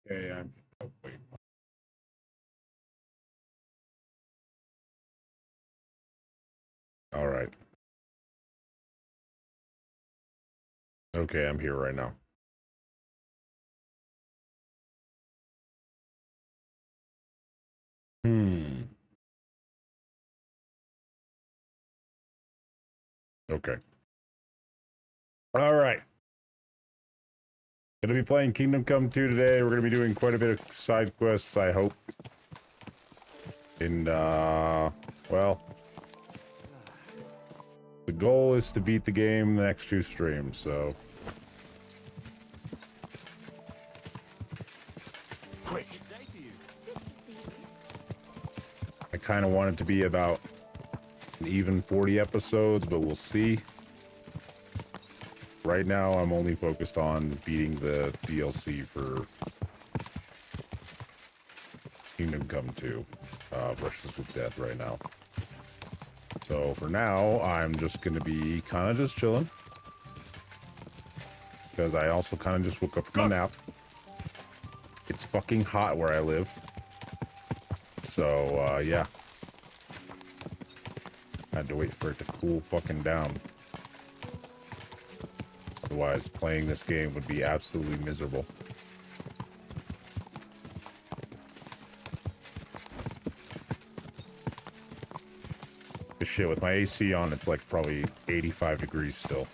Okay, I'm. Oh, wait. All right. Okay, I'm here right now. Okay. All right. Gonna be playing Kingdom Come 2 today. We're gonna be doing quite a bit of side quests, I hope. And, well, the goal is to beat the game in the next 2 streams, so. Quick. I kind of want it to be about an even 40 episodes, but we'll see. Right now, I'm only focused on beating the DLC for Kingdom Come 2, Brushes with Death right now. So for now, I'm just gonna be kind of just chilling. Because I also kind of just woke up from a nap. It's fucking hot where I live. So, yeah. Had to wait for it to cool fucking down. Otherwise, playing this game would be absolutely miserable. Good shit, with my AC on, it's like probably 85 degrees still.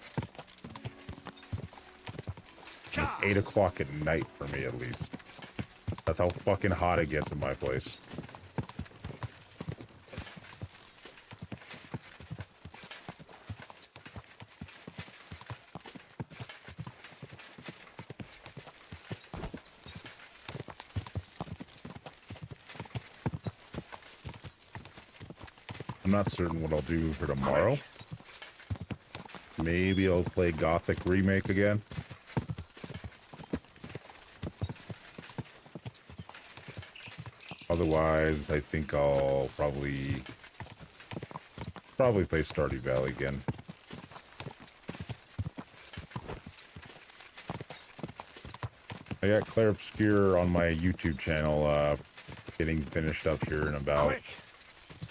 And it's 8 o'clock at night for me, at least. That's how fucking hot it gets in my place. I'm not certain what I'll do for tomorrow. Maybe I'll play Gothic Remake again. Otherwise, I think I'll probably play Stardew Valley again. I got Claire Obscure on my YouTube channel, getting finished up here in about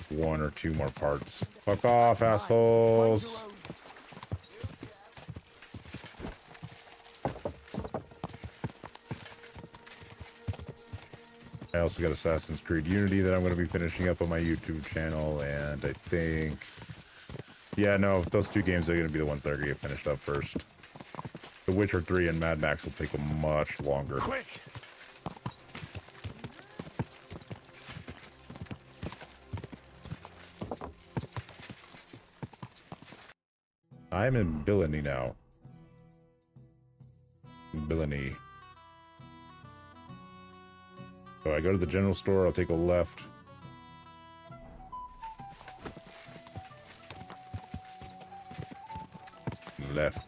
1 or 2 more parts. Fuck off, assholes! I also got Assassin's Creed Unity that I'm going to be finishing up on my YouTube channel, and I think... Yeah, no, those 2 games are going to be the ones that are going to get finished up first. The Witcher 3 and Mad Max will take much longer. Quick. I'm in Billany now. Billany. So I go to the general store, I'll take a left. Left.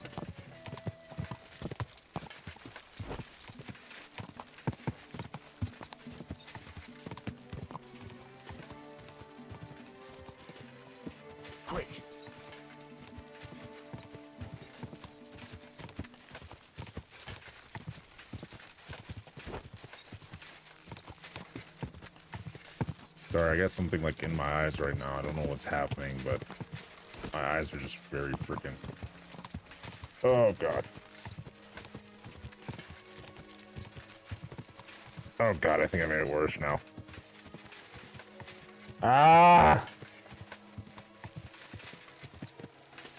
Quick. Sorry, I got something like in my eyes right now. I don't know what's happening, but my eyes are just very freaking... Oh, God. Oh, God, I think I made it worse now. Ah!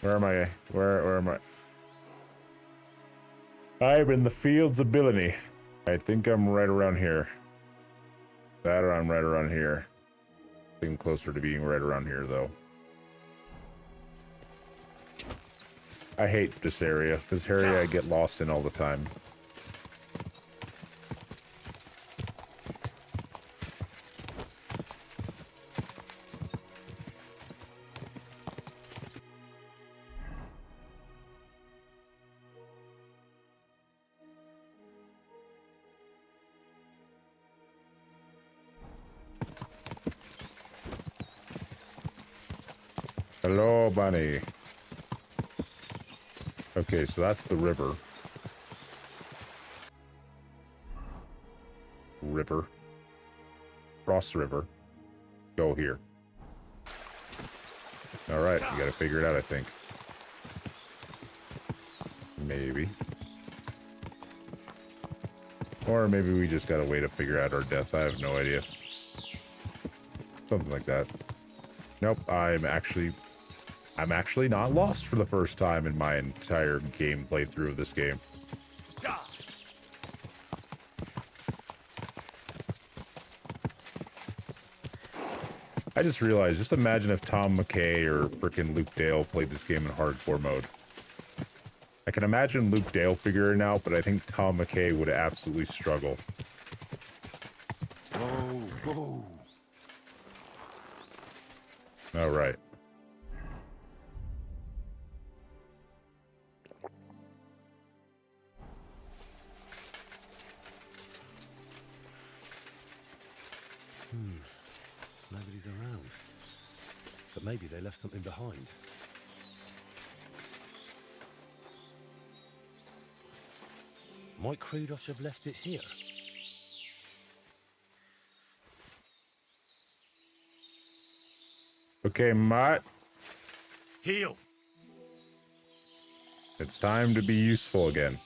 Where am I? Where am I? I'm in the fields of Billany. I think I'm right around here. That or I'm right around here. I think I'm closer to being right around here, though. I hate this area. This area I get lost in all the time. Hello, bunny. Okay, so that's the river. river. Cross the river. Go here. Alright, you gotta figure it out, I think. Maybe. Or maybe we just got a way to figure out our death. I have no idea. Something like that. Nope, I'm actually not lost for the first time in my entire game playthrough of this game. I just realized, just imagine if Tom McKay or frickin' Luke Dale played this game in hardcore mode. I can imagine Luke Dale figuring it out, but I think Tom McKay would absolutely struggle. Whoa. All right. Nobody's around. But maybe they left something behind. MikeKriid have left it here. Okay, Matt. Heal. It's time to be useful again.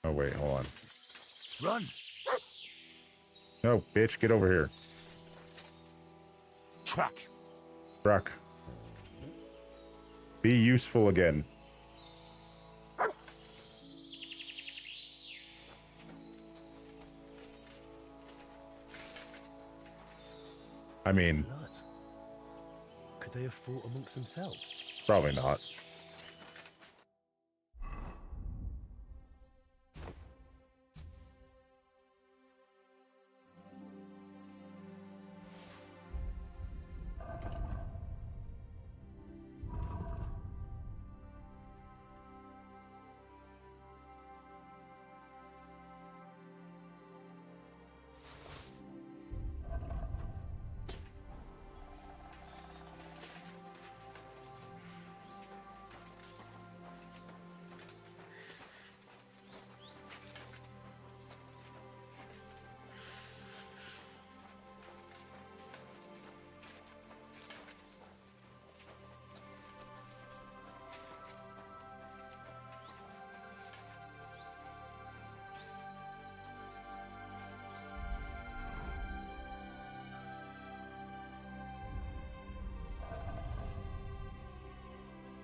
Oh, wait, hold on. Run. No, bitch, get over here. Track. Brock. Be useful again. I mean, Blood. Could they have fought amongst themselves? probably not.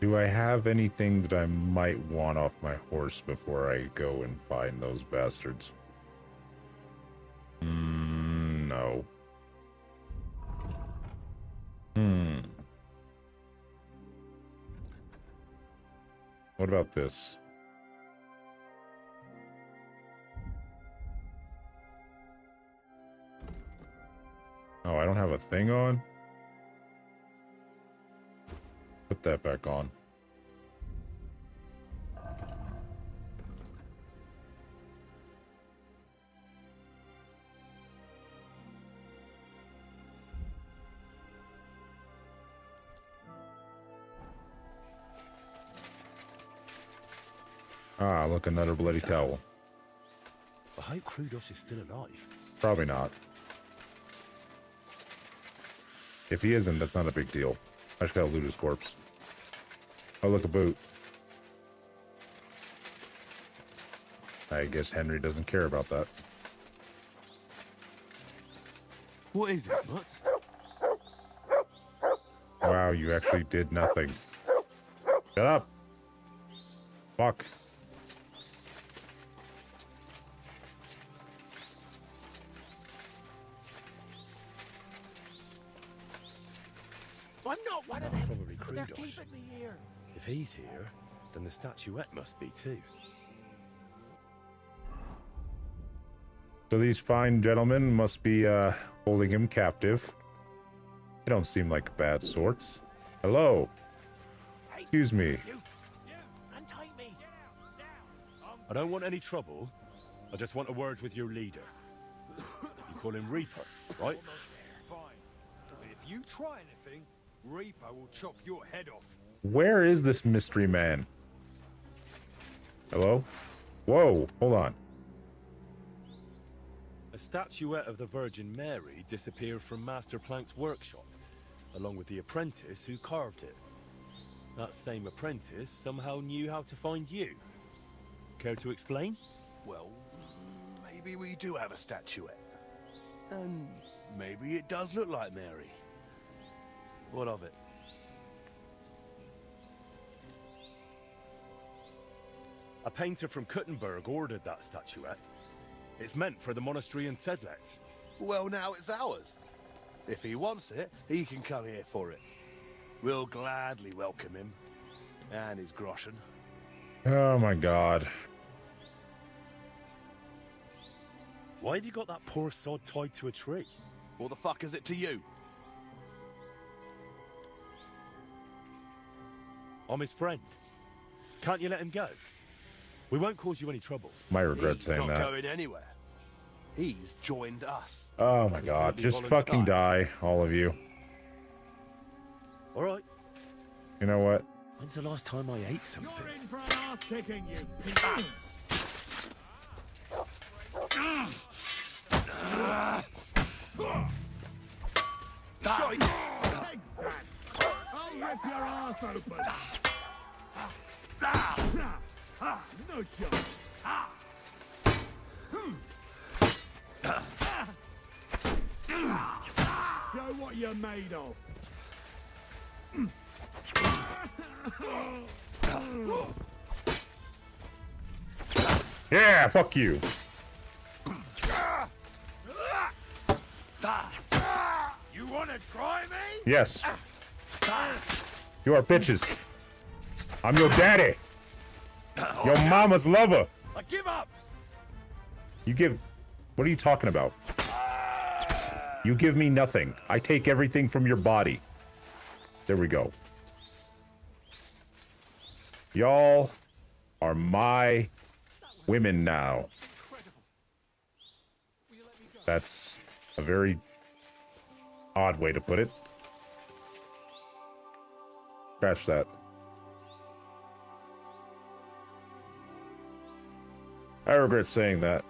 Do I have anything that I might want off my horse before I go and find those bastards? No. What about this? Oh, I don't have a thing on? Put that back on. Ah, look, another bloody towel. I hope Kriid is still alive. Probably not. If he isn't, that's not a big deal. I just gotta loot his corpse. Oh, look, a boot. I guess Henry doesn't care about that. What is it, Mutt? Wow, you actually did nothing. Shut up! Fuck. I'm not one of them. Probably But they're Kriid. keeping me here. If he's here, then the statuette must be too. So these fine gentlemen must be, holding him captive. They don't seem like bad sorts. Hello. Hey, Excuse me. you, untie me. I don't want any trouble. I just want a word with your leader. You call him Reaper, right? Almost there. Fine. But if you try anything, Reaper will chop your head off. Where is this mystery man? Hello? Whoa, hold on. statuette of the Virgin Mary disappeared from Master Plank's workshop, along with the apprentice who carved it. That same apprentice somehow knew how to find you. Care to explain? Well, maybe we do have a statuette. And maybe it does look like Mary. What of it? A painter from Kuttenberg ordered that statuette. It's meant for the monastery in Sedlets. Well, now it's ours. If he wants it, he can come here for it. We'll gladly welcome him. And his groschen. Oh my god. Why have you got that poor sod tied to a tree? What the fuck is it to you? I'm his friend. Can't you let him go? We won't cause you any trouble. Might regret He's saying not that. going anywhere. He's joined us. Oh my god. Just fucking die, all of you. All right. You know what? When's the last time I ate something? You're in for an arse kicking, you piece. Die! Take that. I'll rip your arse open. No shot. Show what you're made of. Yeah, fuck you. You wanna try me? Yes. You are bitches. I'm your daddy. Your mama's lover. I give up. You give... What are you talking about? You give me nothing. I take everything from your body. There we go. Y'all are my women now. That's a very odd way to put it. Scratch that. I regret saying that.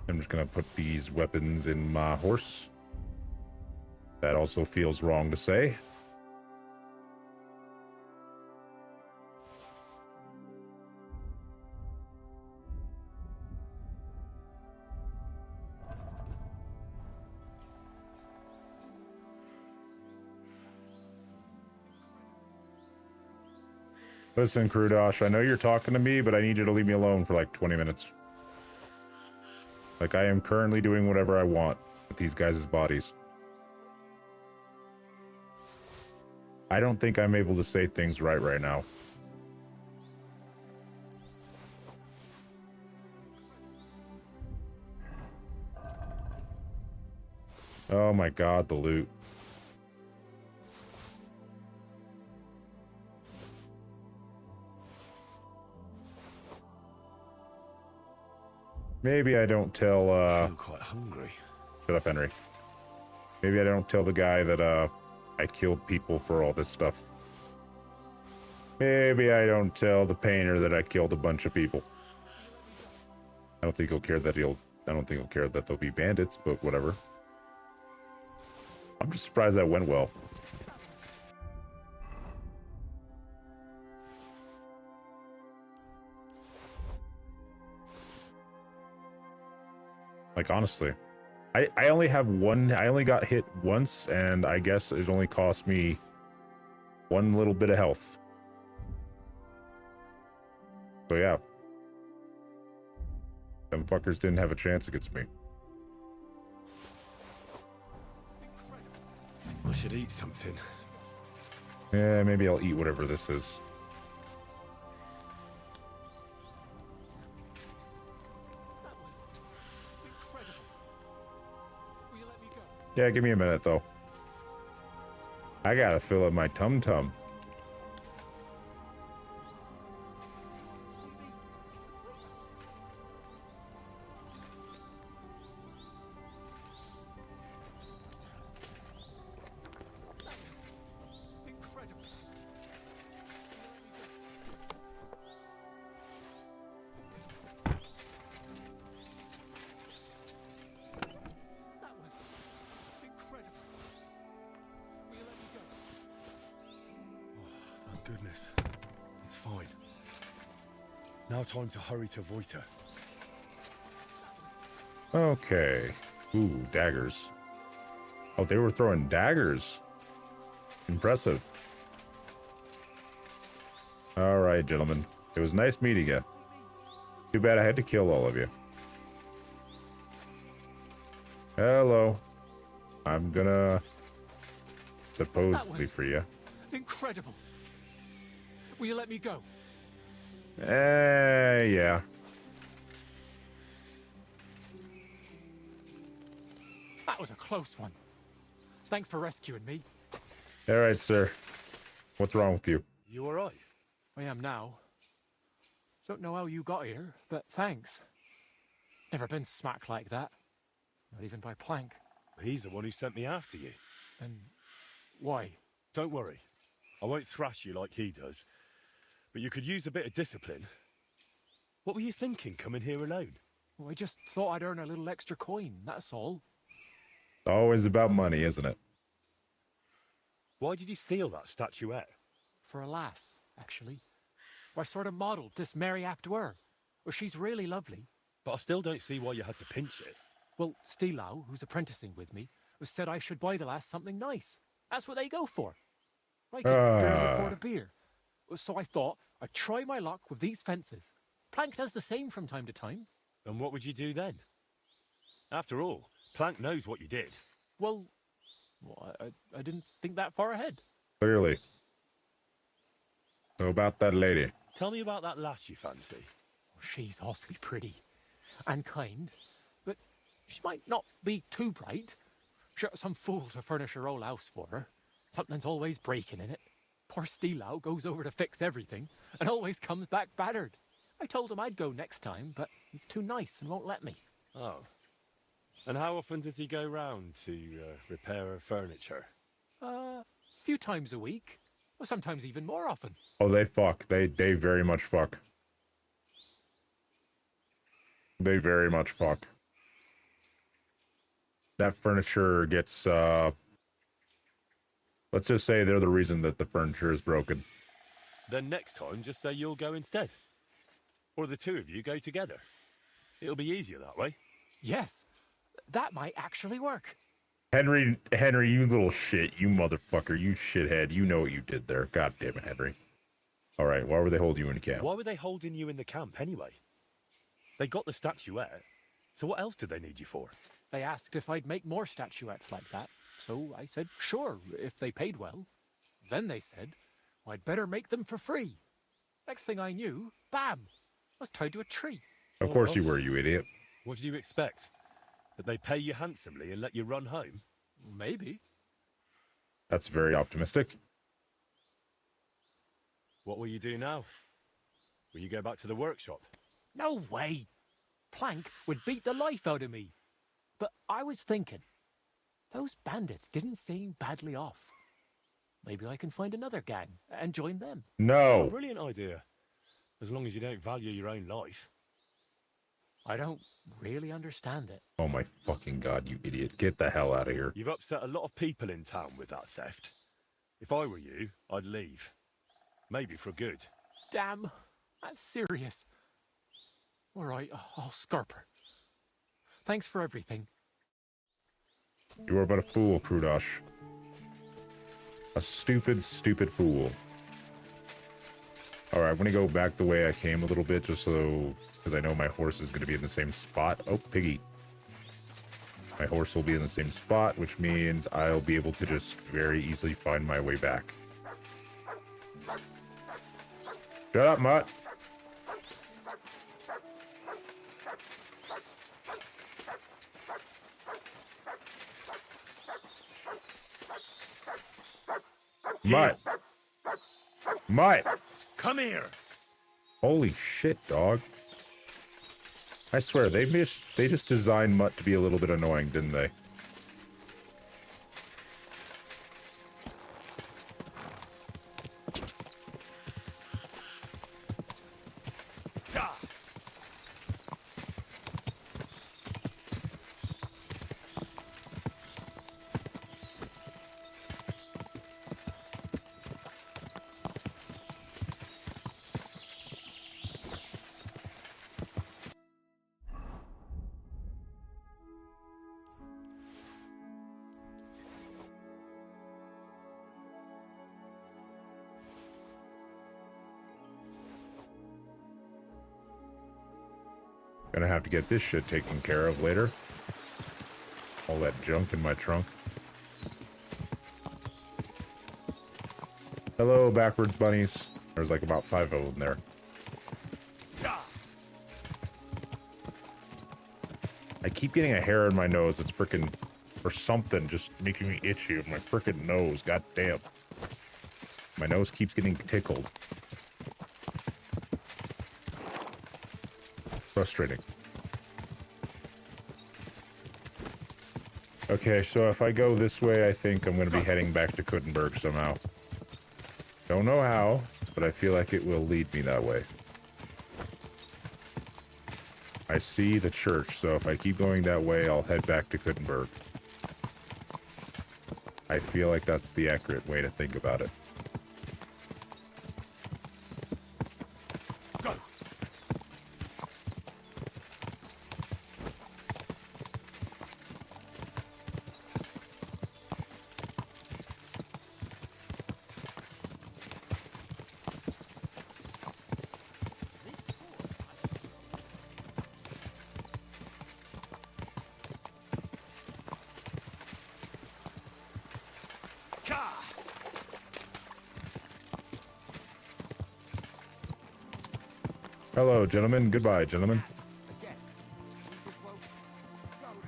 I'm just gonna put these weapons in my horse. That also feels wrong to say. Listen, Krudosh, I know you're talking to me, but I need you to leave me alone for like 20 minutes. Like, I am currently doing whatever I want with these guys' bodies. I don't think I'm able to say things right now. Oh my god, the loot. Maybe I don't tell, I feel quite hungry. Shut up, Henry. Maybe I don't tell the guy that, I killed people for all this stuff. Maybe I don't tell the painter that I killed a bunch of people. I don't think he'll care that I don't think he'll care that they'll be bandits, but whatever. I'm just surprised that went well. Like, honestly. I only have one, I only got hit once, and I guess it only cost me one little bit of health. So yeah. Them fuckers didn't have a chance against me. I should eat something. Yeah, maybe I'll eat whatever this is. Yeah, give me a minute, though. I gotta fill up my tum-tum. Now time to hurry to Voita. Okay. Ooh, daggers. Oh, they were throwing daggers. Impressive. All right, gentlemen. It was nice meeting you. Too bad I had to kill all of you. Hello. I'm gonna supposedly free you. Incredible. Will you let me go? Yeah. That was a close one. Thanks for rescuing me. All right, sir. What's wrong with you? You alright? I am now. Don't know how you got here, but thanks. Never been smacked like that. Not even by Plank. He's the one who sent me after you. And why? Don't worry. I won't thrash you like he does. But you could use a bit of discipline. What were you thinking coming here alone? Well, I just thought I'd earn a little extra coin, that's all. It's always about money, isn't it? Why did you steal that statuette? For a lass, actually. I sort of modelled this Mary after her. Well, she's really lovely. But I still don't see why you had to pinch it. Well, Stilau, who's apprenticing with me, said I should buy the lass something nice. That's what they go for. I could barely afford a beer. So I thought I'd try my luck with these fences. Plank does the same from time to time. And what would you do then? After all, Plank knows what you did. Well, I didn't think that far ahead. Clearly. So about that lady. Tell me about that lass you fancy. She's awfully pretty and kind, but she might not be too bright. Sure, some fool to furnish her whole house for her. Something's always breaking in it. Poor Stilau goes over to fix everything and always comes back battered. I told him I'd go next time, but he's too nice and won't let me. Oh. And how often does he go round to repair her furniture? A few times a week, or sometimes even more often. Oh, they fuck. They very much fuck. They very much fuck. That furniture gets, let's just say they're the reason that the furniture is broken. Then next time, just say you'll go instead. Or the two of you go together. It'll be easier that way. Yes, that might actually work. Henry, you little shit. You motherfucker. You shithead. You know what you did there. God damn it, Henry. All right, why were they holding you in camp? Why were they holding you in the camp anyway? They got the statuette, so what else did they need you for? They asked if I'd make more statuettes like that, so I said sure, if they paid well. Then they said I'd better make them for free. Next thing I knew, bam, I was tied to a tree. Of course you were, you idiot. What did you expect? That they pay you handsomely and let you run home? Maybe. That's very optimistic. What will you do now? Will you go back to the workshop? No way. Plank would beat the life out of me. But I was thinking, those bandits didn't seem badly off. Maybe I can find another gang and join them. No. Brilliant idea. As long as you don't value your own life. I don't really understand it. Oh my fucking god, you idiot. Get the hell out of here. You've upset a lot of people in town with that theft. If I were you, I'd leave. Maybe for good. Damn, that's serious. All right, I'll scarp her. Thanks for everything. You are but a fool, Krudosh. A stupid, stupid fool. Alright, I'm gonna go back the way I came a little bit, just so... because I know my horse is gonna be in the same spot. Oh, piggy. My horse will be in the same spot, which means I'll be able to just very easily find my way back. Shut up, Mutt. Mutt. Mutt. Come here! Holy shit, dog. I swear, they just designed Mutt to be a little bit annoying, didn't they? Gonna have to get this shit taken care of later. All that junk in my trunk. Hello, backwards bunnies. There's like about 5 of them there. I keep getting a hair in my nose. It's freaking, or something, just making me itchy with my freaking nose. God damn. My nose keeps getting tickled. Frustrating. Okay, so if I go this way, I think I'm going to be heading back to Kuttenberg somehow. Don't know how, but I feel like it will lead me that way. I see the church, so if I keep going that way, I'll head back to Kuttenberg. I feel like that's the accurate way to think about it. Go. Hello, gentlemen. Goodbye, gentlemen.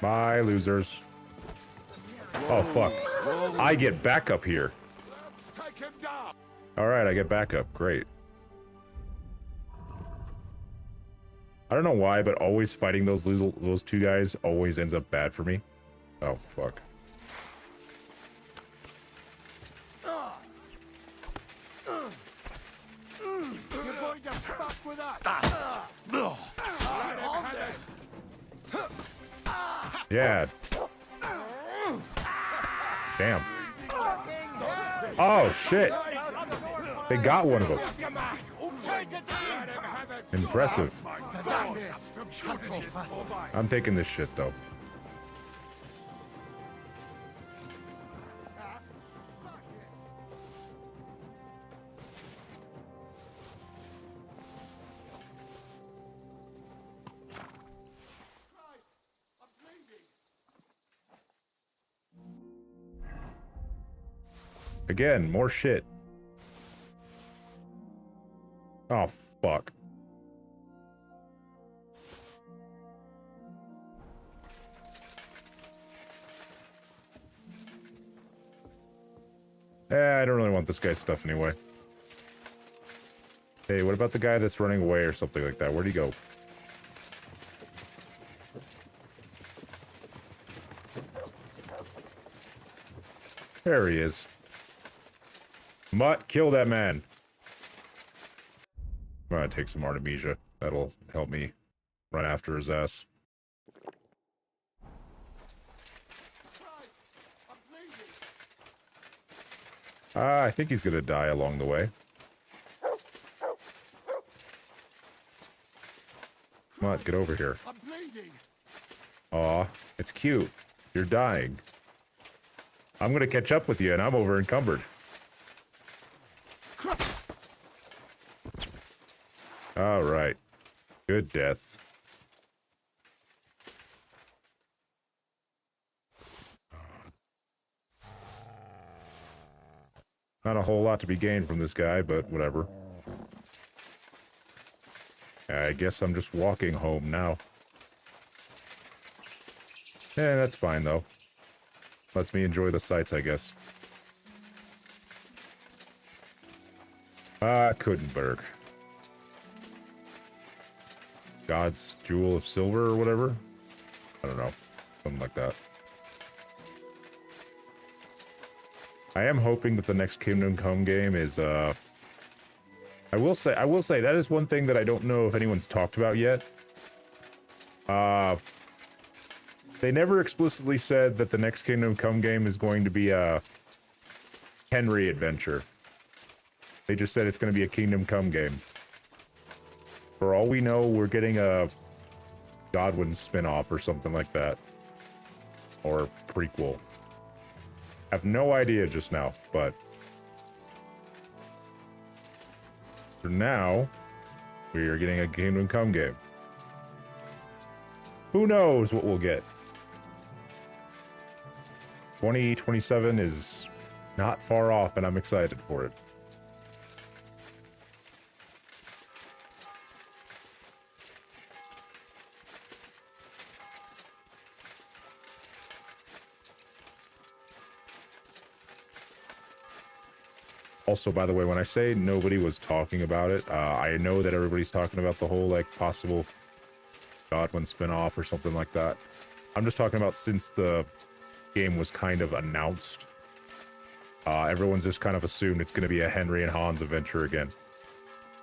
Bye, losers. Oh, fuck. I get back up here. Alright, I get back up. Great. I don't know why, but always fighting those two guys always ends up bad for me. Oh, fuck. Yeah. Damn. Oh, shit. They got one of them. Impressive. I'm taking this shit, though. Again, more shit. Oh, fuck. I don't really want this guy's stuff anyway. Hey, what about the guy that's running away or something like that? Where'd he go? There he is. Mutt, kill that man. I'm gonna take some Artemisia. That'll help me run after his ass. I think he's gonna die along the way. Mutt, get over here. Aw, it's cute. You're dying. I'm gonna catch up with you, and I'm over encumbered. All right. Good death. Not a whole lot to be gained from this guy, but whatever. I guess I'm just walking home now. Yeah, that's fine, though. Lets me enjoy the sights, I guess. Kuttenberg. God's Jewel of Silver or whatever? I don't know. Something like that. I am hoping that the next Kingdom Come game is, I will say that is one thing that I don't know if anyone's talked about yet. They never explicitly said that the next Kingdom Come game is going to be a Henry adventure. They just said it's going to be a Kingdom Come game. For all we know, we're getting a Godwin spin-off or something like that. Or prequel. I have no idea just now, but for now, we are getting a Kingdom Come game. Who knows what we'll get? 2027 is not far off, and I'm excited for it. Also, by the way, when I say nobody was talking about it, I know that everybody's talking about the whole, like, possible Godwin spinoff or something like that. I'm just talking about since the game was kind of announced. Everyone's just kind of assumed it's going to be a Henry and Hans adventure again.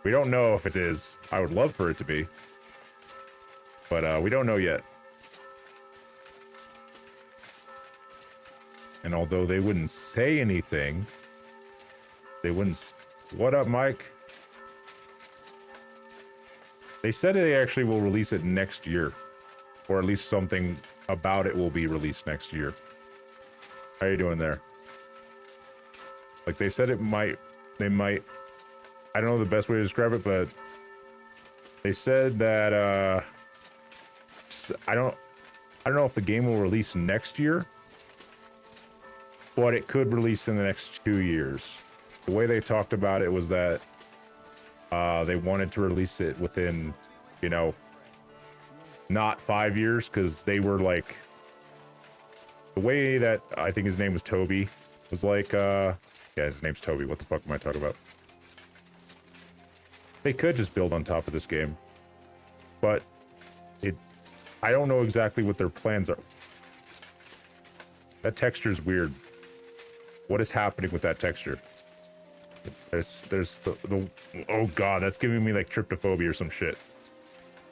We don't know if it is. I would love for it to be. But we don't know yet. And although they wouldn't say anything... They wouldn't... What up, Mike? They said they actually will release it next year. Or at least something about it will be released next year. How you doing there? Like, they said it might... They might... I don't know the best way to describe it, but... They said that, I don't know if the game will release next year. But it could release in the next 2 years. The way they talked about it was that they wanted to release it within, you know, not 5 years, because they were like, the way that I think his name was Toby was like, yeah, his name's Toby. What the fuck am I talking about? They could just build on top of this game, but I don't know exactly what their plans are. That texture is weird. What is happening with that texture? There's the oh god, that's giving me like tryptophobia or some shit.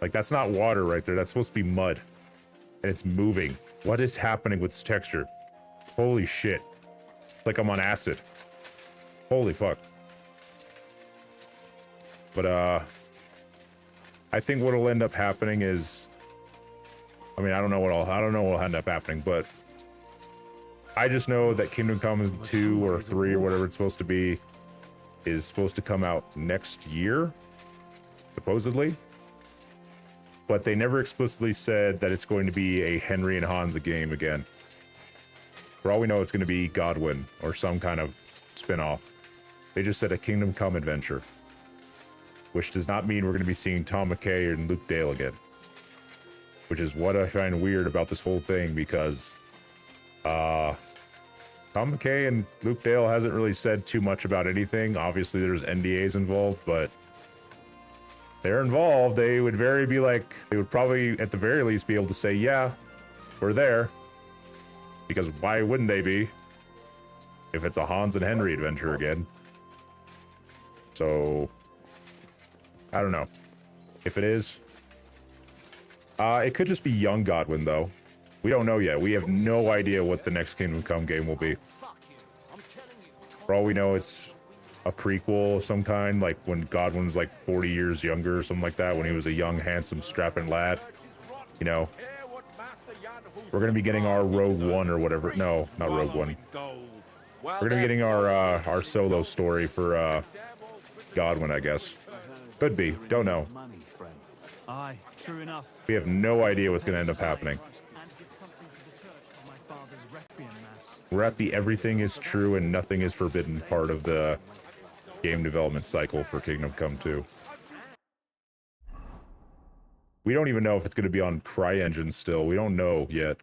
Like, that's not water right there. That's supposed to be mud. And it's moving. What is happening with this texture? Holy shit. It's like I'm on acid. Holy fuck. But I think what'll end up happening is, I mean, I don't know what'll end up happening, but I just know that Kingdom Come 2 or 3 or whatever it's supposed to be is supposed to come out next year, supposedly. But they never explicitly said that it's going to be a Henry and Hans game again. For all we know, it's going to be Godwin or some kind of spin-off. They just said a Kingdom Come adventure. Which does not mean we're going to be seeing Tom McKay and Luke Dale again. Which is what I find weird about this whole thing, because Tom McKay and Luke Dale hasn't really said too much about anything. Obviously, there's NDAs involved, but they're involved. They would probably, at the very least, be able to say, yeah, we're there. Because why wouldn't they be? If it's a Hans and Henry adventure again. So, I don't know. If it is, it could just be young Godwin, though. We don't know yet. We have no idea what the next Kingdom Come game will be. For all we know, it's a prequel of some kind, like when Godwin's like 40 years younger or something like that, when he was a young, handsome, strapping lad. You know, we're going to be getting our Rogue One or whatever. No, not Rogue One. We're going to be getting our solo story for Godwin, I guess. Could be. Don't know. Aye, true enough. We have no idea what's going to end up happening. We're at the everything is true and nothing is forbidden part of the game development cycle for Kingdom Come 2. We don't even know if it's going to be on CryEngine still. We don't know yet.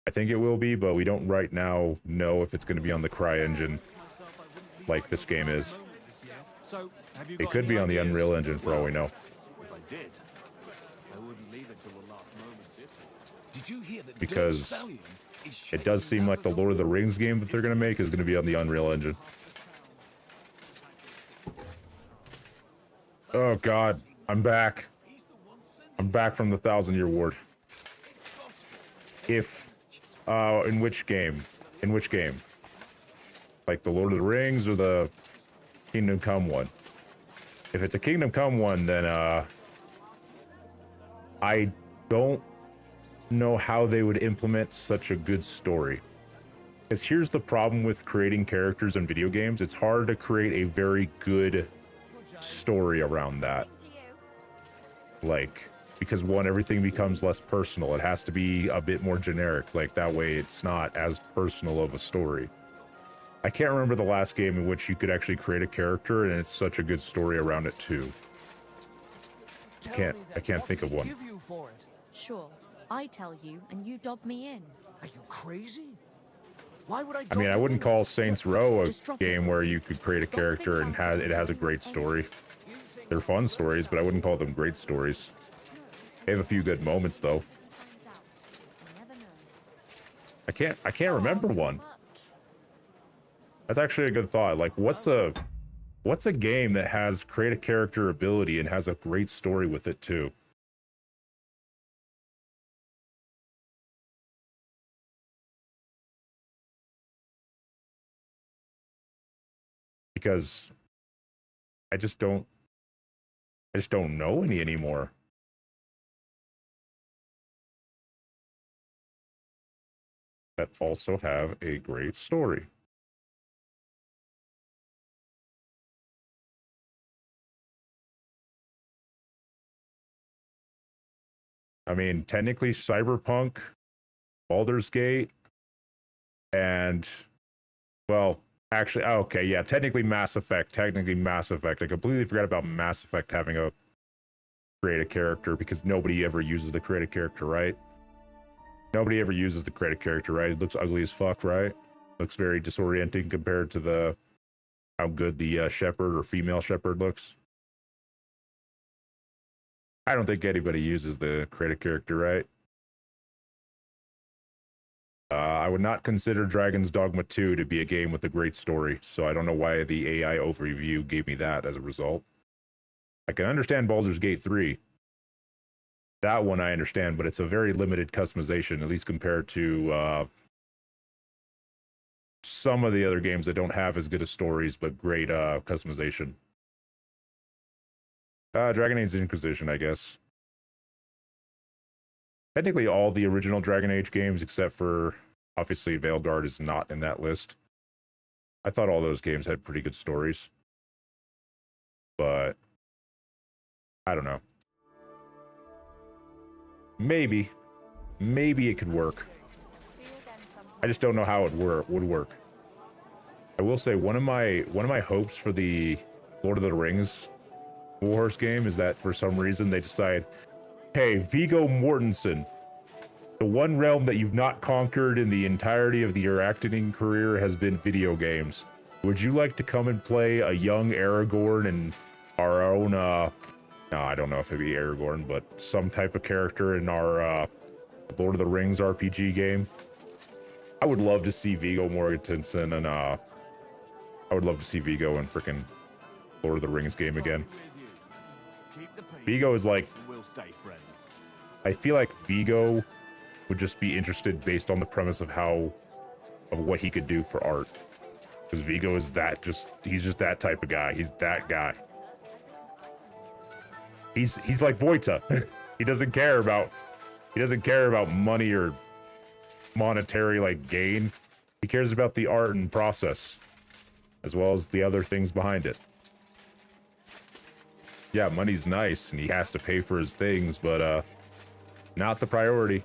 I think it will be, but we don't right now know if it's going to be on the CryEngine like this game is. It could be on the Unreal Engine for all we know. If I did, I wouldn't leave it till the last moment. Did you hear that? Because it does seem like the Lord of the Rings game that they're going to make is going to be on the Unreal Engine. Oh god, I'm back. I'm back from the 1,000-Year Ward. If, in which game? In which game? Like the Lord of the Rings or the Kingdom Come one? If it's a Kingdom Come one, then, I don't know how they would implement such a good story. Because here's the problem with creating characters in video games. It's hard to create a very good story around that. Like, because one, everything becomes less personal. It has to be a bit more generic, like that way it's not as personal of a story. I can't remember the last game in which you could actually create a character and it's such a good story around it too. I can't think of one. Give you for it. Sure, I tell you and you dob me in. Are you crazy? Why would I mean, I wouldn't call Saints Row a Just drop game it. where you could create a character and it has a great story. They're fun stories, but I wouldn't call them great stories. They have a few good moments though. I can't remember one. That's actually a good thought. Like, what's a game that has create a character ability and has a great story with it too? Because I just don't know any anymore. That also have a great story. I mean, technically Cyberpunk, Baldur's Gate, and, well, actually, oh, okay, yeah, technically Mass Effect. I completely forgot about Mass Effect having a create a character because nobody ever uses the create a character, right? Nobody ever uses the create a character, right? It looks ugly as fuck, right? Looks very disorienting compared to how good the shepherd or female shepherd looks. I don't think anybody uses the create a character, right? I would not consider Dragon's Dogma 2 to be a game with a great story, so I don't know why the AI overview gave me that as a result. I can understand Baldur's Gate 3. That one I understand, but it's a very limited customization, at least compared to some of the other games that don't have as good as stories, but great customization. Dragon Age Inquisition, I guess. Technically all the original Dragon Age games, except for, obviously, Veilguard is not in that list. I thought all those games had pretty good stories. But, I don't know. Maybe it could work. I just don't know how it would work. I will say one of my hopes for the Lord of the Rings Warhorse game is that for some reason they decide, hey, Viggo Mortensen, the one realm that you've not conquered in the entirety of your acting career has been video games. Would you like to come and play a young Aragorn and our own, no, I don't know if it'd be Aragorn, but some type of character in our Lord of the Rings RPG game? I would love to see Viggo Mortensen and, I would love to see Viggo in frickin' Lord of the Rings game again. Viggo is like, I feel like Viggo would just be interested based on the premise of what he could do for art. Because Viggo is he's just that type of guy. He's that guy. He's like Vojta. He doesn't care about money or monetary like gain. He cares about the art and process, as well as the other things behind it. Yeah, money's nice and he has to pay for his things, but not the priority.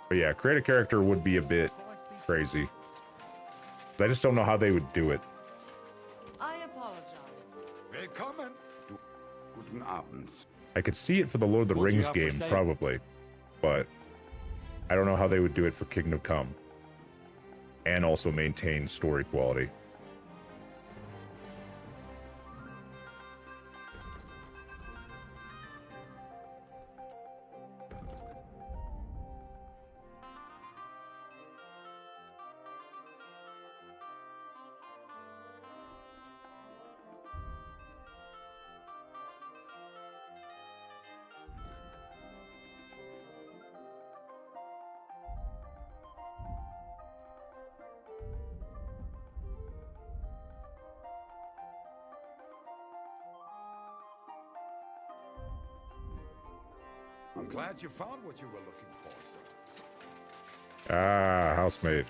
But yeah, create a character would be a bit crazy. I just don't know how they would do it. I apologize. Willkommen. Guten Abend. I could see it for the Lord of the What do you Rings have for game, sale? probably. But I don't know how they would do it for Kingdom Come. And also maintain story quality. I'm glad you found what you were looking for, sir. Ah, housemaid.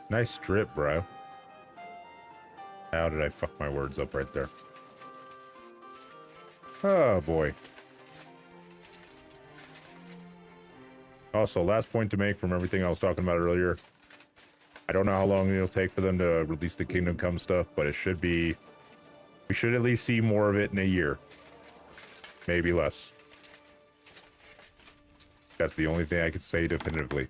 Nice strip, bro. How did I fuck my words up right there? Oh, boy. Also, last point to make from everything I was talking about earlier. I don't know how long it'll take for them to release the Kingdom Come stuff, but it should be... We should at least see more of it in a year. Maybe less. That's the only thing I could say definitively.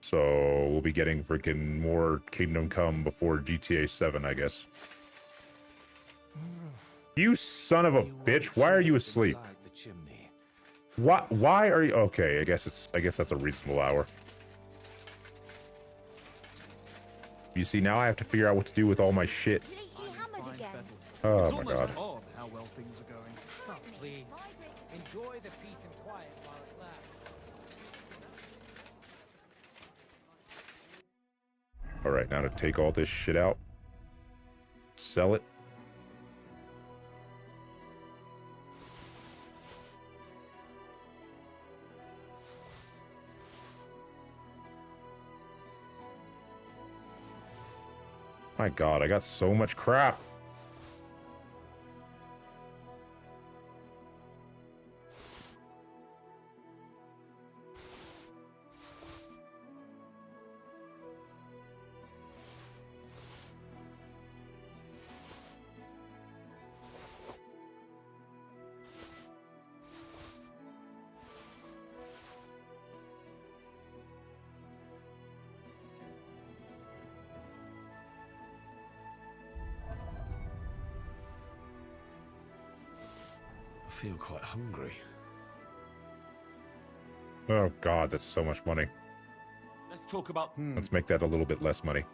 So, we'll be getting freaking more Kingdom Come before GTA 7, I guess. You son of a bitch, why are you asleep? Why are you... Okay, I guess that's a reasonable hour. You see, now I have to figure out what to do with all my shit. You hammered again. Oh my god. Odd how well things are going. Oh, please. Enjoy the peace and quiet while it lasts. Alright, now to take all this shit out. Sell it. My god, I got so much crap. I feel quite hungry. Oh god, that's so much money. Let's talk about... Let's make that a little bit less money.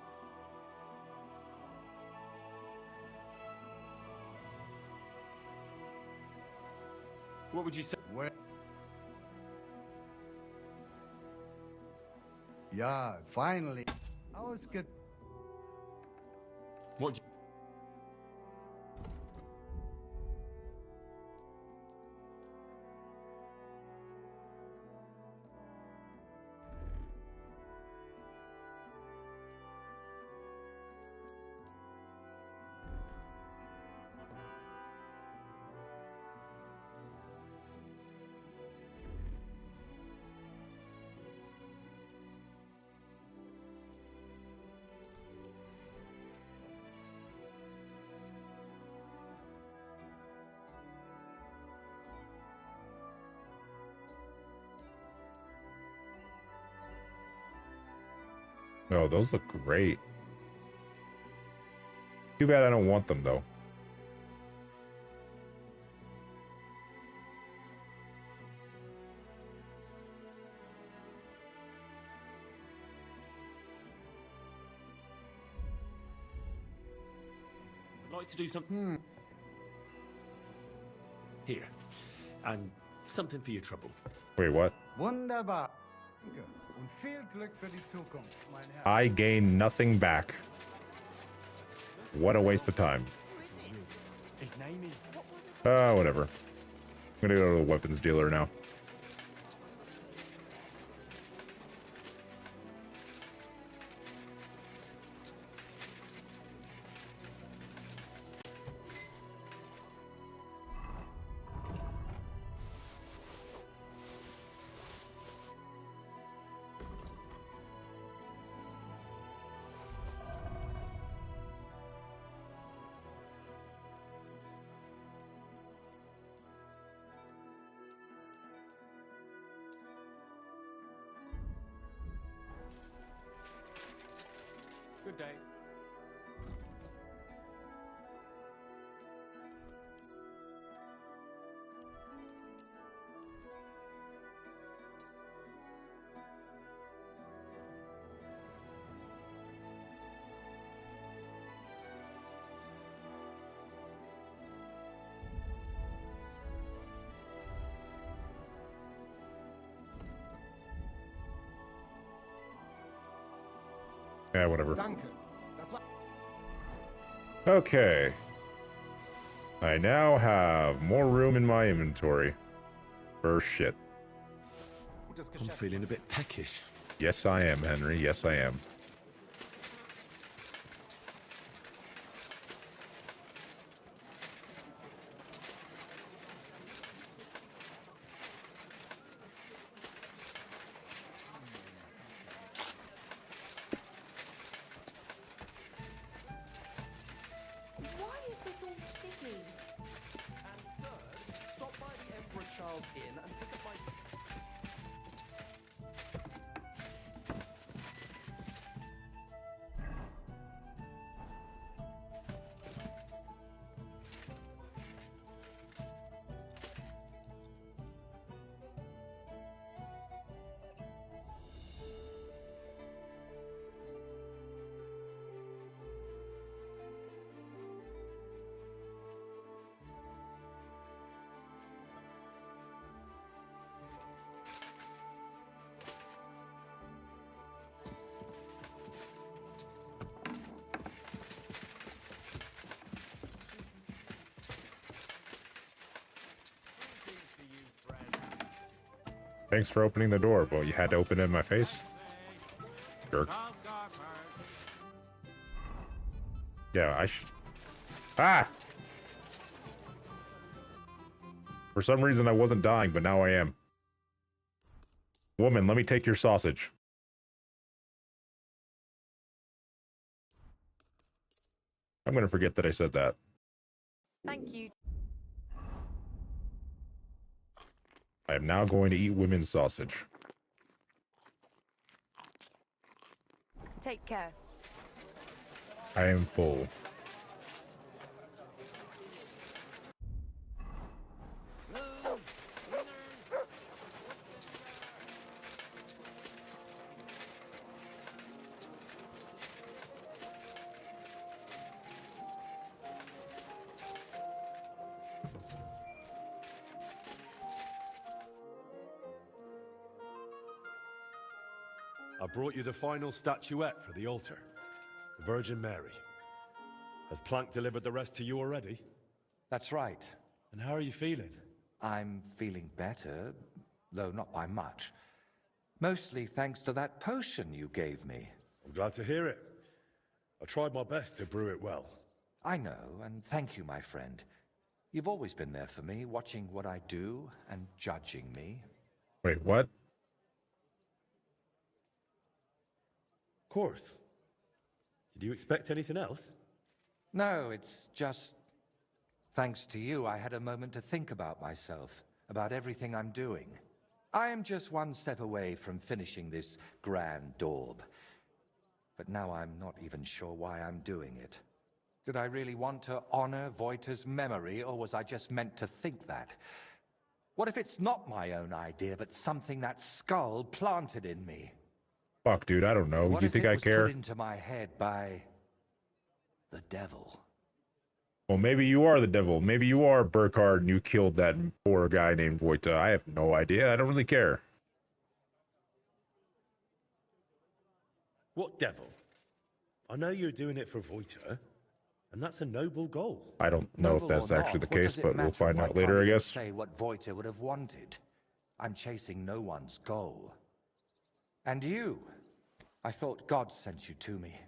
What would you say? Where? Yeah, finally. I was good. What... Oh, those look great. Too bad I don't want them, though. I'd like to do something... Here. And something for your trouble. Wait, what? Wunderbar. Danke. Und viel Glück für die Zukunft, mein Herr. I gain nothing back. What a waste of time. His name is... Whatever. I'm gonna go to the weapons dealer now. Good day. Yeah, whatever. Danke. Das war Okay. I now have more room in my inventory. For shit. gutes I'm Geschäft. feeling a bit peckish. Yes, I am, Henry. Yes, I am. Why is this all sticky? And third, stop by the Emperor Charles Inn and pick up my... Thanks for opening the door. Well, you had to open it in my face? Jerk. Yeah, I should... Ah! For some reason, I wasn't dying, but now I am. Woman, let me take your sausage. I'm gonna forget that I said that. Thank you. I am now going to eat women's sausage. Take care. I am full. I brought you the final statuette for the altar, the Virgin Mary. Has Planck delivered the rest to you already? That's right. And how are you feeling? I'm feeling better, though not by much. Mostly thanks to that potion you gave me. I'm glad to hear it. I tried my best to brew it well. I know, and thank you, my friend. You've always been there for me, watching what I do and judging me. Wait, what? Of course. Did you expect anything else? No, it's just... Thanks to you, I had a moment to think about myself, about everything I'm doing. I am just one step away from finishing this grand daub. But now I'm not even sure why I'm doing it. Did I really want to honor Voita's memory, or was I just meant to think that? What if it's not my own idea, but something that skull planted in me? Fuck, dude, I don't know. What You if think it I was care? put into my head by the devil? Well, maybe you are the devil. Maybe you are Burkhard and you killed that poor guy named Voita. I have no idea. I don't really care. What devil? I know you're doing it for Voita, and that's a noble goal. I don't know if Noble that's or actually the not, what case, does it but we'll matter find if out I later, can't I even guess. say what Voita would have wanted. I'm chasing no one's goal. And you, I thought God sent you to me.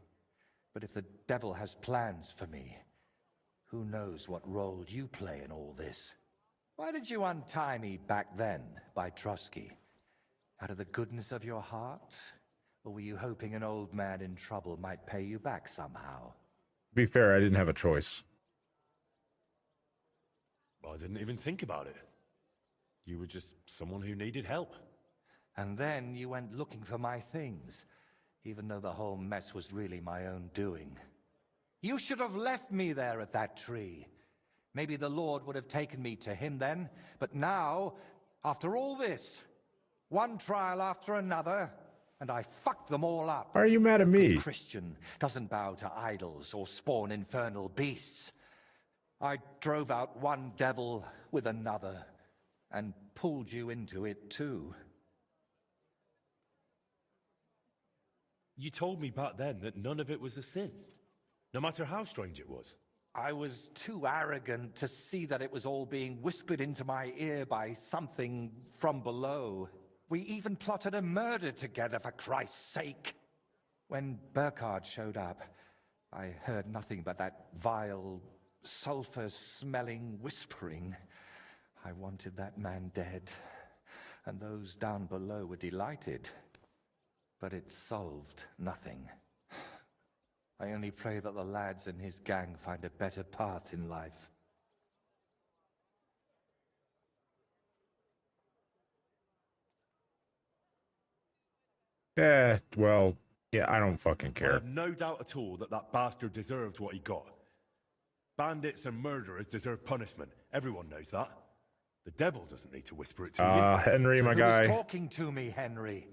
But if the devil has plans for me, who knows what role you play in all this? Why did you untie me back then by Trusky? Out of the goodness of your heart? Or were you hoping an old man in trouble might pay you back somehow? To be fair, I didn't have a choice. I didn't even think about it. You were just someone who needed help. And then you went looking for my things, even though the whole mess was really my own doing. You should have left me there at that tree. Maybe the Lord would have taken me to him then, but now, after all this, one trial after another, and I fucked them all up. Why are you mad at me? A Christian doesn't bow to idols or spawn infernal beasts. I drove out one devil with another, and pulled you into it too. You told me back then that none of it was a sin, no matter how strange it was. I was too arrogant to see that it was all being whispered into my ear by something from below. We even plotted a murder together, for Christ's sake. When Burkhard showed up, I heard nothing but that vile, sulfur-smelling whispering. I wanted that man dead, and those down below were delighted. But it solved nothing. I only pray that the lads in his gang find a better path in life. Well, yeah, I don't fucking I care. have no doubt at all that that bastard deserved what he got. Bandits and murderers deserve punishment. Everyone knows that. The devil doesn't need to whisper it to you. Henry, my Who guy. was talking to me, Henry?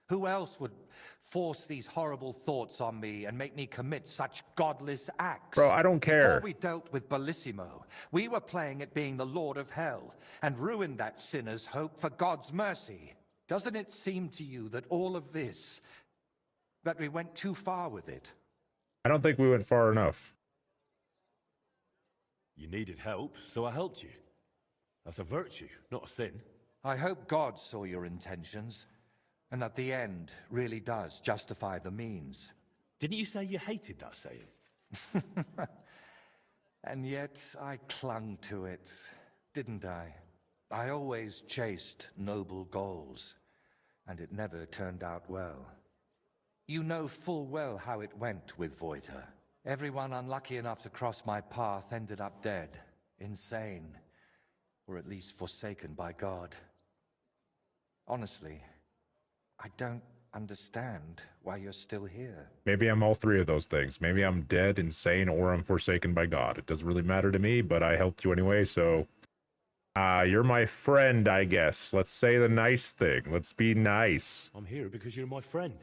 Who else would force these horrible thoughts on me and make me commit such godless acts? Bro, I don't care. Before we dealt with Bellissimo, we were playing at being the Lord of Hell and ruined that sinner's hope for God's mercy. Doesn't it seem to you that all of this, that we went too far with it? I don't think we went far enough. You needed help, so I helped you. That's a virtue, not a sin. I hope God saw your intentions, and that the end really does justify the means. Didn't you say you hated that saying? And yet I clung to it, didn't I? I always chased noble goals, and it never turned out well. You know full well how it went with Voiter. Everyone unlucky enough to cross my path ended up dead, insane, or at least forsaken by God. Honestly, I don't understand why you're still here. Maybe I'm all three of those things. Maybe I'm dead, insane, or I'm forsaken by God. It doesn't really matter to me, but I helped you anyway, so... you're my friend, I guess. Let's say the nice thing. Let's be nice. I'm here because you're my friend.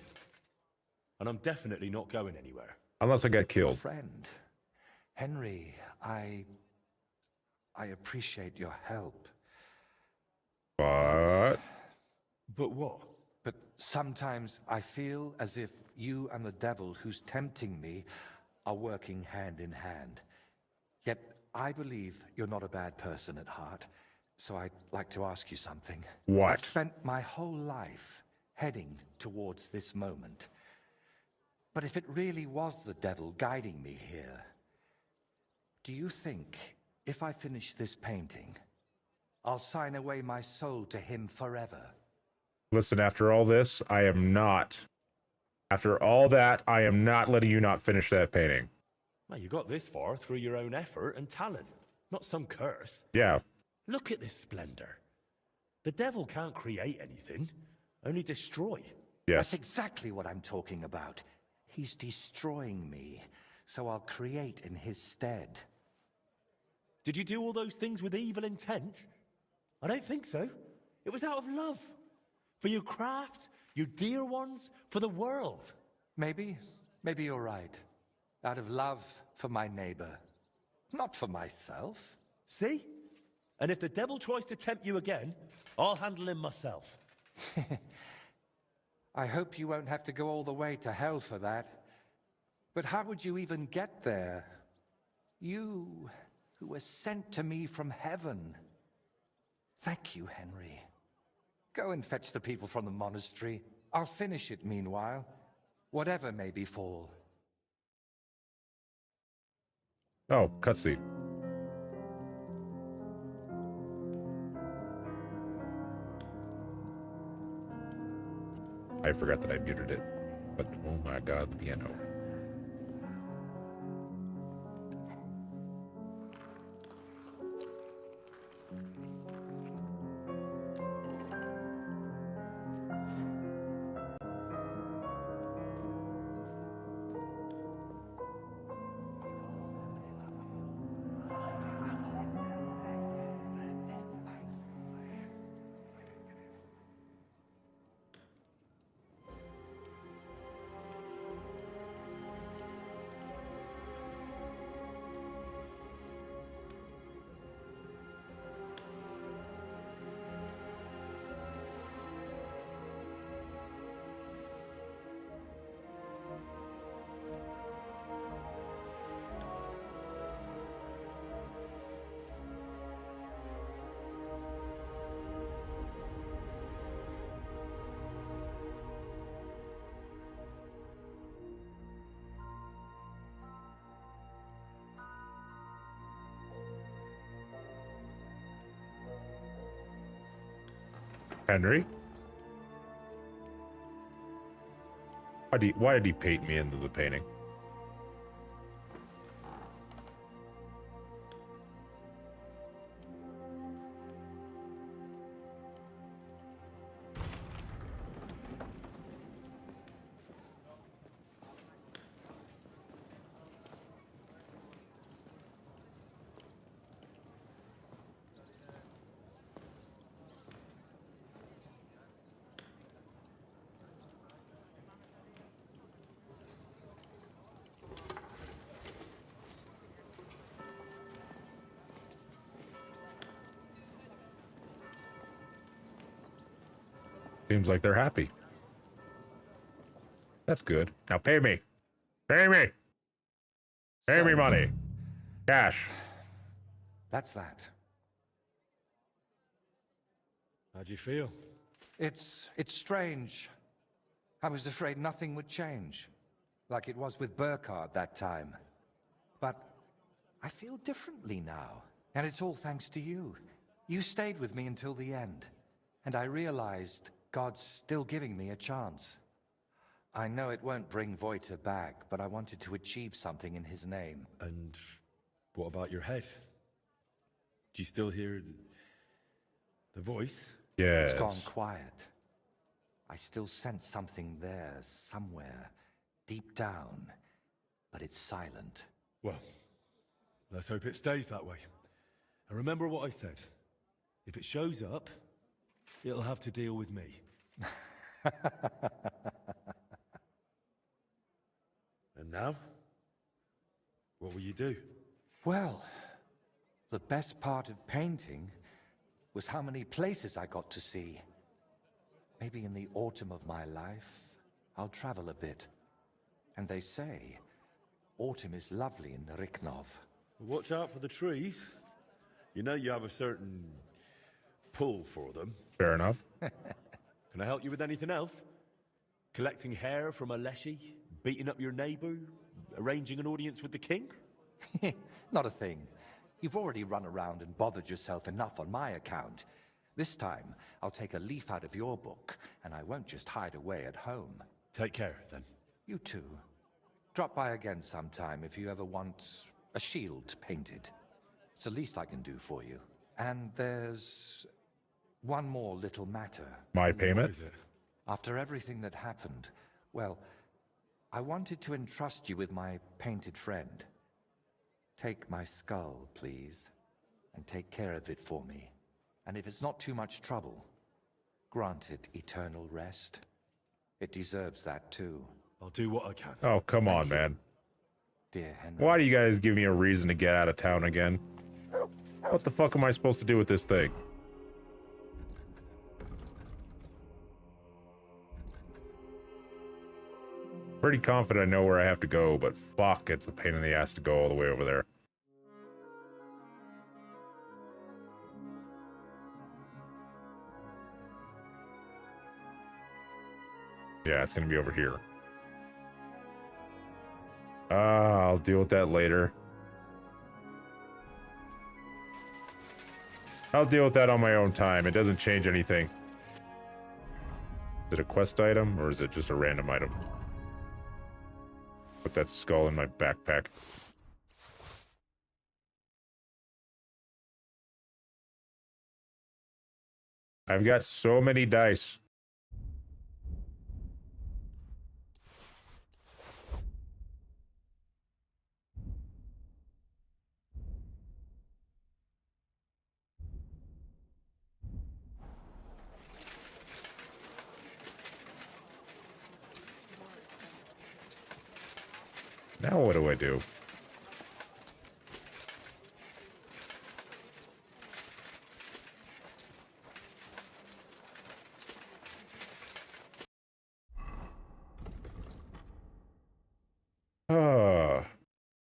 And I'm definitely not going anywhere. Unless I get killed. Friend, Henry, I appreciate your help. But... But what? But sometimes I feel as if you and the devil who's tempting me are working hand in hand. Yet I believe you're not a bad person at heart, so I'd like to ask you something. What? I've spent my whole life heading towards this moment. But if it really was the devil guiding me here, do you think if I finish this painting, I'll sign away my soul to him forever? Listen, after all this, I am not. After all that, I am not letting you not finish that painting. Well, you got this far through your own effort and talent, not some curse. Yeah. Look at this splendor. The devil can't create anything, only destroy. Yes. That's exactly what I'm talking about. He's destroying me, so I'll create in his stead. Did you do all those things with evil intent? I don't think so. It was out of love. For your craft, your dear ones, for the world. Maybe you're right. Out of love for my neighbor, not for myself. See? And if the devil tries to tempt you again, I'll handle him myself. I hope you won't have to go all the way to hell for that. But how would you even get there? You, who were sent to me from heaven. Thank you, Henry. Go and fetch the people from the monastery. I'll finish it meanwhile, whatever may befall. Oh, cutscene. I forgot that I muted it. But oh my god, the piano. Henry? Why did he paint me into the painting? Seems like they're happy. That's good. Now pay me. Pay me. Pay me money. Cash. That's that. How'd you feel? It's strange. I was afraid nothing would change, like it was with Burkhard that time. But I feel differently now, and it's all thanks to you. You stayed with me until the end, and I realized God's still giving me a chance. I know it won't bring Voiter back, but I wanted to achieve something in his name. And what about your head? Do you still hear the voice? Yes. It's gone quiet. I still sense something there, somewhere, deep down, but it's silent. Well, let's hope it stays that way. And remember what I said. If it shows up, it'll have to deal with me. And now? What will you do? Well, the best part of painting was how many places I got to see. Maybe in the autumn of my life, I'll travel a bit. And they say, autumn is lovely in Riknov. Watch out for the trees. You know you have a certain pull for them. Fair enough. Can I help you with anything else? Collecting hair from a leshy? Beating up your neighbor? Arranging an audience with the king? Not a thing. You've already run around and bothered yourself enough on my account. This time, I'll take a leaf out of your book, and I won't just hide away at home. Take care, then. You too. Drop by again sometime if you ever want a shield painted. It's the least I can do for you. And there's one more little matter. My payment? What is it? After everything that happened, well, I wanted to entrust you with my painted friend. Take my skull, please, and take care of it for me. And if it's not too much trouble, grant it eternal rest. It deserves that too. I'll do what I can. Oh, come on, man. Dear Henry. Why do you guys give me a reason to get out of town again? What the fuck am I supposed to do with this thing? Pretty confident I know where I have to go, but fuck, it's a pain in the ass to go all the way over there. Yeah, it's gonna be over here. I'll deal with that later. I'll deal with that on my own time. It doesn't change anything. Is it a quest item, or is it just a random item? Put that skull in my backpack. I've got so many dice. Now what do I do?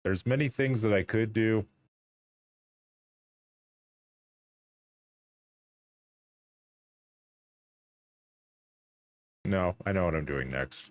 There's many things that I could do. No, I know what I'm doing next.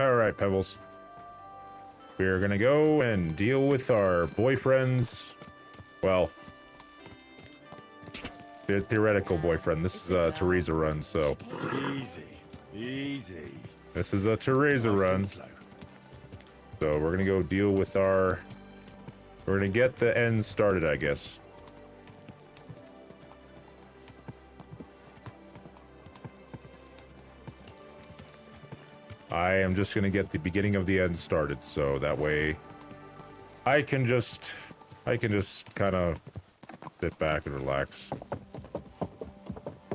All right, Pebbles. We're gonna go and deal with our boyfriends. Well, the theoretical boyfriend. This is a Teresa run, so. Easy, easy. This is a Teresa Nice run. and slow. So we're gonna go deal with our. We're gonna get the end started, I guess. I am just gonna get the beginning of the end started, so that way I can just kind of sit back and relax.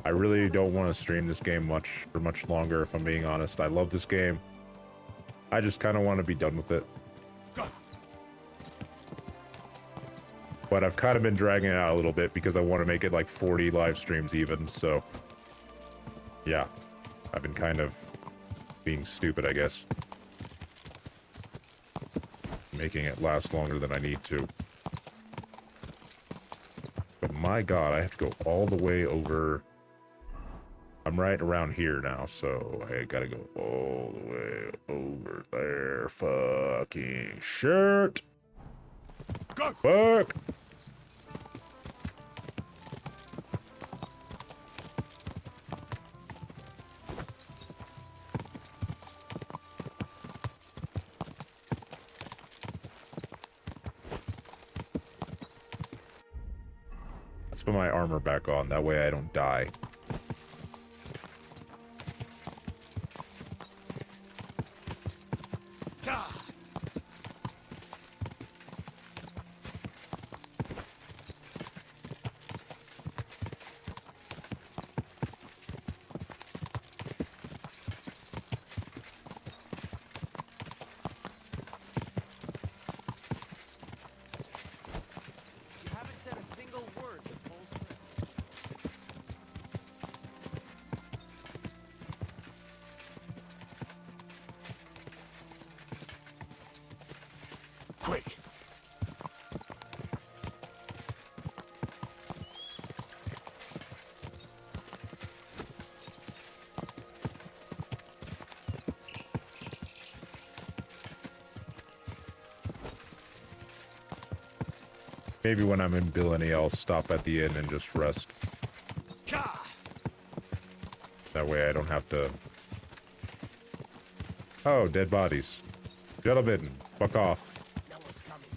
I really don't want to stream this game for much longer, if I'm being honest. I love this game. I just kind of want to be done with it. But I've kind of been dragging it out a little bit because I want to make it like 40 live streams even, so yeah. I've been kind of being stupid, I guess. Making it last longer than I need to. But my god, I have to go all the way over. I'm right around here now, so I gotta go all the way over there. Fucking shit. Go! Fuck! Let's put my armor back on, that way I don't die. You haven't said a single word this whole trip. Quick! Maybe when I'm in Billany, I'll stop at the inn and just rest. That way I don't have to... Oh, dead bodies. Gentlemen, fuck off. No one's coming.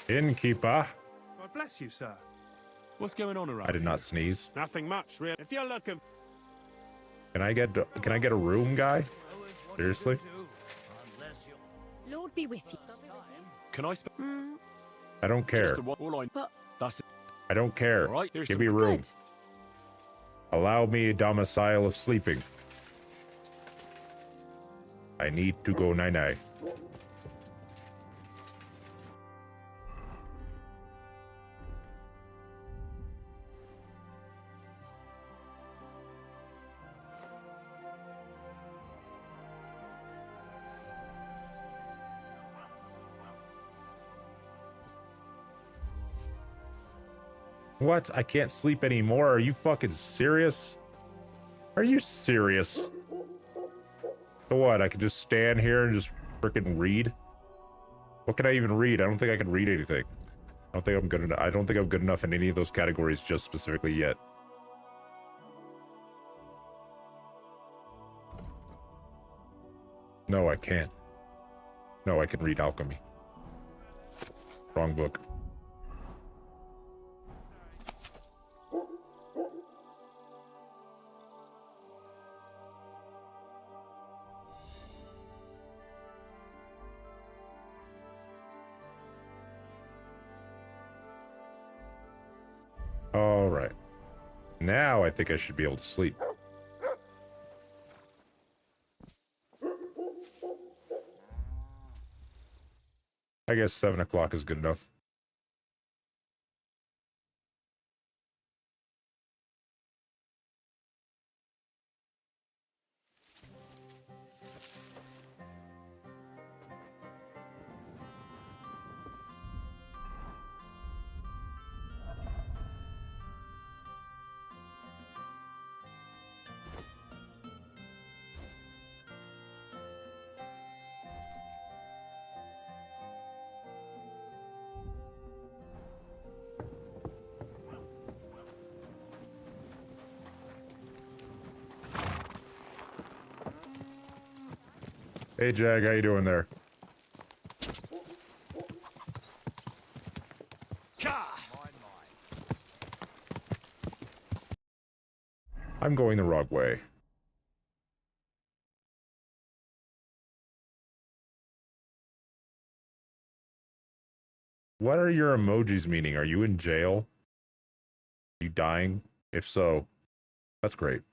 Innkeeper. God bless you, sir. What's going on around I did not sneeze. Nothing much, really. If you're looking... Can I get a room, guy? Seriously? Lord be with you. Can I spend I don't care. just the one? All I... But- That's it. I don't care. All right, here's Give some- me room. Good. Allow me a domicile of sleeping. I need to go night-night. What? I can't sleep anymore? Are you fucking serious? Are you serious? So what? I can just stand here and just frickin' read? What can I even read? I don't think I can read anything. I don't think I'm good enough. I don't think I'm good enough in any of those categories just specifically yet. No, I can't. No, I can read alchemy. Wrong book. All right. Now I think I should be able to sleep. I guess 7 o'clock is good enough. Hey, Jag, how you doing there? I'm going the wrong way. What are your emojis meaning? Are you in jail? Are you dying? If so, that's great.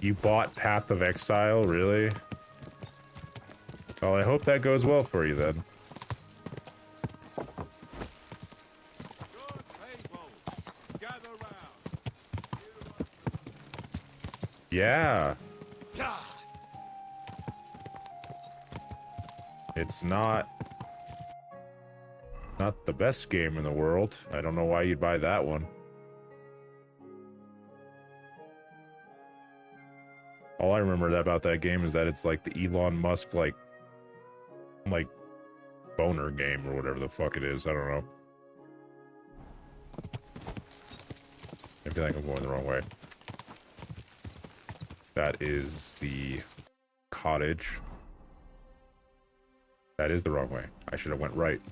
You bought Path of Exile, really? Well, I hope that goes well for you then. Yeah. It's not the best game in the world. I don't know why you'd buy that one. All I remember about that game is that it's like the Elon Musk like boner game or whatever the fuck it is. I don't know. I feel like I'm going the wrong way. That is the cottage. That is the wrong way. I should have went right.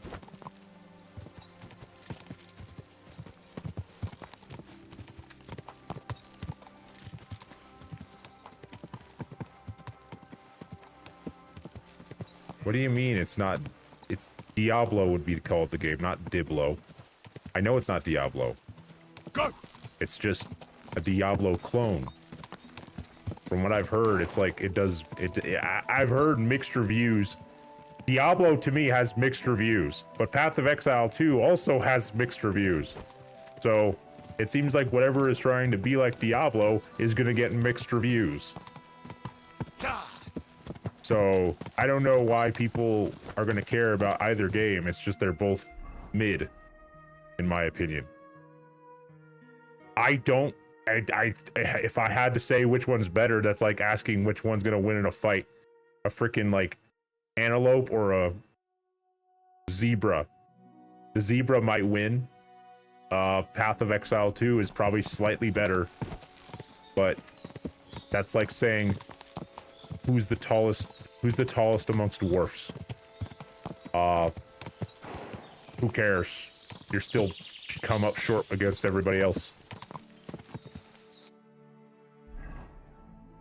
What do you mean it's not? It's Diablo would be called the game, not Diblo. I know it's not Diablo. Go! It's just a Diablo clone. From what I've heard, it's like it does. I've heard mixed reviews. Diablo to me has mixed reviews, but Path of Exile 2 also has mixed reviews. So it seems like whatever is trying to be like Diablo is gonna get mixed reviews. So I don't know why people are gonna care about either game. It's just they're both mid, in my opinion. If I had to say which one's better, that's like asking which one's gonna win in a fight. A freaking like antelope or a zebra. The zebra might win. Path of Exile 2 is probably slightly better, but that's like saying who's the tallest amongst dwarfs. Who cares? You're still come up short against everybody else.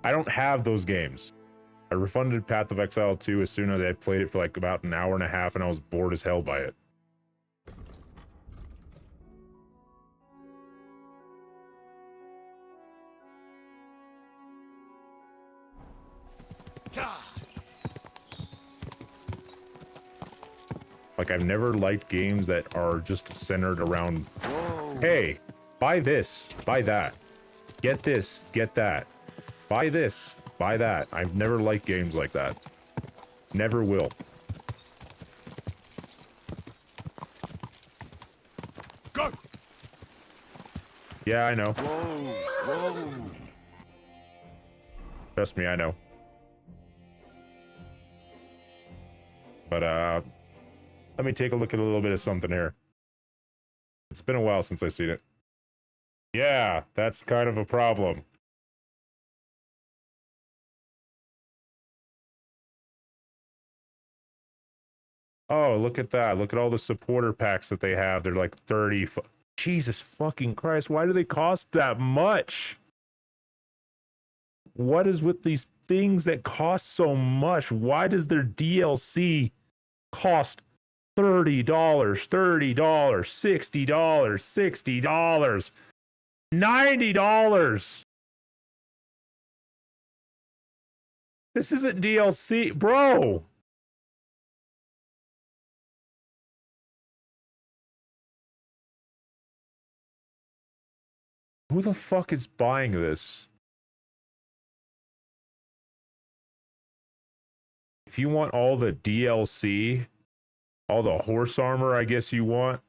I don't have those games. I refunded Path of Exile 2 as soon as I played it for like about an hour and a half and I was bored as hell by it. Like, I've never liked games that are just centered around, hey, buy this, buy that, get this, get that, buy this, buy that. I've never liked games like that. Never will. Go! Yeah, I know. Whoa, whoa. Trust me, I know. But, let me take a look at a little bit of something here. It's been a while since I've seen it. Yeah, that's kind of a problem. Oh, look at that. Look at all the supporter packs that they have. They're like 30. Jesus fucking Christ. Why do they cost that much? What is with these things that cost so much? Why does their DLC cost $30, $30, $60, $60, $90? This isn't DLC, bro. Who the fuck is buying this? If you want all the DLC, all the horse armor, I guess you want,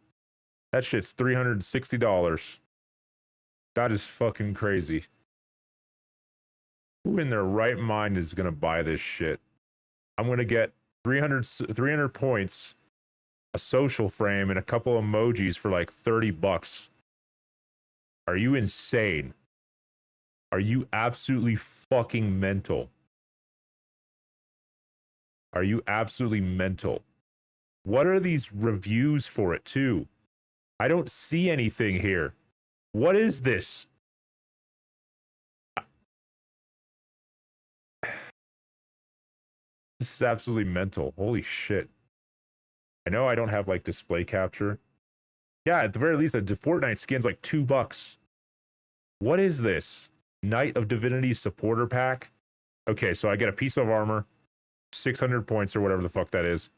that shit's $360. That is fucking crazy. Who in their right mind is gonna buy this shit? I'm gonna get 300 points, a social frame, and a couple emojis for like $30. Are you insane? Are you absolutely fucking mental? Are you absolutely mental? What are these reviews for it too? I don't see anything here. What is this? This is absolutely mental. Holy shit. I know I don't have like display capture. Yeah, at the very least, a Fortnite skin's like $2. What is this? Knight of Divinity supporter pack? Okay, so I get a piece of armor, 600 points or whatever the fuck that is.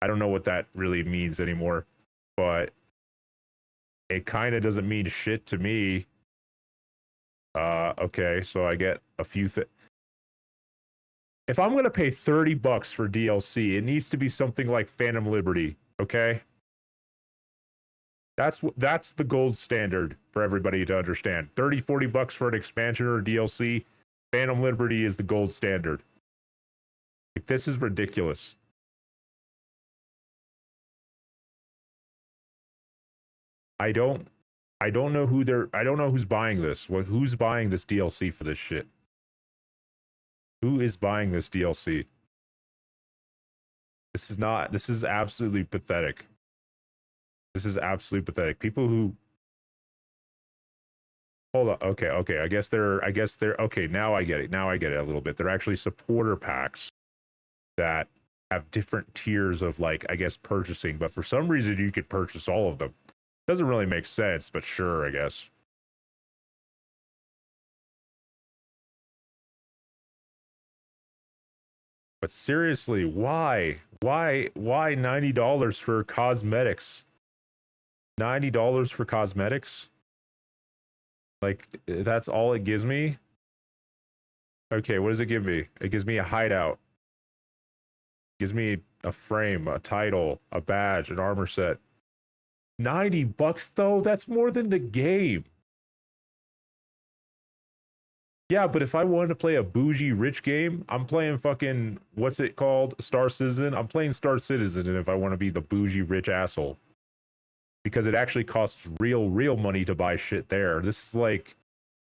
I don't know what that really means anymore, but it kind of doesn't mean shit to me. Okay, so I get a few things. If I'm gonna pay $30 for DLC, it needs to be something like Phantom Liberty, okay? That's the gold standard for everybody to understand. 30, $40 for an expansion or DLC. Phantom Liberty is the gold standard. Like, this is ridiculous. I don't know who's buying this. Who's buying this DLC for this shit? Who is buying this DLC? This is absolutely pathetic. This is absolutely pathetic. People who hold on, okay. I guess they're okay, now I get it. Now I get it a little bit. They're actually supporter packs that have different tiers of, like, I guess, purchasing, but for some reason you could purchase all of them. Doesn't really make sense, but sure, I guess. But seriously, why? Why $90 for cosmetics? $90 for cosmetics? Like, that's all it gives me? Okay, what does it give me? It gives me a hideout. It gives me a frame, a title, a badge, an armor set. $90 though? That's more than the game. Yeah, but if I wanted to play a bougie rich game, I'm playing fucking, what's it called? Star Citizen? I'm playing Star Citizen if I want to be the bougie rich asshole. Because it actually costs real money to buy shit there. This is like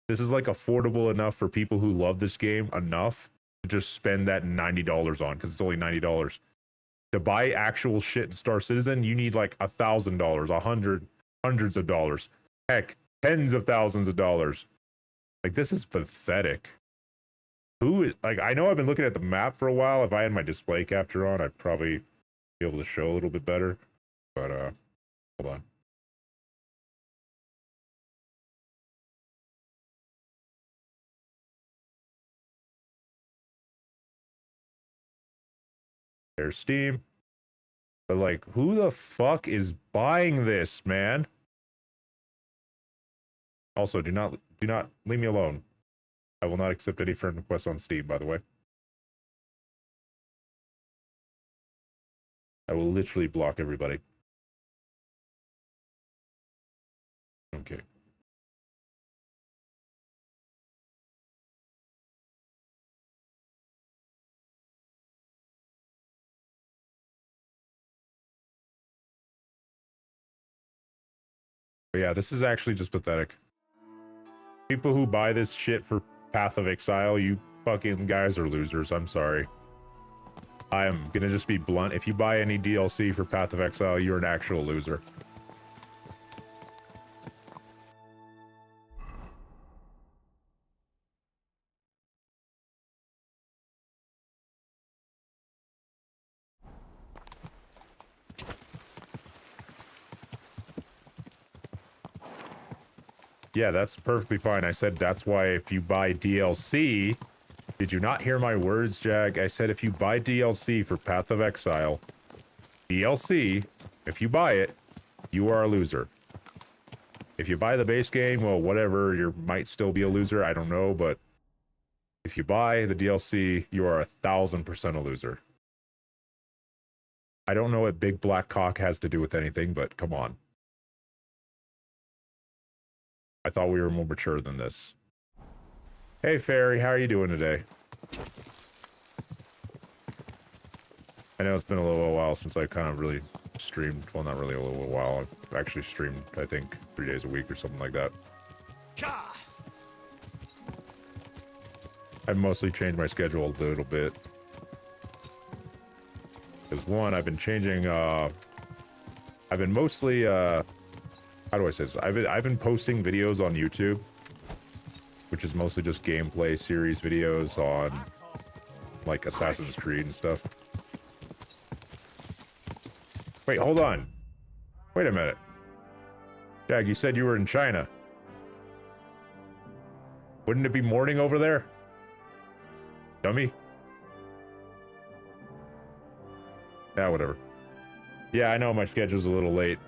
affordable enough for people who love this game enough to just spend that $90 on, because it's only $90. To buy actual shit in Star Citizen, you need like $1,000, hundreds of dollars. Heck, tens of thousands of dollars. Like, this is pathetic. I know I've been looking at the map for a while. If I had my display capture on, I'd probably be able to show a little bit better. But, hold on. There's Steam. But, like, who the fuck is buying this, man? Also, do not leave me alone. I will not accept any friend requests on Steam, by the way. I will literally block everybody. Okay. But yeah, this is actually just pathetic. People who buy this shit for Path of Exile, you fucking guys are losers. I'm sorry. I am gonna just be blunt. If you buy any DLC for Path of Exile, you're an actual loser. Yeah, that's perfectly fine. I said that's why if you buy DLC... Did you not hear my words, Jag? I said if you buy DLC for Path of Exile, DLC, if you buy it, you are a loser. If you buy the base game, well, whatever, you might still be a loser, I don't know, but if you buy the DLC, you are 1,000% a loser. I don't know what Big Black Cock has to do with anything, but come on. I thought we were more mature than this. Hey, Fairy, how are you doing today? I know it's been a little while since I kind of really streamed. Well, not really a little while. I've actually streamed, I think, 3 days a week or something like that. I've mostly changed my schedule a little bit. Because one, I've been changing, I've been mostly, how do I say this? I've been posting videos on YouTube, which is mostly just gameplay series videos on, like, Assassin's Creed and stuff. Wait, hold on. Wait a minute. Jag, you said you were in China. Wouldn't it be morning over there? Dummy? Yeah, whatever. Yeah, I know my schedule's a little late.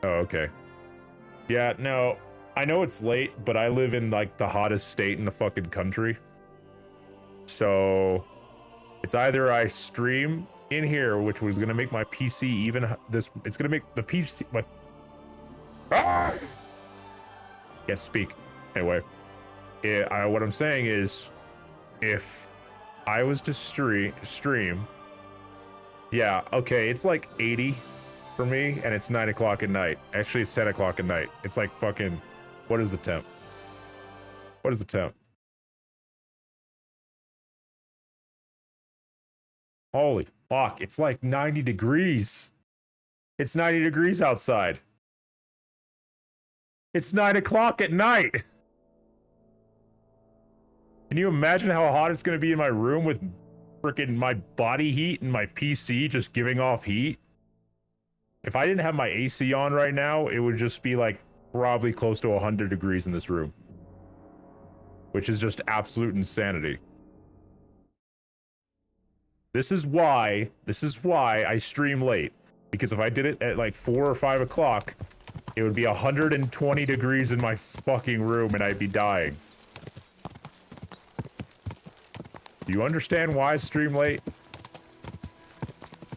Oh, okay. Yeah, no. I know it's late, but I live in, like, the hottest state in the fucking country. So... it's either I stream in here, which was gonna make my PC even this... It's gonna make the PC... my... Ah! Can't speak. Anyway. What I'm saying is... if I was to stream... Yeah, okay, it's like 80 for me, and it's 9 o'clock at night. Actually, it's 10 o'clock at night. It's like fucking... What is the temp? What is the temp? Holy fuck, it's like 90 degrees. It's 90 degrees outside. It's 9 o'clock at night. Can you imagine how hot it's gonna be in my room with frickin' my body heat and my PC just giving off heat? If I didn't have my AC on right now, it would just be like probably close to 100 degrees in this room. Which is just absolute insanity. This is why I stream late. Because if I did it at like 4 or 5 o'clock, it would be 120 degrees in my fucking room and I'd be dying. Do you understand why I stream late?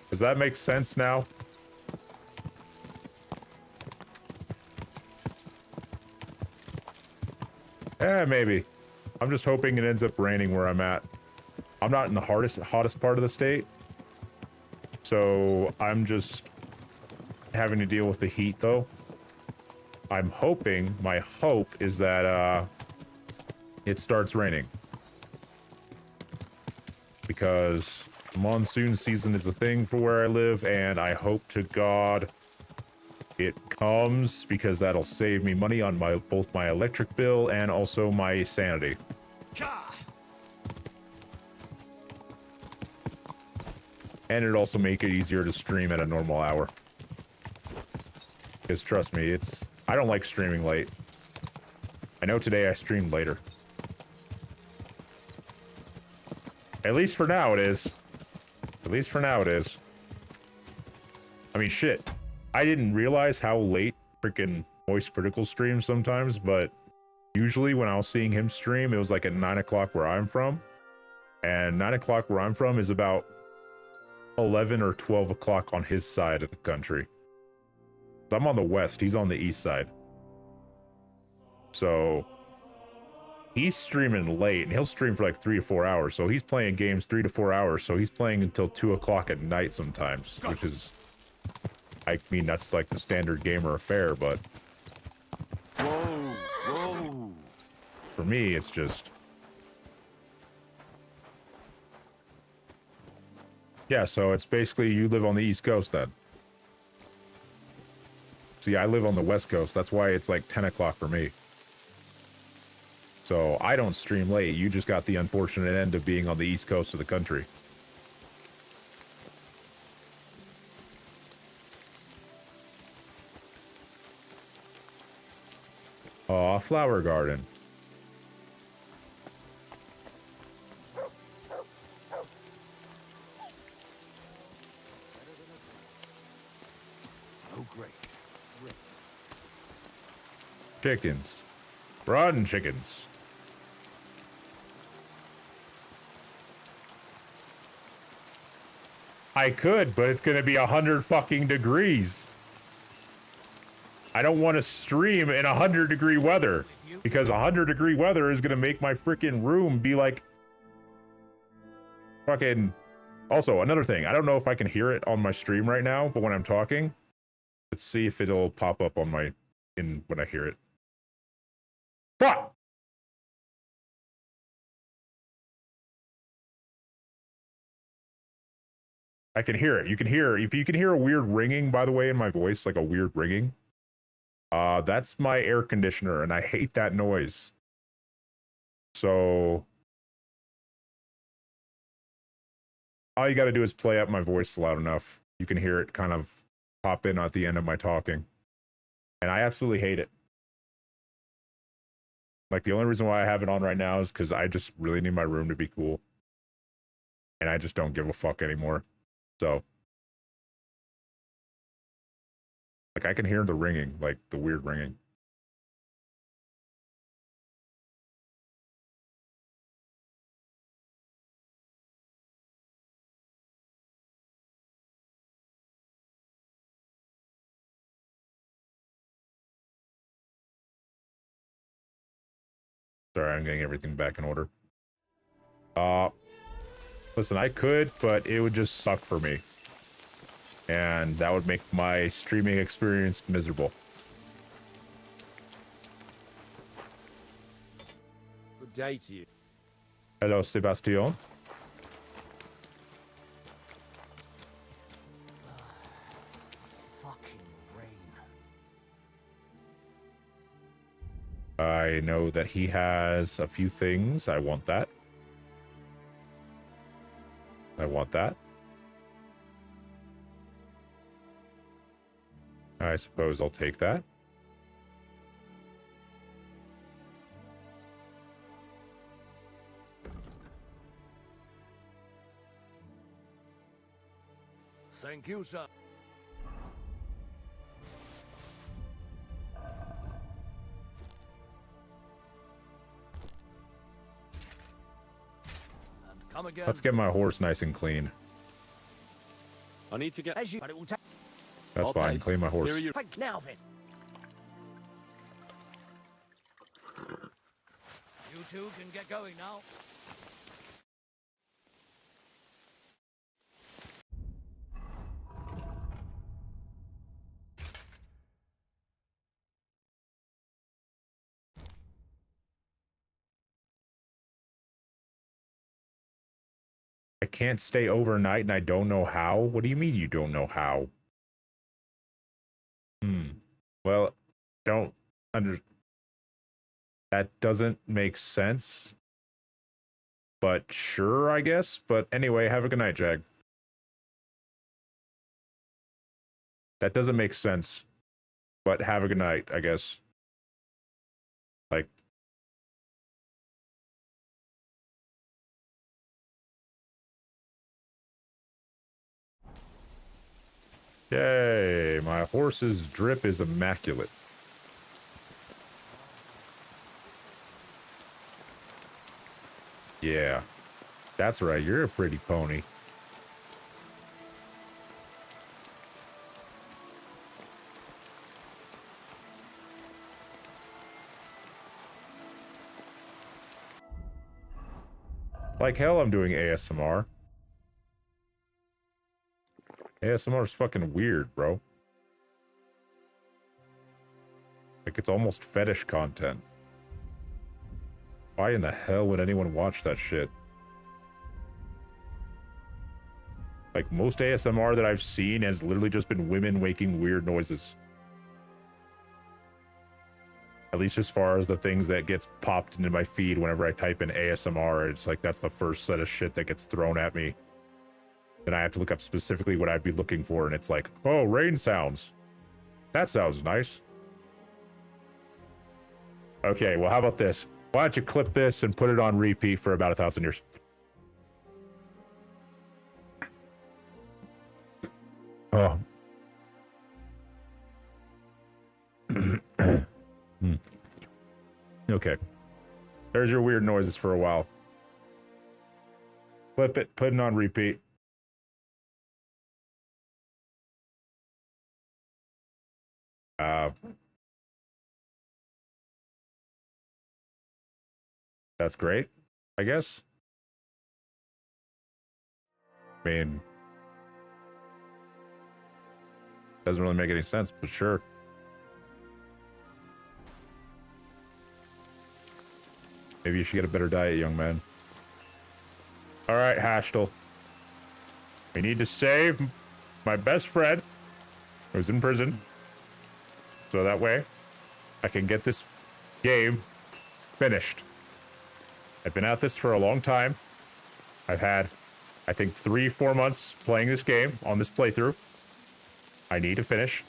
Does that make sense now? Eh, maybe. I'm just hoping it ends up raining where I'm at. I'm not in the hottest part of the state. So I'm just having to deal with the heat though. I'm hoping, my hope is that it starts raining. Because monsoon season is a thing for where I live, and I hope to God it comes, because that'll save me money on both my electric bill and also my sanity. And it'd also make it easier to stream at a normal hour. Because trust me, I don't like streaming late. I know today I streamed later. At least for now it is. At least for now it is. I mean, shit. I didn't realize how late freaking Moist Critical streams sometimes, but usually when I was seeing him stream, it was like at 9 o'clock where I'm from. And 9 o'clock where I'm from is about 11 or 12 o'clock on his side of the country. I'm on the west, he's on the east side. So he's streaming late, and he'll stream for like 3 to 4 hours. So he's playing games 3 to 4 hours. So he's playing until 2 o'clock at night sometimes, which is, I mean, that's like the standard gamer affair, but Whoa. For me, it's just, yeah, so it's basically you live on the East Coast then. See, I live on the West Coast. That's why it's like 10 o'clock for me. So I don't stream late. You just got the unfortunate end of being on the East Coast of the country. Aw, flower garden. Oh, great. Chickens. Run, chickens. I could, but it's gonna be 100 fucking degrees. I don't want to stream in 100-degree weather, because 100-degree weather is gonna make my freaking room be like fucking. Also, another thing, I don't know if I can hear it on my stream right now, but when I'm talking, let's see if it'll pop up on my when I hear it. Fuck! I can hear it. You can hear, if you can hear a weird ringing, by the way, in my voice, like a weird ringing, that's my air conditioner, and I hate that noise. So all you gotta do is play up my voice loud enough. You can hear it kind of pop in at the end of my talking. And I absolutely hate it. Like, the only reason why I have it on right now is because I just really need my room to be cool. And I just don't give a fuck anymore. So, like, I can hear the ringing, like, the weird ringing. Sorry, I'm getting everything back in order. Listen, I could, but it would just suck for me. And that would make my streaming experience miserable. Good day to you. Hello, Sebastian. Fucking rain. I know that he has a few things. I want that. I want that. I suppose I'll take that. Thank you, sir. And come again. Let's get my horse nice and clean. I need to get. As you, but it will take. That's Okay. fine. Clean my horse. Here are your... Thank now then. You two can get going now. I can't stay overnight and I don't know how? What do you mean you don't know how? Well, don't that doesn't make sense. But sure, I guess. But anyway, have a good night, Jag. That doesn't make sense. But have a good night, I guess. Like, yay, my horse's drip is immaculate. Yeah, that's right, you're a pretty pony. Like hell, I'm doing ASMR. ASMR is fucking weird, bro. Like, it's almost fetish content. Why in the hell would anyone watch that shit? Like, most ASMR that I've seen has literally just been women making weird noises. At least as far as the things that gets popped into my feed whenever I type in ASMR, it's like that's the first set of shit that gets thrown at me. Then I have to look up specifically what I'd be looking for, and it's like, oh, rain sounds. That sounds nice. Okay, well, how about this? Why don't you clip this and put it on repeat for about 1,000 years? Oh. Okay. There's your weird noises for a while. Flip it, put it on repeat. That's great, I guess. I mean, doesn't really make any sense, but sure. Maybe you should get a better diet, young man. All right, Hashtel. We need to save my best friend who's in prison. So that way, I can get this game finished. I've been at this for a long time. I've had, I think, 3-4 months playing this game on this playthrough. I need to finish.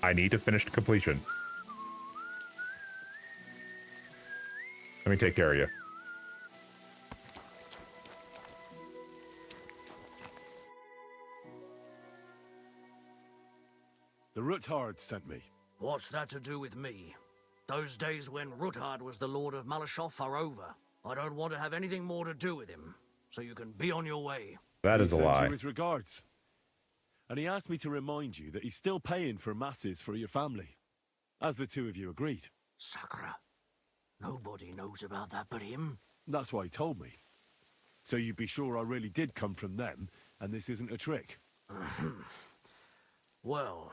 I need to finish to completion. Let me take care of you. The Ruthard sent me. What's that to do with me? Those days when Ruthard was the Lord of Malashov are over. I don't want to have anything more to do with him, so you can be on your way. That is a lie. He sent you his regards. And he asked me to remind you that he's still paying for masses for your family, as the two of you agreed. Sakura. Nobody knows about that but him. That's why he told me. So you'd be sure I really did come from them, and this isn't a trick. Well,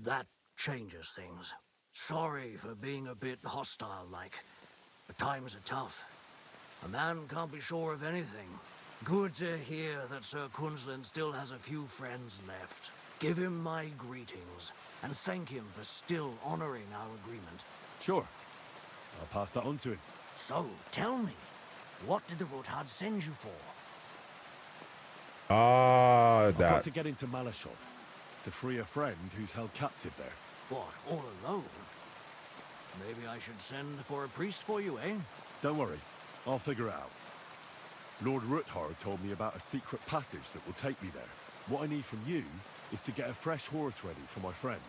that changes things. Sorry for being a bit hostile-like, but times are tough. A man can't be sure of anything. Good to hear that Sir Quinlan still has a few friends left. Give him my greetings, and thank him for still honoring our agreement. Sure. I'll pass that on to him. So, tell me, what did the Ruthard send you for? I've got to get into Malashov to free a friend who's held captive there. What, all alone? Maybe I should send for a priest for you, eh? Don't worry, I'll figure it out. Lord Ruthard told me about a secret passage that will take me there. What I need from you is to get a fresh horse ready for my friend.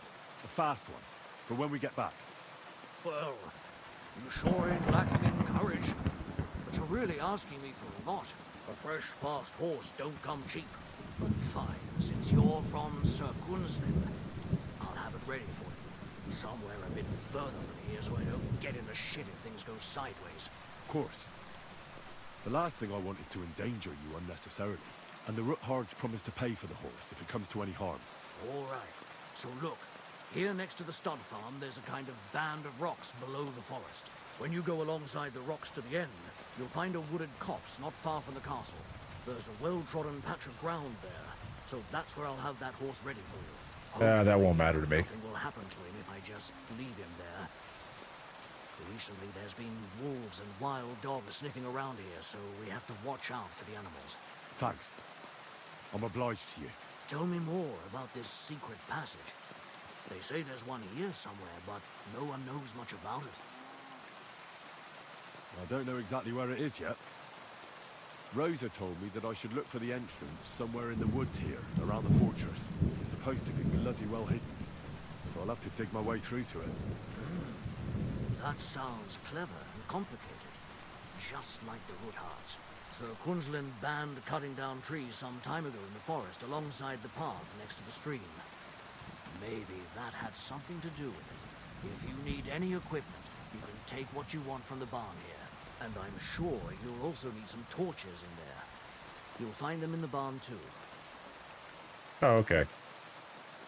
A fast one, for when we get back. Well, you sure ain't lacking in courage. But you're really asking me for a lot. A fresh, fast horse don't come cheap. But fine, since you're from Sir Quinlan, I'll have it ready for you. Somewhere a bit further from here so I don't get into shit if things go sideways. Of course. The last thing I want is to endanger you unnecessarily. And the Ruthards promised to pay for the horse if it comes to any harm. All right. So look, here next to the stud farm, there's a kind of band of rocks below the forest. When you go alongside the rocks to the end, you'll find a wooded copse not far from the castle. There's a well-trodden patch of ground there, so that's where I'll have that horse ready for you. That won't matter to me. Nothing will happen to him if I just leave him there. Recently, there's been wolves and wild dogs sniffing around here, so we have to watch out for the animals. Thanks. I'm obliged to you. Tell me more about this secret passage. They say there's one here somewhere, but no one knows much about it. I don't know exactly where it is yet. Rosa told me that I should look for the entrance somewhere in the woods here, around the fortress. It's supposed to be bloody well hidden, so I'll have to dig my way through to it. That sounds clever and complicated. Just like the Ruthards. Sir Quinlan banned cutting down trees some time ago in the forest alongside the path next to the stream. Maybe that had something to do with it. If you need any equipment, you can take what you want from the barn here. And I'm sure you'll also need some torches in there. You'll find them in the barn too. Oh, okay.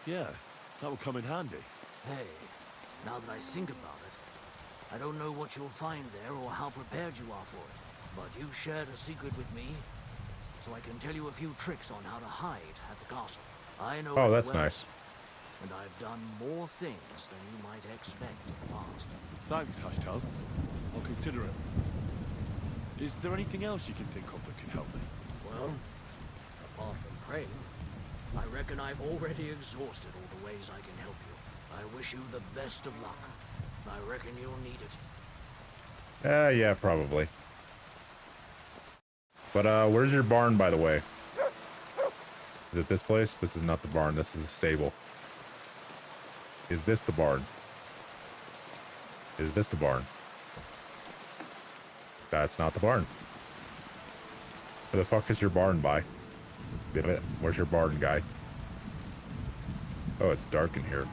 Yeah, that will come in handy. Hey, now that I think about it, I don't know what you'll find there or how prepared you are for it. But you shared a secret with me, so I can tell you a few tricks on how to hide at the castle. I know. Oh, that's well, nice. And I've done more things than you might expect in the past. Thanks, Hashtal. I'll consider it. Is there anything else you can think of that can help me? Well, apart from praying, I reckon I've already exhausted all the ways I can help you. I wish you the best of luck. I reckon you'll need it. Yeah, probably. But, where's your barn, by the way? Is it this place? This is not the barn. This is a stable. Is this the barn? Is this the barn? That's not the barn. Where the fuck is your barn, by? Where's your barn, guy? Oh, it's dark in here.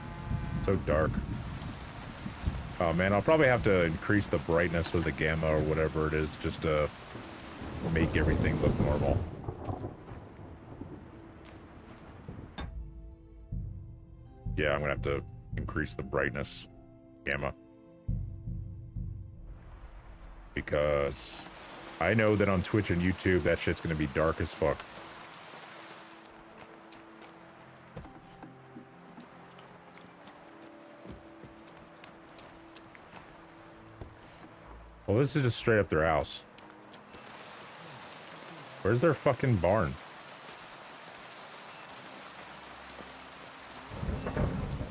So dark. Oh, man, I'll probably have to increase the brightness or the gamma or whatever it is just to make everything look normal. Yeah, I'm gonna have to increase the brightness gamma. Because I know that on Twitch and YouTube, that shit's gonna be dark as fuck. Well, this is just straight up their house. Where's their fucking barn?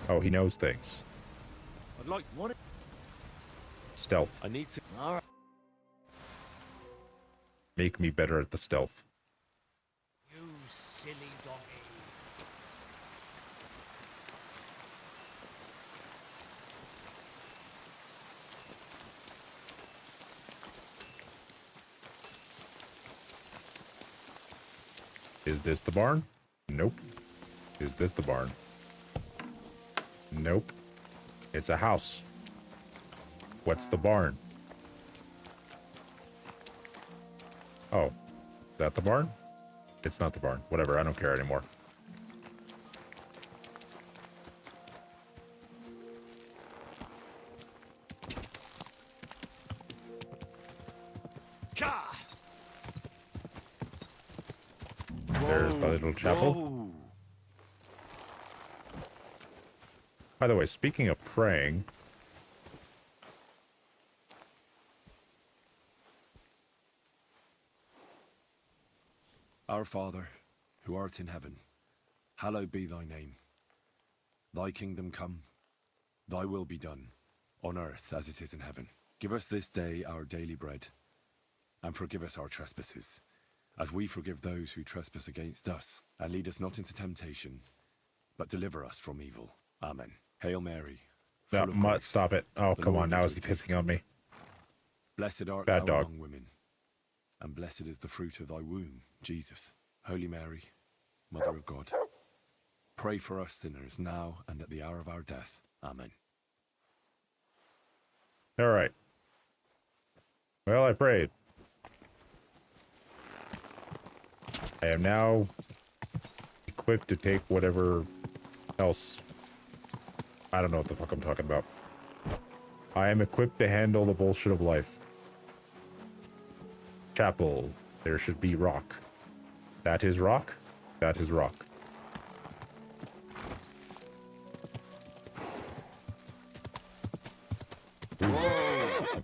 Oh, he knows things. I'd like one. Stealth. I need to. All right. Make me better at the stealth. You silly doggy. Is this the barn? Nope. Is this the barn? Nope. It's a house. What's the barn? Oh. Is that the barn? It's not the barn. Whatever, I don't care anymore. There's the little chapel. Whoa. By the way, speaking of praying... Our Father, who art in heaven, hallowed be thy name. Thy kingdom come, thy will be done, on earth as it is in heaven. Give us this day our daily bread, and forgive us our trespasses, as we forgive those who trespass against us. And lead us not into temptation, but deliver us from evil. Amen. Hail Mary. No, full of grace, stop it. Oh, the come Lord on. Now is is he with thee. pissing on me? Blessed art Bad thou dog. among women, and blessed is the fruit of thy womb, Jesus. Holy Mary, Mother of God, pray for us sinners now and at the hour of our death. Amen. All right. Well, I prayed. I am now equipped to take whatever else. I don't know what the fuck I'm talking about. I am equipped to handle the bullshit of life. Chapel. There should be rock. That is rock. That is rock. Whoa!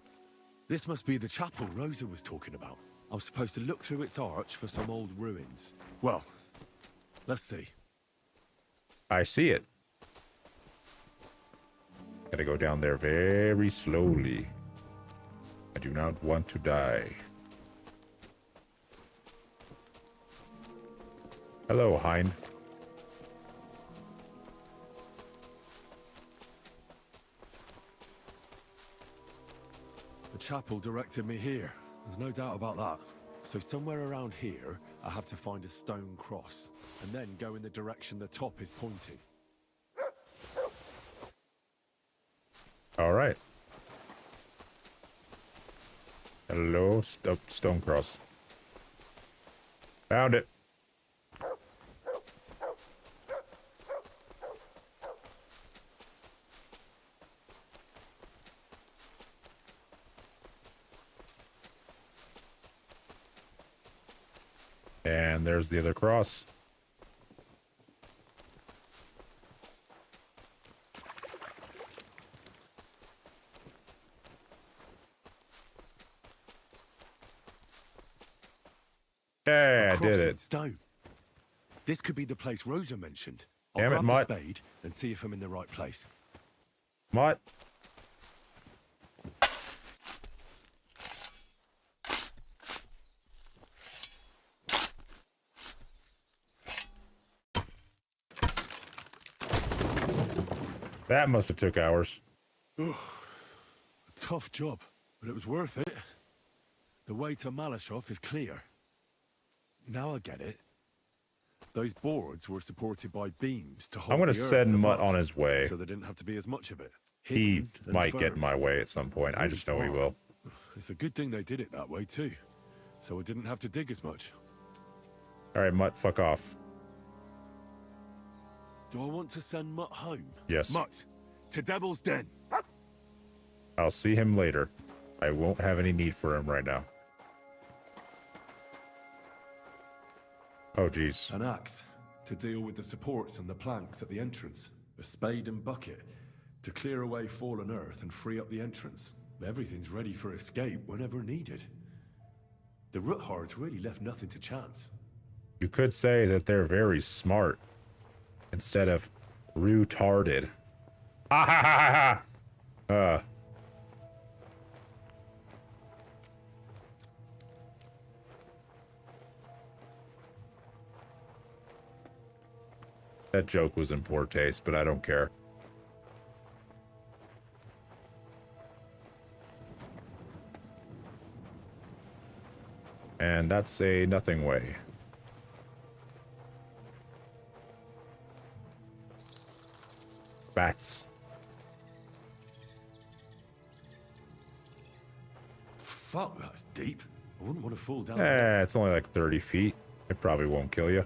This must be the chapel Rosa was talking about. I was supposed to look through its arch for some old ruins. Well, let's see. I see it. Gotta go down there very slowly. I do not want to die. Hello, Hind. The chapel directed me here. There's no doubt about that. So somewhere around here, I have to find a stone cross, and then go in the direction the top is pointing. All right. Hello, stone cross. Found it. And there's the other cross. Yeah, I did it. Stone. This could be the place Rosa mentioned. Damn I'll it, grab Mutt. the spade and see if I'm in the right place. Mutt. That must have took hours. A tough job, but it was worth it. The way to Malashov is clear. Now I get it. Those boards were supported by beams to hold I'm going to the earth send Mutt above, on his way. so there didn't have to be as much of it. He Hidden and might get in firm. my way at some point. I just know he will. It's a good thing they did it that way too, so I didn't have to dig as much. All right, Mutt, fuck off. Do I want to send Mutt home? Yes. Mutt, to Devil's Den. I'll see him later. I won't have any need for him right now. Oh, jeez. An axe to deal with the supports and the planks at the entrance. A spade and bucket to clear away fallen earth and free up the entrance. Everything's ready for escape whenever needed. The Roothards really left nothing to chance. You could say that they're very smart instead of retarded. Ha ha ha ha! That joke was in poor taste, but I don't care. And that's a nothing way. Bats. Fuck, that's deep. I wouldn't want to fall down. It's only like 30 feet. It probably won't kill you.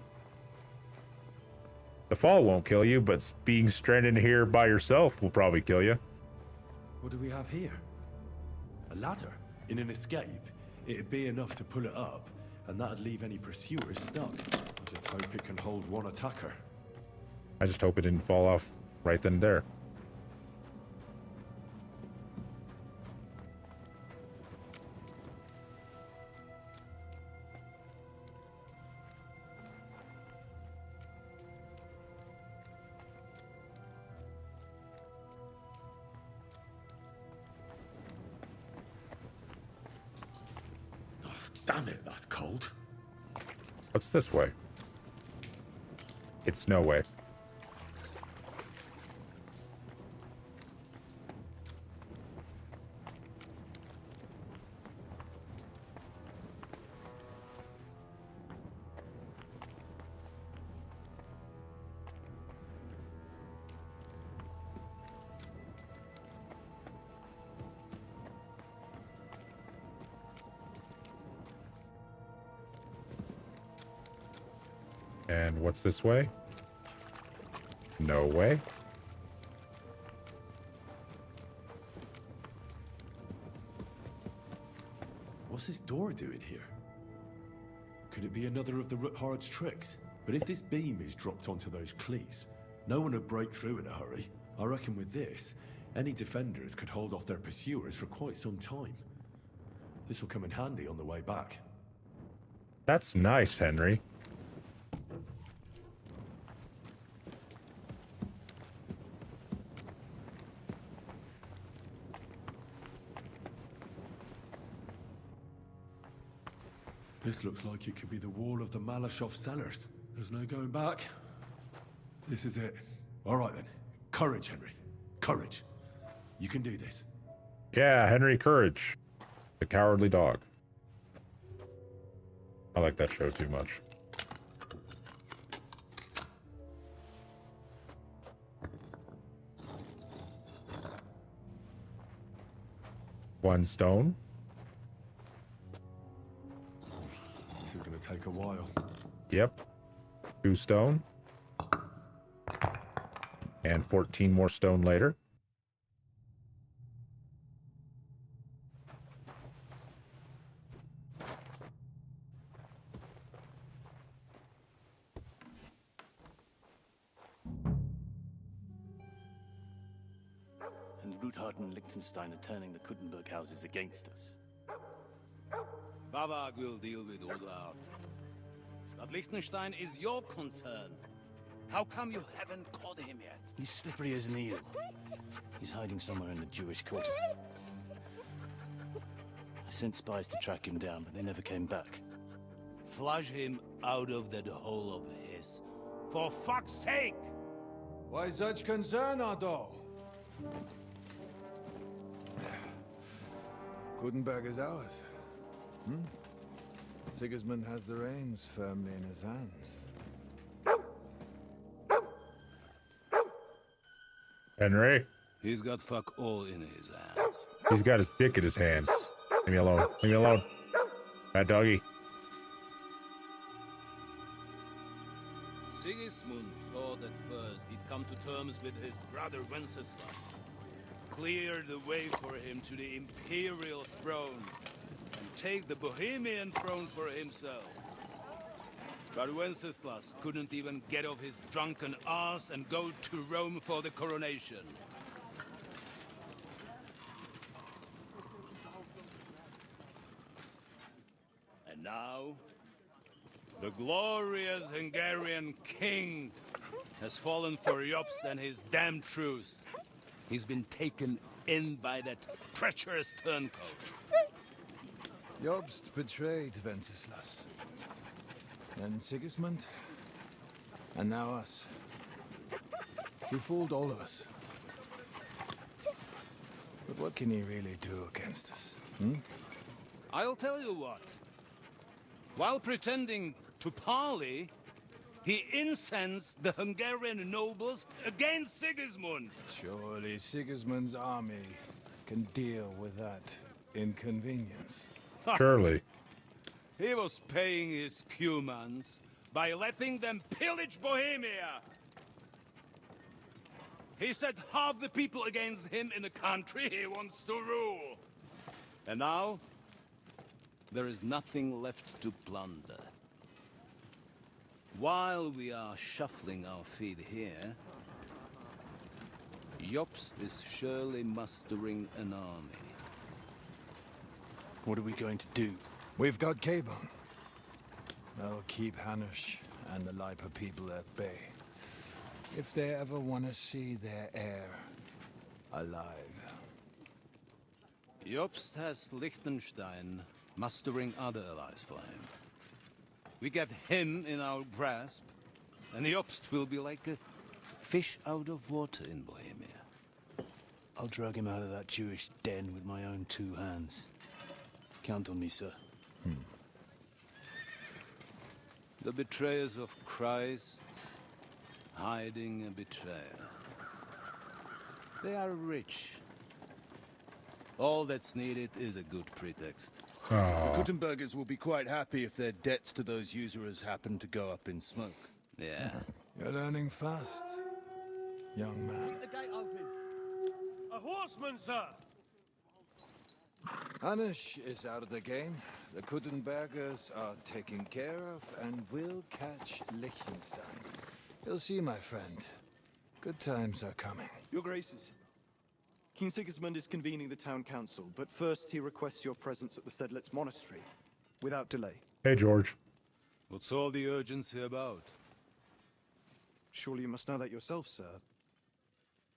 The fall won't kill you, but being stranded here by yourself will probably kill you. What do we have here? A ladder? In an escape, it'd be enough to pull it up, and that'd leave any pursuers stuck. I just hope it can hold one attacker. I just hope it didn't fall off right then and there. Damn it, that's cold. What's this way? It's no way. And what's this way? No way. What's this door doing here? Could it be another of the Roothards' tricks? But if this beam is dropped onto those cleats, no one would break through in a hurry. I reckon with this, any defenders could hold off their pursuers for quite some time. This will come in handy on the way back. That's nice, Henry. This looks like it could be the wall of the Malashov cellars. There's no going back. This is it. All right then. Courage, Henry. Courage. You can do this. Yeah, Henry Courage. The Cowardly Dog. I like that show too much. One stone. This is going to take a while. Yep. 2 stone. And 14 more stone later. And Ruthard and Liechtenstein are turning the Kuttenberg houses against us. Babak will deal with Ruthard. But Liechtenstein is your concern. How come you haven't caught him yet? He's slippery as an eel. He's hiding somewhere in the Jewish quarter. I sent spies to track him down, but they never came back. Flush him out of that hole of his. For fuck's sake! Why such concern, Otto? Gutenberg is ours. Sigismund has the reins firmly in his hands. Henry? He's got fuck all in his hands. He's got his dick in his hands. Leave me alone. Leave me alone. Bad doggy. Sigismund thought at first he'd come to terms with his brother Wenceslas, clear the way for him to the imperial throne, and take the Bohemian throne for himself. But Wenceslas couldn't even get off his drunken ass and go to Rome for the coronation. And now, the glorious Hungarian king has fallen for Jobst and his damned truce. He's been taken in by that treacherous turncoat. Jobst betrayed Wenceslas. Then Sigismund. And now us. He fooled all of us. But what can he really do against us? I'll tell you what. While pretending to parley, he incensed the Hungarian nobles against Sigismund. Surely Sigismund's army can deal with that inconvenience. Surely. He was paying his Cumans by letting them pillage Bohemia. He set half the people against him in the country he wants to rule. And now, there is nothing left to plunder. While we are shuffling our feet here, Jobst is surely mustering an army. What are we going to do? We've got K-Bone. That'll keep Hanush and the Lipa people at bay. If they ever want to see their heir alive. Jobst has Liechtenstein mustering other allies for him. We get him in our grasp, and Jobst will be like a fish out of water in Bohemia. I'll drag him out of that Jewish den with my own 2 hands. Count on me, sir. The betrayers of Christ, hiding a betrayer. They are rich. All that's needed is a good pretext. The Gutenbergers will be quite happy if their debts to those usurers happen to go up in smoke. Yeah. You're learning fast, young man. The gate open. A horseman, sir! Hanush is out of the game. The Gutenbergers are taken care of, and we'll catch Liechtenstein. You'll see, my friend. Good times are coming. Your Graces, King Sigismund is convening the town council, but first he requests your presence at the Sedlitz monastery, without delay. Hey, George. What's all the urgency about? Surely you must know that yourself, sir.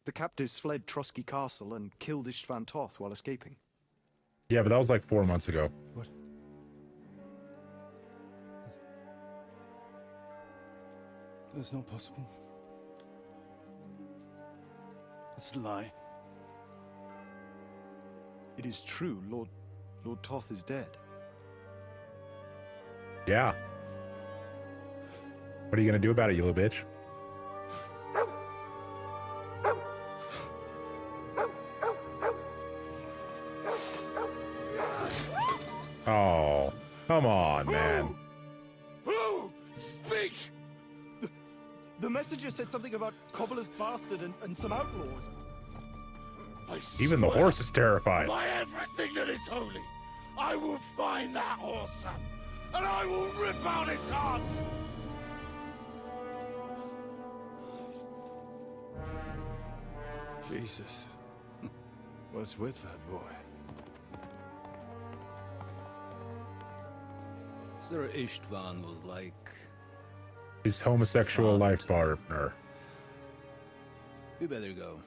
The captives fled Trotsky Castle and killed Istvan Toth while escaping. Yeah, but that was like 4 months ago. What? That's not possible. That's a lie. It is true, Lord Toth is dead. Yeah. What are you gonna do about it, you little bitch? Oh, come on, man. Who? Speak! The messenger said something about Cobbler's bastard and some outlaws. Even the horse is terrified. By everything that is holy, I will find that horse, and I will rip out its heart! Jesus. What's with that boy? Sir Istvan was like... His homosexual life partner. We better go.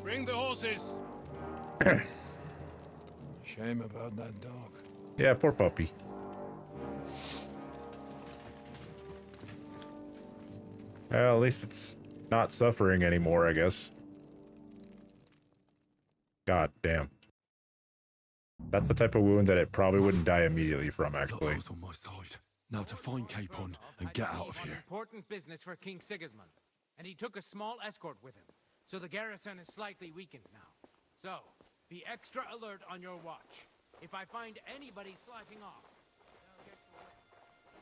Bring the horses! Shame about that dog. Yeah, poor puppy. Well, at least it's not suffering anymore, I guess. God damn. That's the type of wound that it probably wouldn't die immediately from, actually. on my side. Now to find Capon and get out of here. Important business for King Sigismund, and he took a small escort with him, so the garrison is slightly weakened now. So, be extra alert on your watch. If I find anybody slacking off, they'll get to it.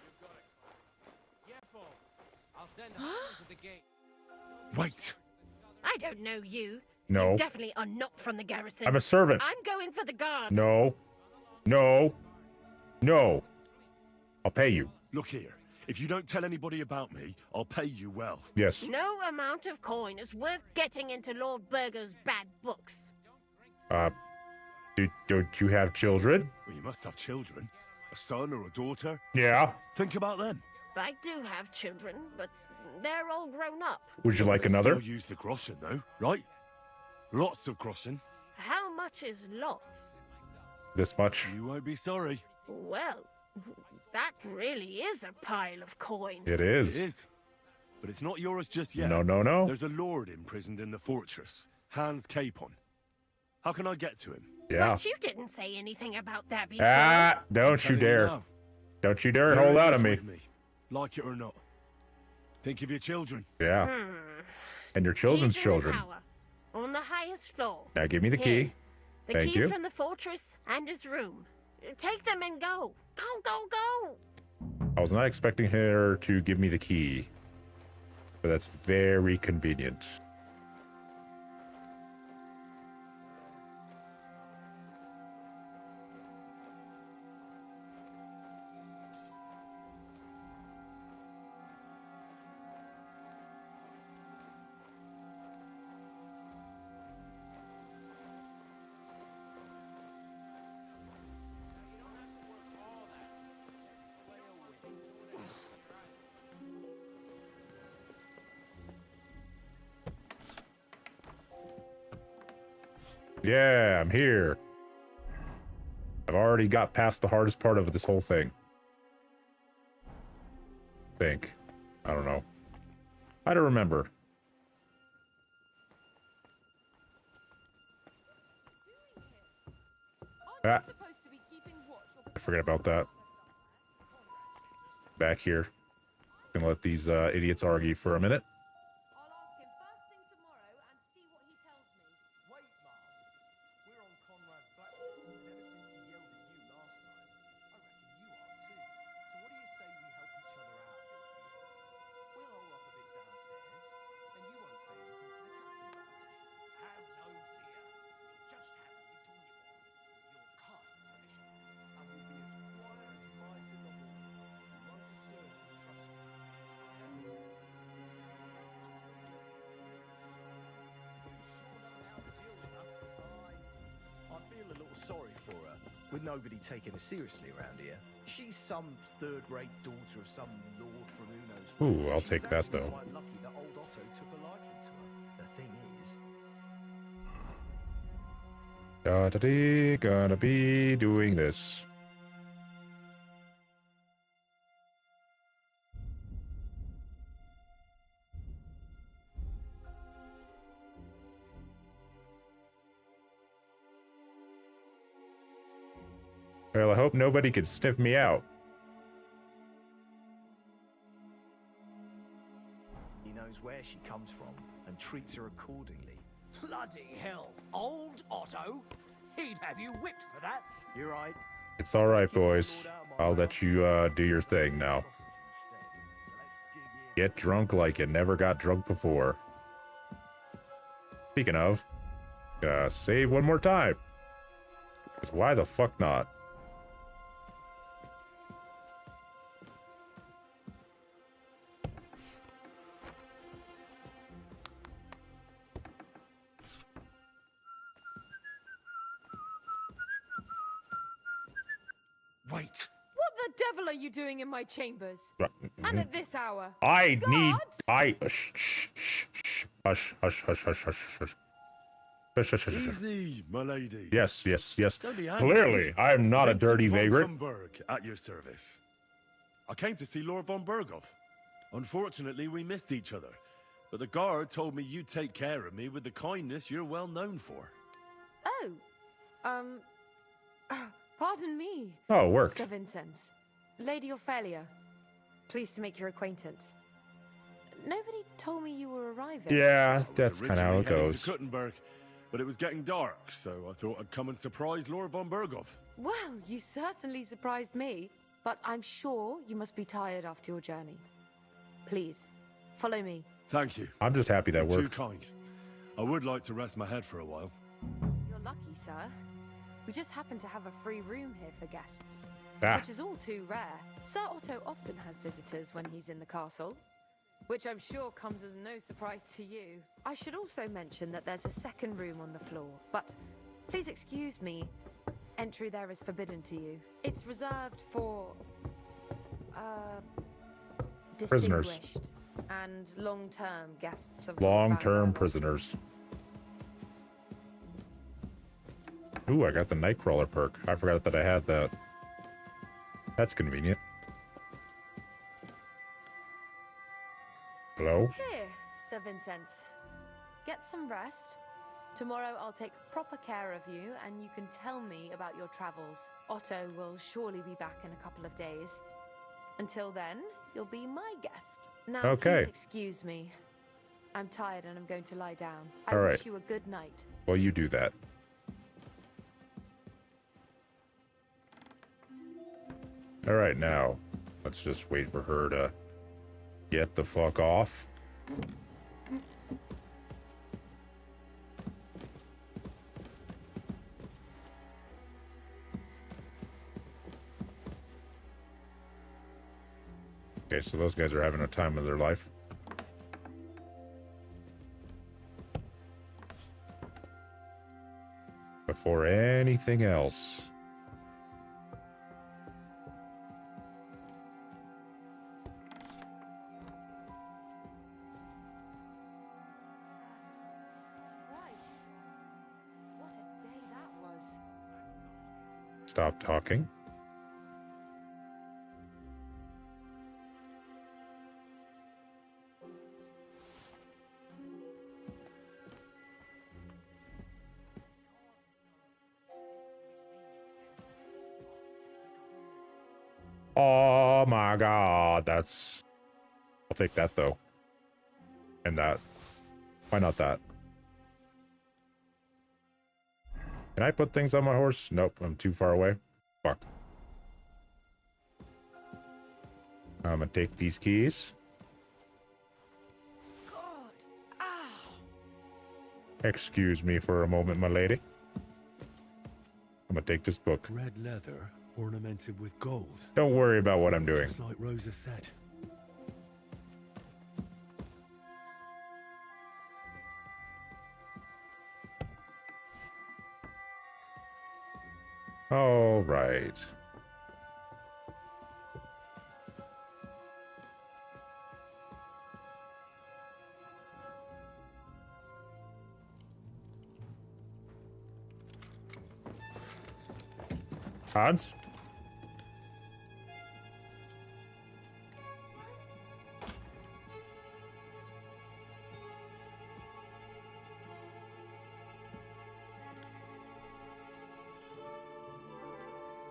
You've got it. Careful. I'll send a man to the gate. Wait! I don't know you. No. You definitely are not from the garrison. I'm a servant. I'm going for the guard. No. No. No. I'll pay you. Look here. If you don't tell anybody about me, I'll pay you well. Yes. No amount of coin is worth getting into Lord Burgo's bad books. Don't you have children? Well, you must have children. A son or a daughter. Yeah. Think about them. I do have children, but they're all grown up. Would you like another? Still use the groschen, though, right? Lots of groschen. How much is lots? This much. You won't be sorry. Well, that really is a pile of coin. It is. It is. But it's not yours just yet. No, no, no. There's a lord imprisoned in the fortress, Hans Capon. How can I get to him? Yeah. But you didn't say anything about that before. Ah, don't you dare. Don't you dare hold out on me. Like it or not. Think of your children. Yeah. And your children's He's in the children. tower, on the highest floor. Now give me the Here. key. The Thank keys you. from the fortress and his room. Take them and go. Go, go, go. I was not expecting her to give me the key. But that's very convenient. Yeah, I'm here. I've already got past the hardest part of this whole thing. Think. I don't know. I don't remember. Ah. I forget about that. Back here. Gonna let these idiots argue for a minute. Sorry for her, with nobody taking her seriously around here. She's some third-rate daughter of some lord from who knows where. Ooh, I'll take that though. Quite lucky that old Otto took a liking to her. The thing is, Gonna be doing this. Well, I hope nobody can sniff me out. he knows where she comes from and treats her accordingly. Bloody hell. Old Otto? He'd have you whipped for that. You're right. It's alright, boys. I'll let you do your thing now. Get drunk like you never got drunk before. Speaking of, save one more time. Because why the fuck not? Wait. What the devil are you doing in my chambers? And at this hour? Hush, Easy, my lady. Yes. Don't be angry. Clearly, I am not a dirty Vincent vagrant. von Berg at your service. I came to see Lord von Berghoff. Unfortunately, we missed each other. But the guard told me you'd take care of me with the kindness you're well known for. Oh, pardon me. Oh, it worked. Sir Vincent. Lady Ophelia. Pleased to make your acquaintance. Nobody told me you were arriving. Yeah, that's kind of how it goes. To Kuttenberg, but it was getting dark, so I thought I'd come and surprise Lord von Berghoff. Well, you certainly surprised me, but I'm sure you must be tired after your journey. Please, follow me. Thank you. I'm just happy that You're worked. too kind. I would like to rest my head for a while. You're lucky, sir. We just happen to have a free room here for guests, Ah. which is all too rare. Sir Otto often has visitors when he's in the castle, which I'm sure comes as no surprise to you. I should also mention that there's a second room on the floor, but please excuse me, entry there is forbidden to you. It's reserved for, Prisoners. distinguished and long-term guests of Lord Long-term Van prisoners. Ooh, I got the Nightcrawler perk. I forgot that I had that. That's convenient. Hello? Here, Sir Vincent. Get some rest. Tomorrow I'll take proper care of you and you can tell me about your travels. Otto will surely be back in a couple of days. Until then, you'll be my guest. Now, Okay. please excuse me. I'm tired and I'm going to lie down. I All wish right. you a good night. Well, you do that. All right, now, let's just wait for her to get the fuck off. Okay, so those guys are having a time of their life. Before anything else. Christ. What a day that was. Stop talking. Oh my god, that's... I'll take that though. And that. Why not that? Can I put things on my horse? Nope, I'm too far away. Fuck. I'm gonna take these keys. Excuse me for a moment, my lady. I'm gonna take this book. Red leather, ornamented with gold. Don't worry about what I'm doing. Just like Rosa said. All right. Hans?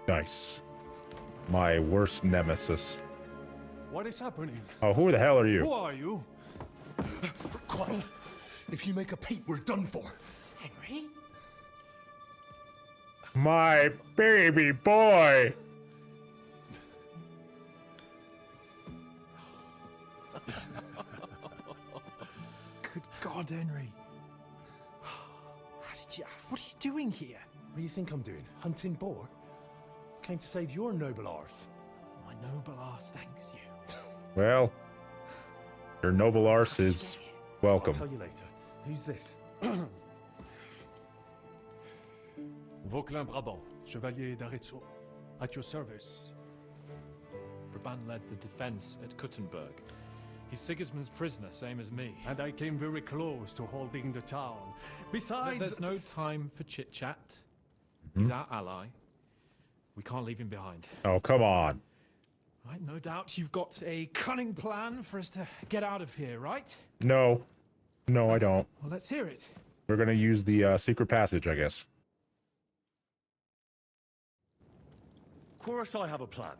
Nice. My worst nemesis. What is happening? Oh, who the hell are you? Who are you? Quiet. If you make a peep, we're done for. Henry? My baby boy! Good God, Henry. How did you... What are you doing here? What do you think I'm doing? Hunting boar? Came to save your noble arse. My noble arse thanks you. Well, your noble arse is welcome. I'll tell you later. Who's this? Vauquelin Brabant, Chevalier d'Arezzo. At your service. Brabant led the defense at Kuttenberg. He's Sigismund's prisoner, same as me. And I came very close to holding the town. Besides... There's no time for chit-chat. He's our ally. We can't leave him behind. Oh, come on. Right, no doubt you've got a cunning plan for us to get out of here, right? No. No, I don't. Well, let's hear it. We're gonna use the secret passage, I guess. course I have a plan.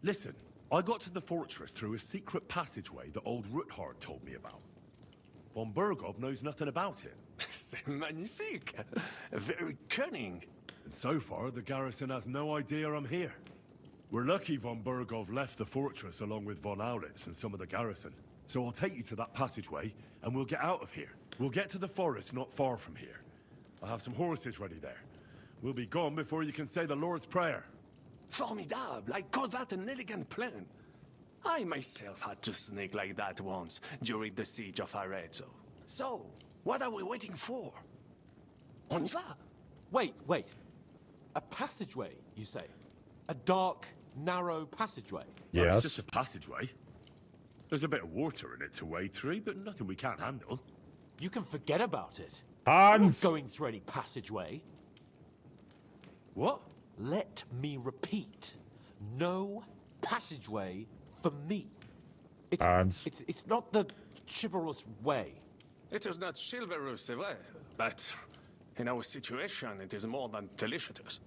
Listen, I got to the fortress through a secret passageway that old Ruthard told me about. Von Bergov knows nothing about it. C'est magnifique. Very cunning. And so far, the garrison has no idea I'm here. We're lucky Von Bergov left the fortress along with Von Aulitz and some of the garrison. So I'll take you to that passageway, and we'll get out of here. We'll get to the forest not far from here. I have some horses ready there. We'll be gone before you can say the Lord's Prayer. Formidable. I call that an elegant plan. I myself had to sneak like that once during the siege of Arezzo. So, what are we waiting for? On y va? Wait. A passageway, you say? A dark, narrow passageway? Well, Yes. it's just a passageway. There's a bit of water in it to wade through, but nothing we can't handle. You can forget about it. Hans! I'm not going through any passageway. What? Let me repeat. No passageway for me. Hans. It's not the chivalrous way. It is not chivalrous, c'est vrai, but in our situation, it is more than delicious.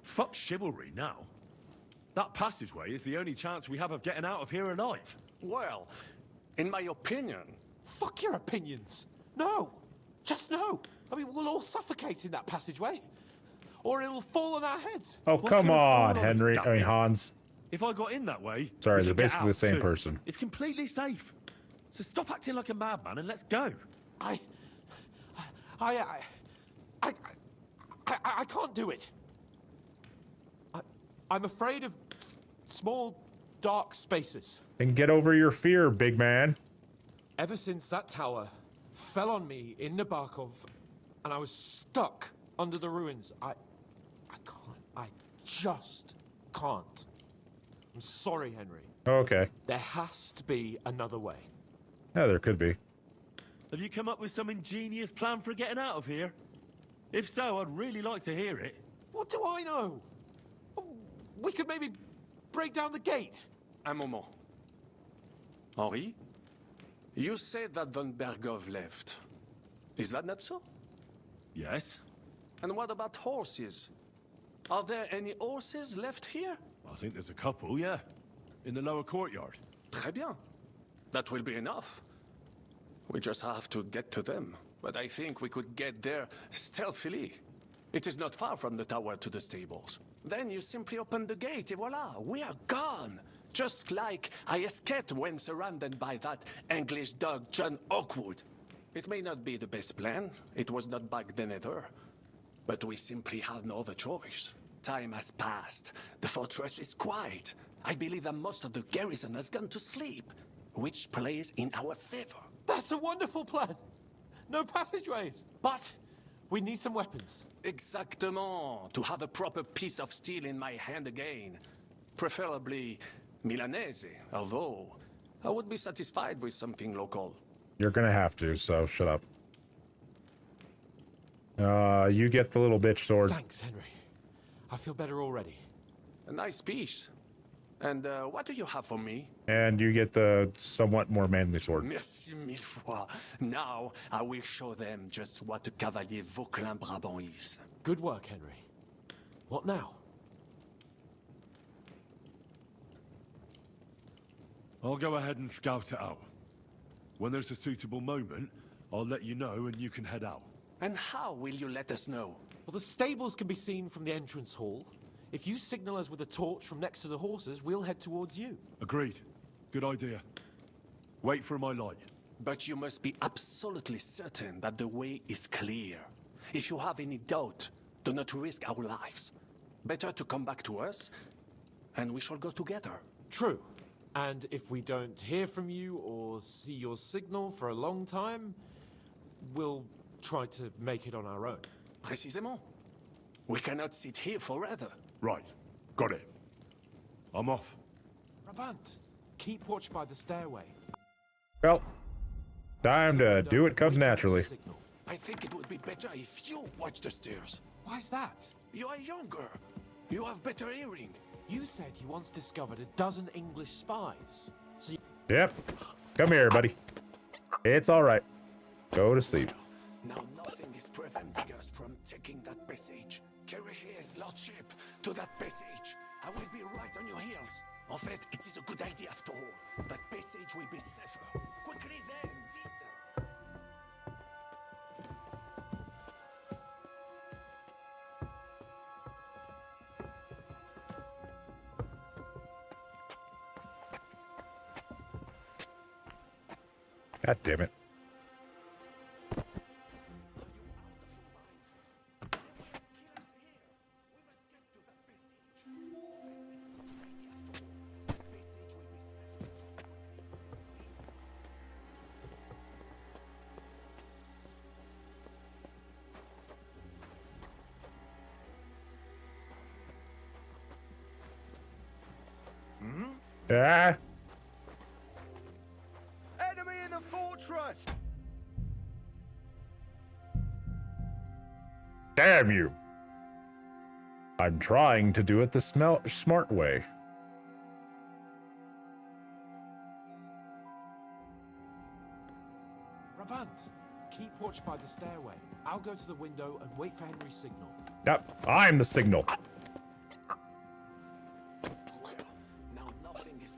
Fuck chivalry now. That passageway is the only chance we have of getting out of here alive. Well, in my opinion... Fuck your opinions. No. Just no. I mean, we'll all suffocate in that passageway. Or it'll fall on our heads. Oh, What's come gonna fall on, us, Henry. I damn mean, it? Hans. If I got in that way... Sorry, we they're could get basically the out same too. person. It's completely safe. So stop acting like a madman and let's go. I can't do it. I'm afraid of small, dark spaces. And get over your fear, big man. Ever since that tower fell on me in Nabokov, and I was stuck under the ruins, I can't. I just can't. I'm sorry, Henry. Okay. There has to be another way. Yeah, there could be. Have you come up with some ingenious plan for getting out of here? If so, I'd really like to hear it. What do I know? We could maybe break down the gate. Un moment. Henri? You said that Von Bergov left. Is that not so? Yes. And what about horses? Are there any horses left here? I think there's a couple, yeah. In the lower courtyard. Très bien. That will be enough. We just have to get to them. But I think we could get there stealthily. It is not far from the tower to the stables. Then you simply open the gate, et voila, we are gone. Just like I escaped when surrounded by that English dog John Oakwood. It may not be the best plan. It was not back then either. But we simply have no other choice. Time has passed. The fortress is quiet. I believe that most of the garrison has gone to sleep, which plays in our favor. That's a wonderful plan. No passageways. But we need some weapons. Exactement. To have a proper piece of steel in my hand again. Preferably Milanese, although I would be satisfied with something local. You're gonna have to, so shut up. You get the little bitch sword. Thanks, Henry. I feel better already. A nice piece. And what do you have for me? And you get the somewhat more manly sword. Merci mille fois. Now I will show them just what a cavalier Vauquelin Brabant is. Good work, Henry. What now? I'll go ahead and scout it out. When there's a suitable moment, I'll let you know and you can head out. And how will you let us know? Well, the stables can be seen from the entrance hall. If you signal us with a torch from next to the horses, we'll head towards you. Agreed. Good idea. Wait for my light. But you must be absolutely certain that the way is clear. If you have any doubt, do not risk our lives. Better to come back to us, and we shall go together. True. And if we don't hear from you or see your signal for a long time, we'll try to make it on our own. Précisément. We cannot sit here forever. Right. Got it. I'm off. Brabant, keep watch by the stairway. Well, time to do what comes naturally. I think it would be better if you watch the stairs. Why's that? You are younger. You have better hearing. You said you once discovered a dozen English spies. So Yep. Come here, buddy. It's all right. Go to sleep. Now nothing is preventing us from taking that passage. Carry his lordship to that passage. I will be right on your heels. En fait, it is a good idea after all. That passage will be safer. Quickly then, vite! God damn it. Ah. Enemy in the fortress! Damn you! I'm trying to do it the smart way. Brabant, keep watch by the stairway. I'll go to the window and wait for Henry's signal. Yep, I'm the signal.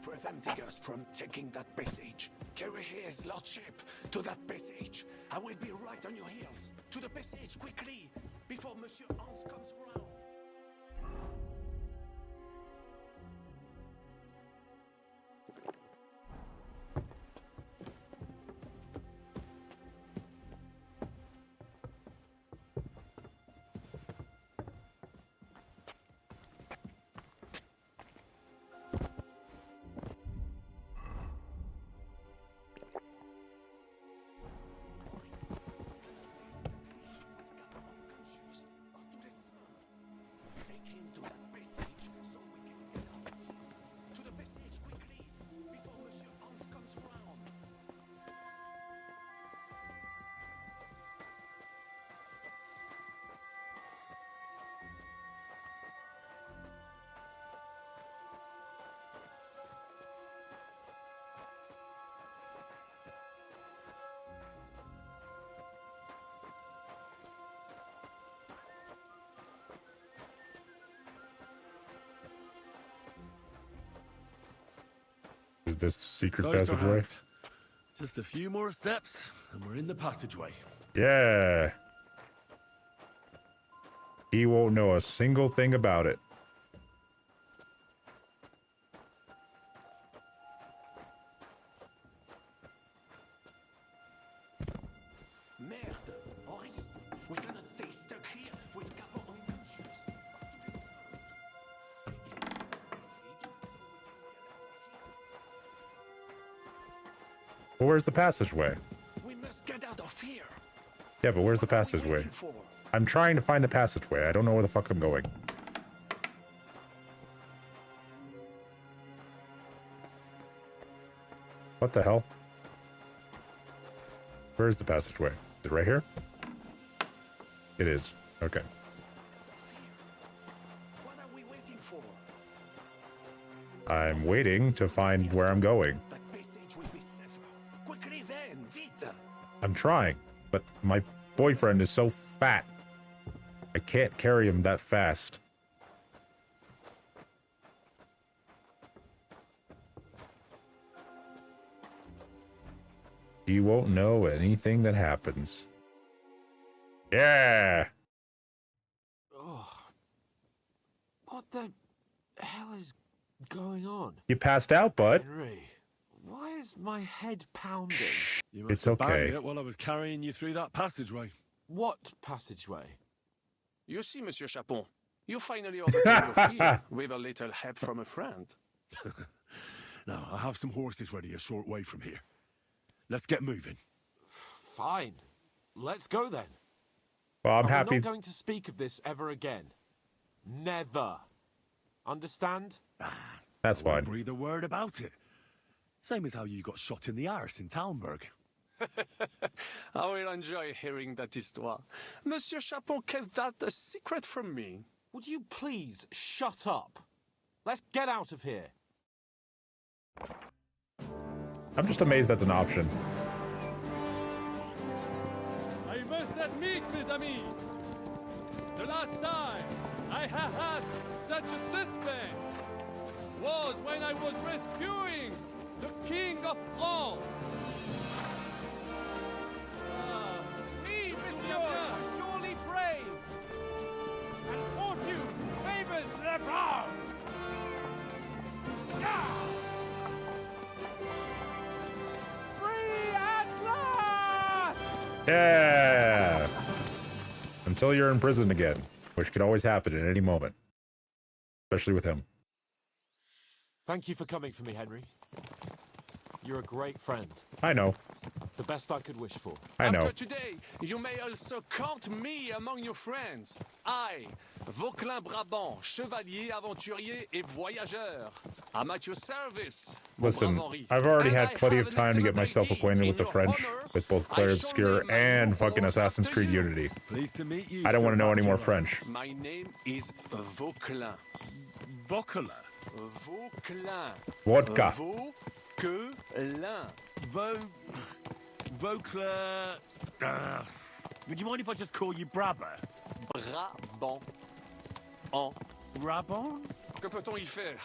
Preventing us from taking that passage. Carry his lordship to that passage. I will be right on your heels. To the passage, quickly, before Monsieur Hans comes around. Is this the secret Sorry, Sir passageway? Hans. Just a few more steps, and we're in the passageway. Yeah. He won't know a single thing about it. Merde! Hurry! We cannot stay stuck here with Capo unconscious. Well, where's the passageway? We must get out of here. Yeah, but where's the passageway? I'm trying to find the passageway. I don't know where the fuck I'm going. What the hell? Where's the passageway? Is it right here? It is. Okay. What are we waiting for? I'm waiting to find where I'm going. That passage will be safer. Quickly then, vite! I'm trying, but my boyfriend is so fat. I can't carry him that fast. He won't know anything that happens. Yeah! Oh. What the hell is going on? You passed out, bud. Henry, why is my head pounding? You must It's have banged okay. it while I was carrying you through that passageway. What passageway? You see, Monsieur Chapon, you finally overcame your fear with a little help from a friend. Now, I have some horses ready a short way from here. Let's get moving. Fine. Let's go then. Well, I'm But happy. we're not going to speak of this ever again. Never. Understand? That's I won't fine. breathe a word about it. Same as how you got shot in the arse in Talmberg. I will enjoy hearing that histoire. Monsieur Chapon kept that a secret from me. Would you please shut up? Let's get out of here. I'm just amazed that's an option. I just admit, mes amis. The last time I had such a suspense was when I was rescuing the King of France. He, monsieur, are surely brave. And fortune favors the brave. Free at last! Yeah! Until you're in prison again, which could always happen at any moment. Especially with him. Thank you for coming for me, Henry. You're a great friend. I know. The best I could wish for. I know. After today, you may also count me among your friends. I, Vauquelin Brabant, chevalier, aventurier et voyageur. I'm at your service. Listen, I've already had plenty of time to get myself acquainted with the French, with both Claire Obscure and fucking Assassin's Creed Unity. Pleased to meet you. I don't want to know any more French. My name is Vauquelin. Vauquelin. Vauquelin. Vodka. Vauquelin. Vauquelin. Would you mind if I just call you Brabant? Brabant. En. Brabant? Que peut-on y faire?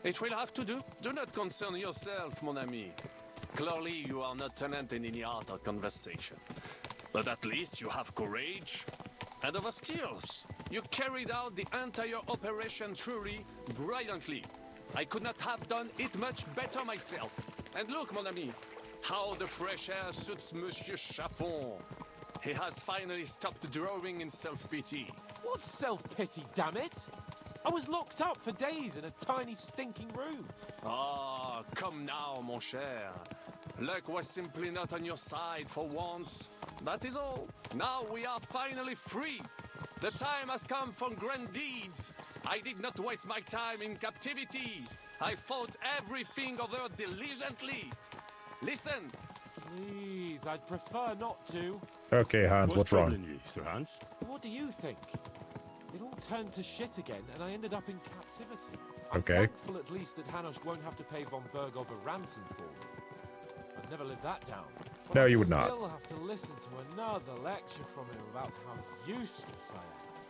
It will have to do. Do not concern yourself, mon ami. Clearly, you are not talent in any art or conversation. But at least you have courage and other skills. You carried out the entire operation truly brilliantly. I could not have done it much better myself. And look, mon ami, how the fresh air suits Monsieur Chapon. He has finally stopped drawing in self-pity. What self-pity, damn it? I was locked up for days in a tiny stinking room. Ah, come now, mon cher. Luck was simply not on your side for once. That is all. Now we are finally free. The time has come for grand deeds. I did not waste my time in captivity. I fought everything over diligently. Listen. Please, I'd prefer not to. Okay, Hans, what's wrong? You, Sir Hans? What do you think? It all turned to shit again, and I ended up in captivity. Okay. I'm thankful at least that Hanush won't have to pay von Bergov a ransom for me. I'd never live that down. But No, I you would not. still have to listen to another lecture from him about how useless I am.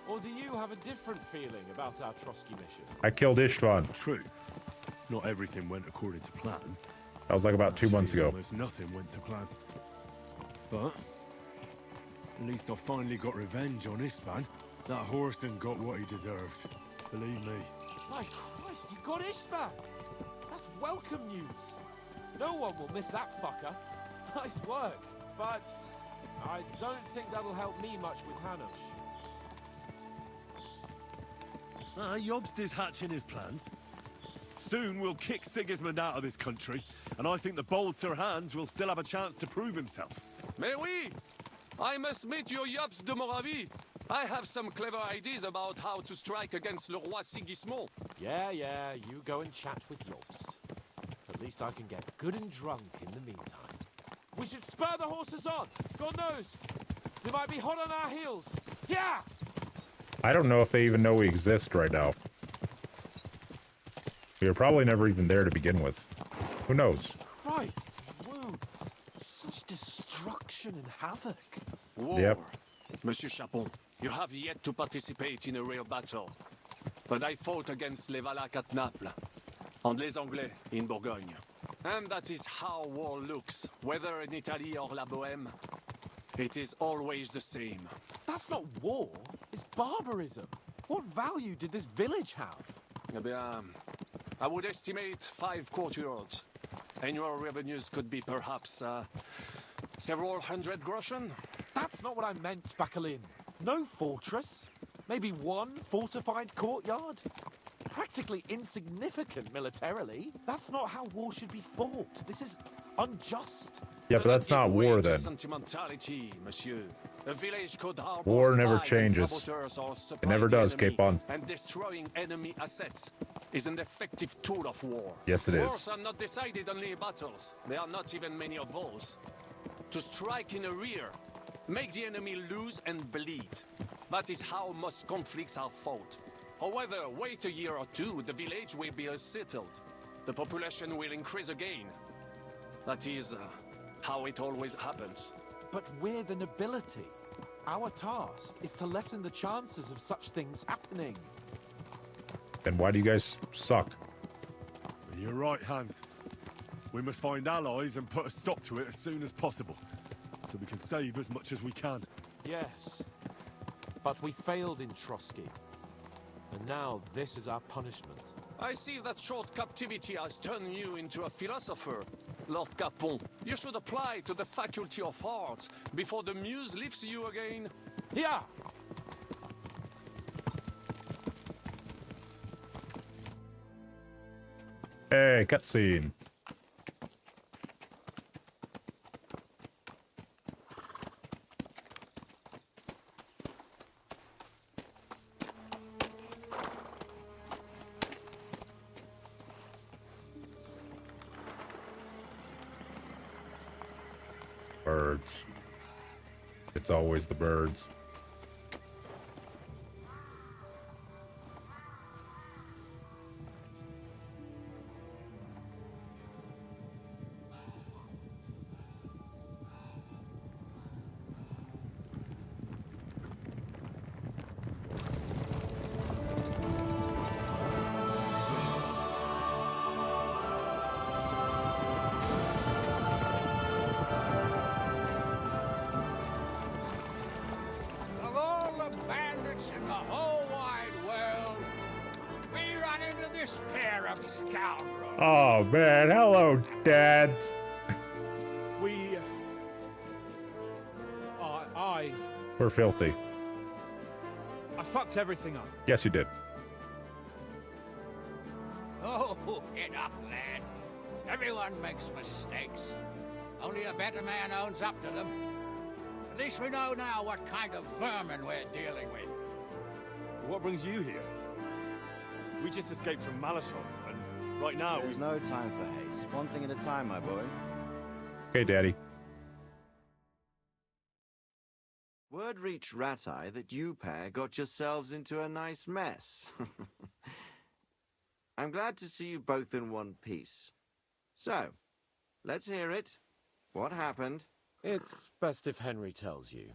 Or do you have a different feeling about our Trotsky mission? I killed Istvan. True. Not everything went according to plan. That was like about 2 months ago. Almost nothing went to plan. But at least I finally got revenge on Istvan. That Horson got what he deserved. Believe me. My Christ, you got Istvan! That's welcome news. No one will miss that fucker. Nice work, but I don't think that'll help me much with Hanush. Jobst is hatching his plans. Soon we'll kick Sigismund out of this country, and I think the bold Sir Hans will still have a chance to prove himself. Mais oui! I must meet your Jobst de Moravie. I have some clever ideas about how to strike against Le Roi Sigismund. Yeah, you go and chat with Jobst. At least I can get good and drunk in the meantime. We should spur the horses on. God knows, they might be hot on our heels. Yeah! I don't know if they even know we exist right now. We were probably never even there to begin with. Who knows? Christ, wounds. Such destruction and havoc. War. Yep. Monsieur Chapon, you have yet to participate in a real battle. But I fought against les Valaques at Naples, and les Anglais in Bourgogne. And that is how war looks, whether in Italy or La Bohème. It is always the same. That's not war, it's barbarism. What value did this village have? Eh bien, I would estimate 5 courtyards. Annual revenues could be perhaps several hundred groschen. That's not what I meant, Bakalin. No fortress. Maybe one fortified courtyard. Practically insignificant militarily. That's not how war should be fought. This is unjust. Yeah, but that's not war then. Sentimentality, monsieur. A village could harbor War never spies and changes. saboteurs or It supply never the does, enemy, Capon. And destroying enemy assets is an effective tool of war. Yes, it is. Wars are not decided only in battles. There are not even many of those. To strike in the rear, make the enemy lose and bleed. That is how most conflicts are fought. However, wait a year or two, the village will be settled. The population will increase again. That is how it always happens. But we're the nobility. Our task is to lessen the chances of such things happening. Then why do you guys suck? You're right, Hans. We must find allies and put a stop to it as soon as possible, so we can save as much as we can. Yes, but we failed in Trotsky. And now this is our punishment. I see that short captivity has turned you into a philosopher, Lord Capon. You should apply to the Faculty of Arts before the muse lifts you again. Yeah! Hey, cutscene. Birds. It's always the birds. Of all the bandits in the whole wide world, we run into this pair of scoundrels. Oh man, hello, dads. We... We're filthy. I fucked everything up. Yes, you did. Oh, get up, lad. Everyone makes mistakes. Only a better man owns up to them. At least we know now what kind of vermin we're dealing with. What brings you here? We just escaped from Malashov, and right now There's no time for haste. One thing at a time, my boy. Okay, Daddy. Word reached Ratai that you pair got yourselves into a nice mess. I'm glad to see you both in one piece. So, let's hear it. What happened? It's best if Henry tells you.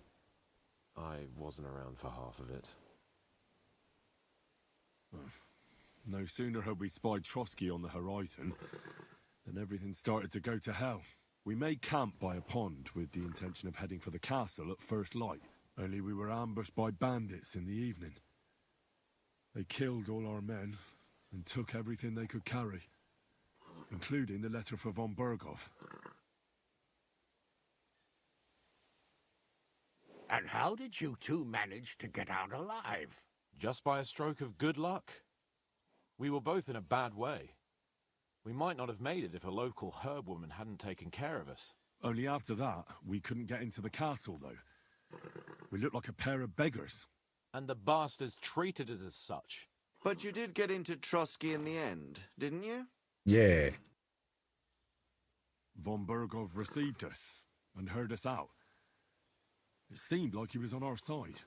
I wasn't around for half of it. no sooner had we spied Trotsky on the horizon than everything started to go to hell. We made camp by a pond with the intention of heading for the castle at first light, only we were ambushed by bandits in the evening. They killed all our men and took everything they could carry, including the letter for von Berghoff. And how did you two manage to get out alive? Just by a stroke of good luck. We were both in a bad way. We might not have made it if a local herb woman hadn't taken care of us. Only after that, we couldn't get into the castle, though. We looked like a pair of beggars. And the bastards treated us as such. But you did get into Trotsky in the end, didn't you? Yeah. Von Berghoff received us and heard us out. It seemed like he was on our side.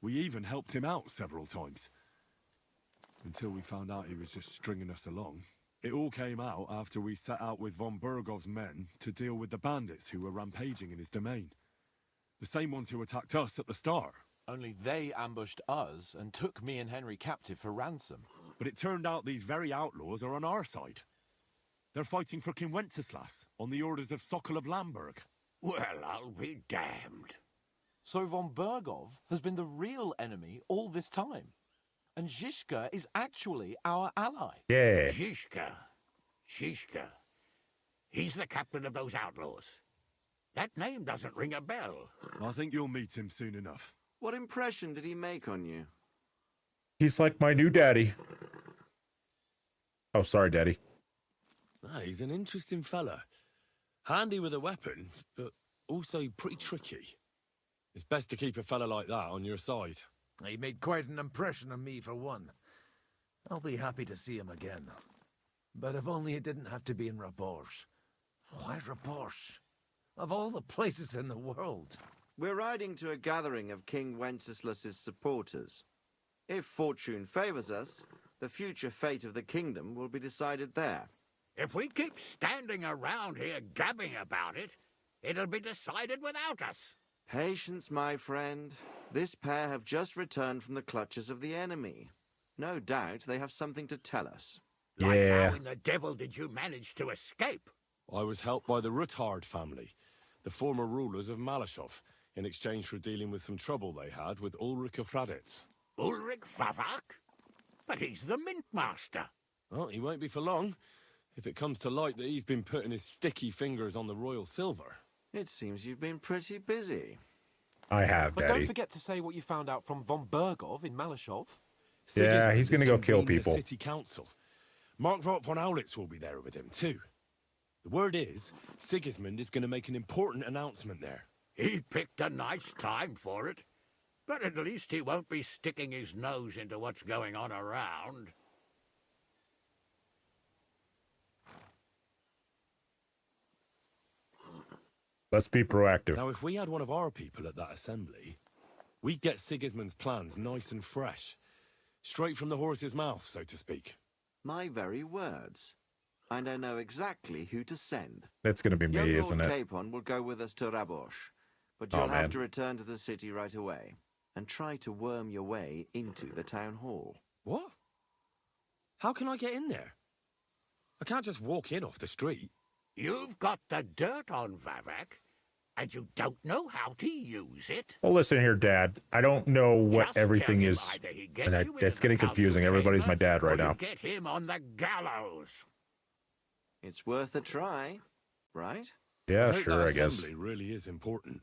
We even helped him out several times. Until we found out he was just stringing us along. It all came out after we set out with von Berghoff's men to deal with the bandits who were rampaging in his domain. The same ones who attacked us at the start. Only they ambushed us and took me and Henry captive for ransom. But it turned out these very outlaws are on our side. They're fighting for King Wenceslas on the orders of Sokol of Lamberg. Well, I'll be damned. So von Berghoff has been the real enemy all this time. And Zhishka is actually our ally. Yeah. Zhishka. He's the captain of those outlaws. That name doesn't ring a bell. I think you'll meet him soon enough. What impression did he make on you? He's like my new daddy. Oh, sorry, Daddy. He's an interesting fella. Handy with a weapon, but also pretty tricky. It's best to keep a fella like that on your side. He made quite an impression on me, for one. I'll be happy to see him again. But if only it didn't have to be in Rabosh. Why Rabosh? Of all the places in the world. We're riding to a gathering of King Wenceslas's supporters. If fortune favors us, the future fate of the kingdom will be decided there. If we keep standing around here gabbing about it, it'll be decided without us. Patience, my friend. This pair have just returned from the clutches of the enemy. No doubt they have something to tell us. Like how in the devil did you manage to escape? I was helped by the Ruthard family, the former rulers of Malashov, in exchange for dealing with some trouble they had with Ulrich of Raditz. Ulrich Favak? But he's the mint master. Well, he won't be for long, if it comes to light that he's been putting his sticky fingers on the royal silver. It seems you've been pretty busy. I have, But Daddy. don't forget to say what you found out from von Bergov in Malashov. Yeah, he's gonna go kill convening the people. City Council. Markvart von Aulitz will be there with him, too. The word is, Sigismund is going to make an important announcement there. He picked a nice time for it. But at least he won't be sticking his nose into what's going on around. Let's be proactive. Now, if we had one of our people at that assembly, we'd get Sigismund's plans nice and fresh. Straight from the horse's mouth, so to speak. My very words. And I know exactly who to send. That's gonna be me, Young Lord isn't it? Capon will go with us to Rabosh, but Oh, you'll have man. to return to the city right away and try to worm your way into the town hall. What? How can I get in there? I can't just walk in off the street. You've got the dirt on Vavak, and you don't know how to use it. Well, listen here, Dad. I don't know what Just everything tell him is. either he gets And you that's into getting the council confusing. Everybody's my chamber, dad right or you now. get him on the gallows. It's worth a try, right? Yeah, I hope sure, that I guess. assembly really is important.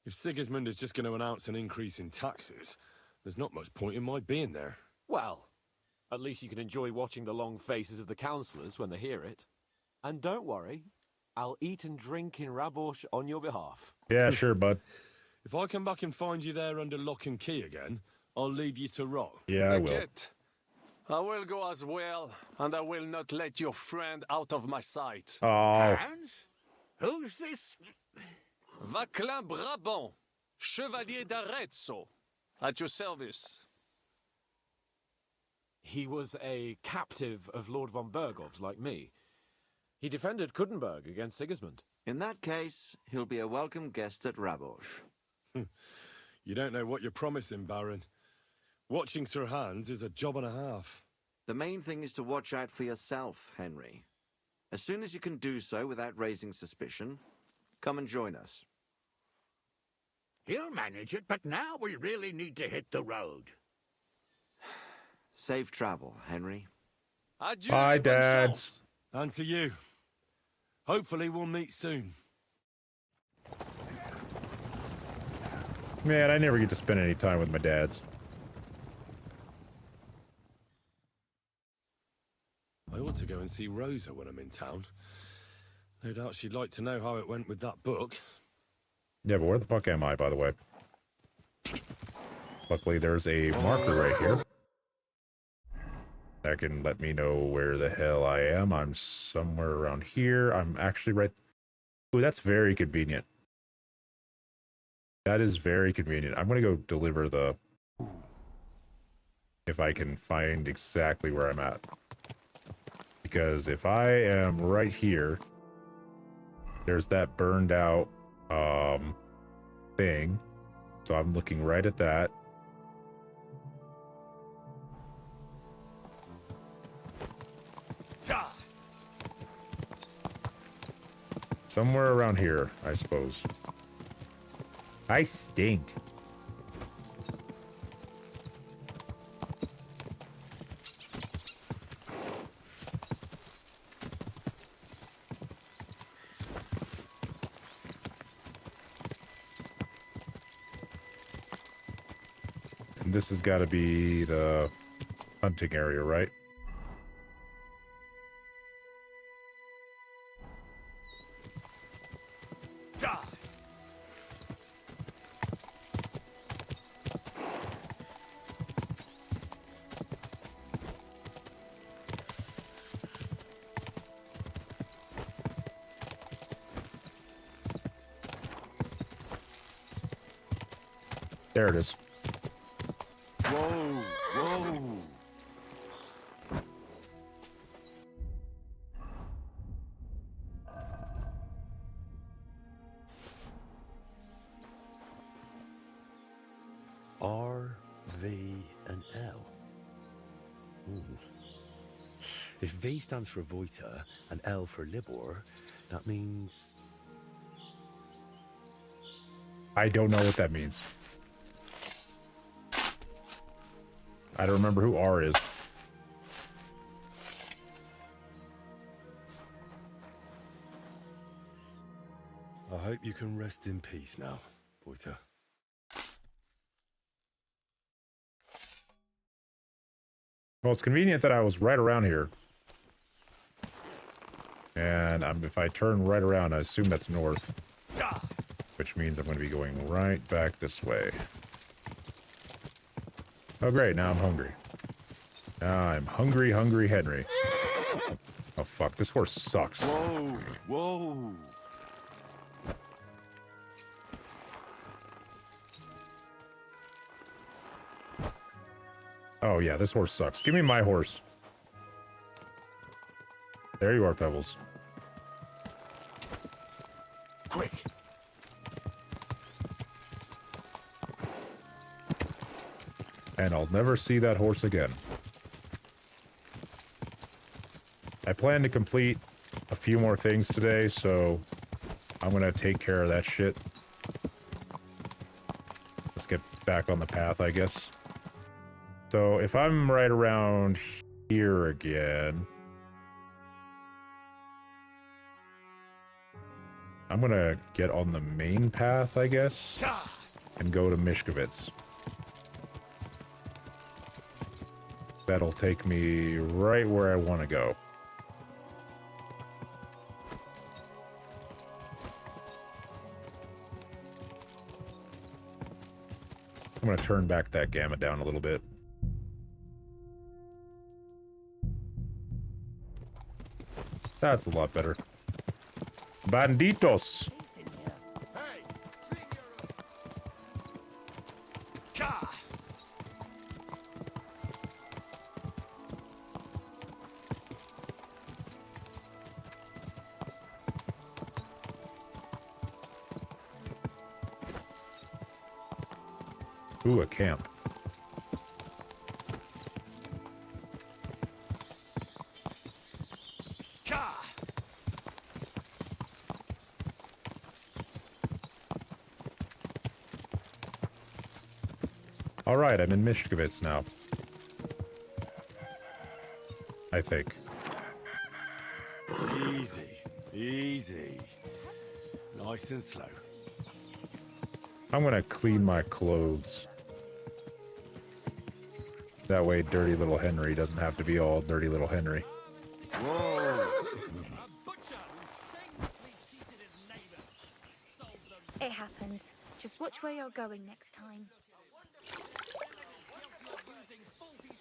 If Sigismund is just going to announce an increase in taxes, there's not much point in my being there. Well, at least you can enjoy watching the long faces of the councillors when they hear it. And don't worry, I'll eat and drink in Rabosh on your behalf. Yeah, sure, bud. If I come back and find you there under lock and key again, I'll leave you to rot. Yeah, I will. Kit, I will go as well, and I will not let your friend out of my sight. Oh. Hans? Who's this? Vaclin Brabant, Chevalier d'Arezzo, at your service. He was a captive of Lord von Bergov's, like me. He defended Kudenberg against Sigismund. In that case, he'll be a welcome guest at Rabosh. You don't know what you're promising, Baron. Watching Sir Hans is a job and a half. The main thing is to watch out for yourself, Henry. As soon as you can do so without raising suspicion, come and join us. He'll manage it, but now we really need to hit the road. Safe travel, Henry. Adieu, Bye, bonne Dad. chance. And to you. Hopefully we'll meet soon. Man, I never get to spend any time with my dads. I ought to go and see Rosa when I'm in town. No doubt she'd like to know how it went with that book. Yeah, but where the fuck am I, by the way? Luckily, there's a marker right here. That can let me know where the hell I am. I'm somewhere around here. I'm actually right... Ooh, that's very convenient. That is very convenient. I'm gonna go deliver the... If I can find exactly where I'm at. Because if I am right here, there's that burned out thing. So I'm looking right at that. Somewhere around here, I suppose. I stink. And this has got to be the hunting area, right? There it is. Whoa, whoa. If V stands for Voita and L for Libor, that means... I don't know what that means. I don't remember who R is. I hope you can rest in peace now, Voita. Well, it's convenient that I was right around here. And if I turn right around, I assume that's north. Which means I'm going to be going right back this way. Oh, great. Now I'm hungry. Now I'm hungry, hungry Henry. Oh, fuck. This horse sucks. Whoa, whoa. Oh, yeah. This horse sucks. Give me my horse. There you are, Pebbles. Quick. And I'll never see that horse again. I plan to complete a few more things today, so I'm gonna take care of that shit. Let's get back on the path, I guess. So if I'm right around here again, I'm gonna get on the main path, I guess, and go to Mishkovitz. That'll take me right where I want to go. I'm going to turn back that gamma down a little bit. That's a lot better. Banditos! Ooh, a camp. All right, I'm in Mishkovitz now. I think. Easy, easy. Nice and slow. I'm gonna clean my clothes. That way dirty little Henry doesn't have to be all dirty little Henry. Whoa! It happens. Just watch where you're going next time.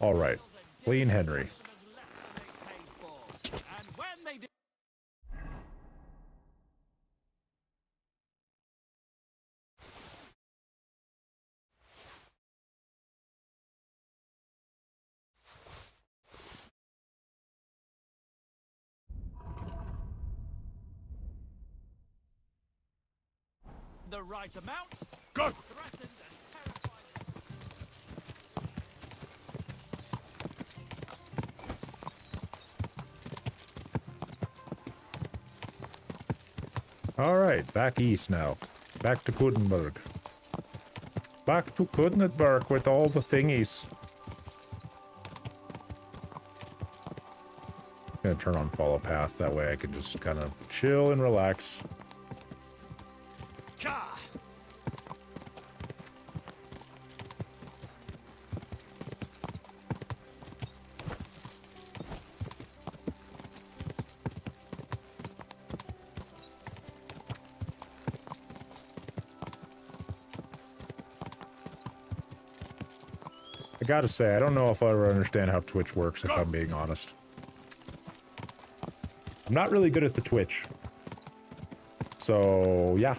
All right, clean Henry. The right amount. Go! All right, back east now. Back to Kudenberg. Back to Kudenberg with all the thingies. I'm gonna turn on follow path, that way I can just kind of chill and relax. I gotta say, I don't know if I'll ever understand how Twitch works, if I'm being honest. I'm not really good at the Twitch. So, yeah.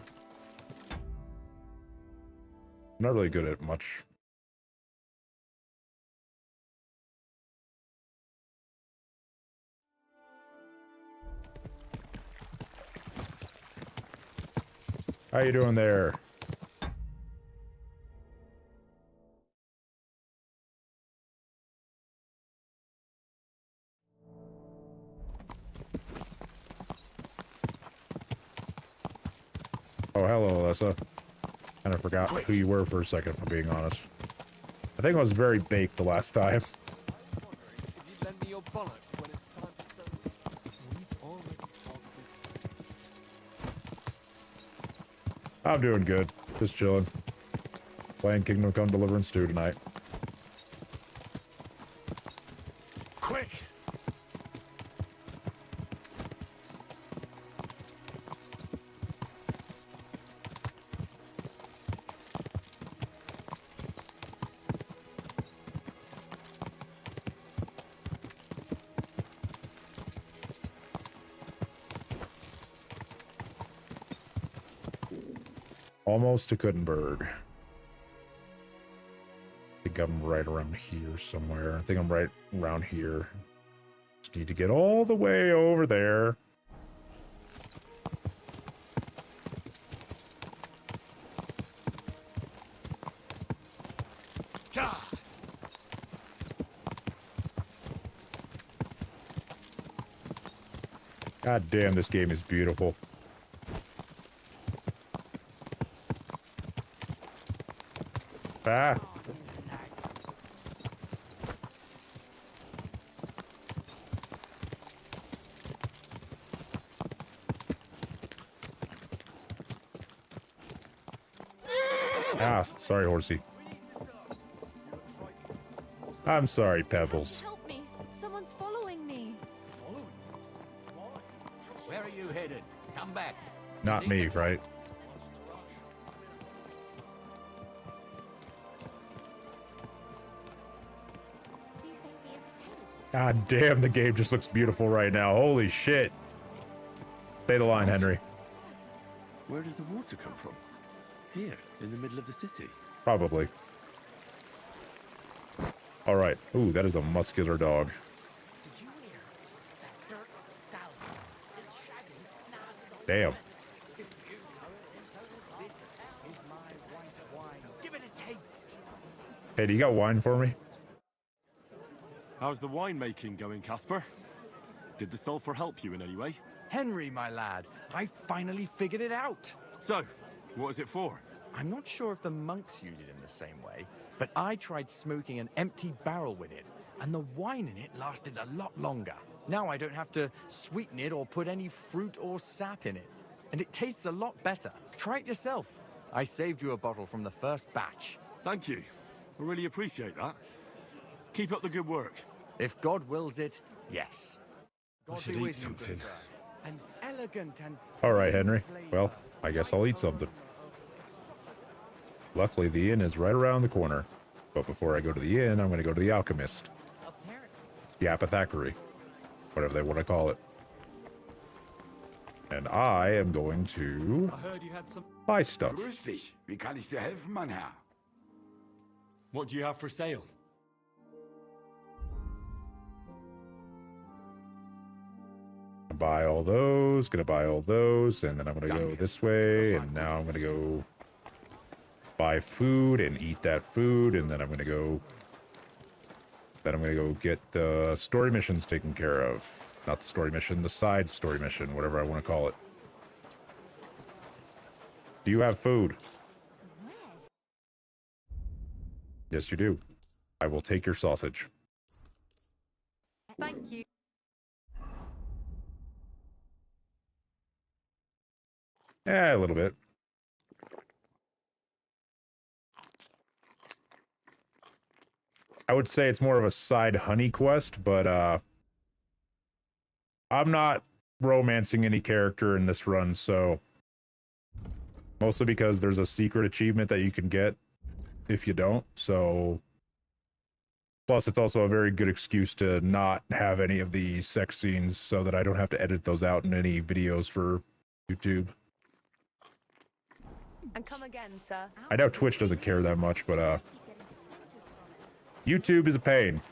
I'm not really good at much. How you doing there? Oh, hello, Alyssa. Kind of forgot who you were for a second, if I'm being honest. I think I was very baked the last time. I'm doing good. Just chilling. Playing Kingdom Come Deliverance II tonight. Quick! Almost to Kuttenberg. I think I'm right around here somewhere. I think I'm right around here. Just need to get all the way over there. God damn, this game is beautiful. Ah. Ah, sorry, horsey. I'm sorry, Pebbles. Help me! Someone's following me. Where are you headed? Come back. Not me, right? God damn, the game just looks beautiful right now. Holy shit. Say the line, Henry. Where does the water come from? Here, in the middle of the city. Probably. Alright. Ooh, that is a muscular dog. Damn. Give it a taste. Hey, do you got wine for me? How's the winemaking going, Casper? Did the sulfur help you in any way? Henry, my lad, I finally figured it out. So, what is it for? I'm not sure if the monks use it in the same way, but I tried smoking an empty barrel with it, and the wine in it lasted a lot longer. Now I don't have to sweeten it or put any fruit or sap in it, and it tastes a lot better. Try it yourself. I saved you a bottle from the first batch. Thank you. I really appreciate that. Keep up the good work. If God wills it, yes. I should eat something. An elegant and Alright, Henry. Well, I guess I'll eat something. Luckily, the inn is right around the corner. But before I go to the inn, I'm going to go to the alchemist. The apothecary. Whatever they want to call it. And I am going to buy stuff. Grüß dich. Wie kann ich dir helfen, mein Herr? What do you have for sale? Buy all those, gonna buy all those, and then I'm gonna go this way, and now I'm gonna go buy food and eat that food, and then I'm gonna go get the story missions taken care of. Not the story mission, the side story mission, whatever I want to call it. Do you have food? Yes, you do. I will take your sausage. Thank you. Yeah, a little bit. I would say it's more of a side honey quest, but I'm not romancing any character in this run, so mostly because there's a secret achievement that you can get if you don't, so plus it's also a very good excuse to not have any of the sex scenes so that I don't have to edit those out in any videos for YouTube. And come again, sir. I know Twitch doesn't care that much, but YouTube is a pain.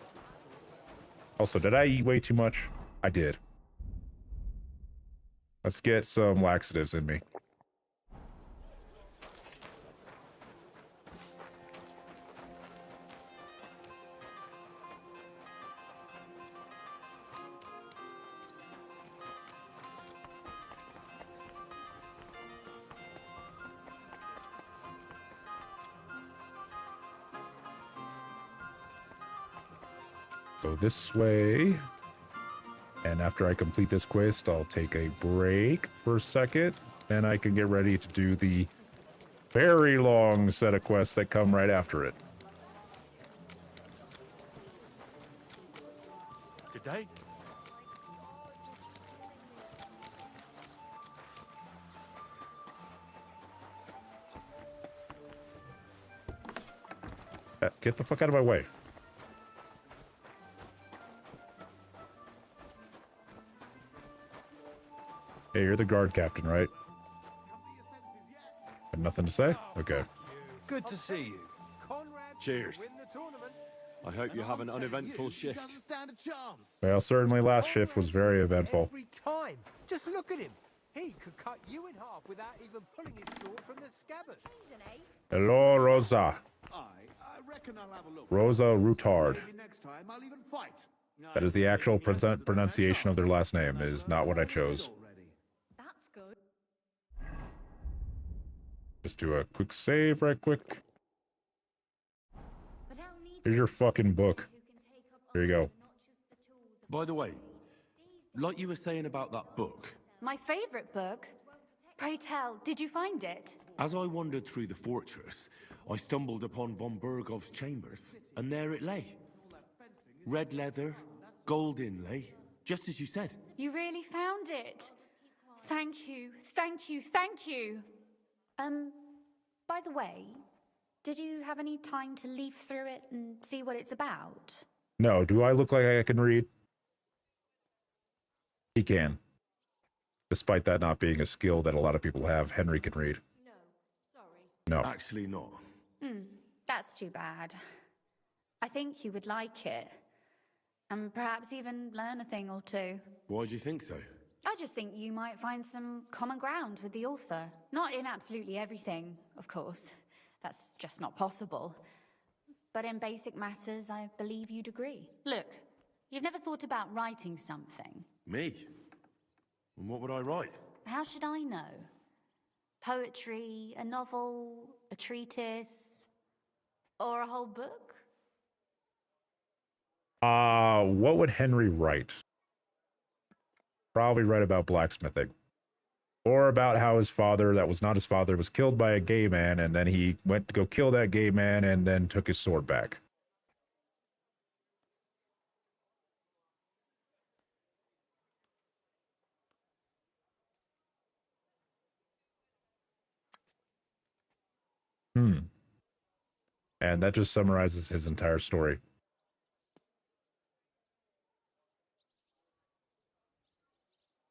Also, did I eat way too much? I did. Let's get some laxatives in me. Go this way. And after I complete this quest, I'll take a break for a second. And I can get ready to do the very long set of quests that come right after it. Good day. Get the fuck out of my way. Hey, you're the guard captain, right? Have nothing to say? Okay. Good to see you. Cheers. I hope you have an uneventful shift. Well, certainly last shift was very eventful. Every time. Just look at him. He could cut you in half without even pulling his sword from the scabbard. Hello, Rosa. Rosa Routard. That is the actual pronunciation of their last name. It is not what I chose. That's good. Just do a quick save right quick. Here's your fucking book. There you go. By the way, like you were saying about that book, My favorite book? Pray tell, did you find it? as I wandered through the fortress, I stumbled upon von Bergov's chambers, and there it lay. Red leather, gold inlay, just as you said. You really found it. Thank you, thank you, thank you. By the way, did you have any time to leaf through it and see what it's about? No, do I look like I can read? He can. Despite that not being a skill that a lot of people have, Henry can read. No. Actually not. That's too bad. I think you would like it. And perhaps even learn a thing or two. Why do you think so? I just think you might find some common ground with the author. Not in absolutely everything, of course. That's just not possible. But in basic matters, I believe you'd agree. Look, you've never thought about writing something. Me? And what would I write? How should I know? Poetry, a novel, a treatise, or a whole book? What would Henry write? Probably write about blacksmithing. Or about how his father, that was not his father, was killed by a gay man, and then he went to go kill that gay man and then took his sword back. And that just summarizes his entire story.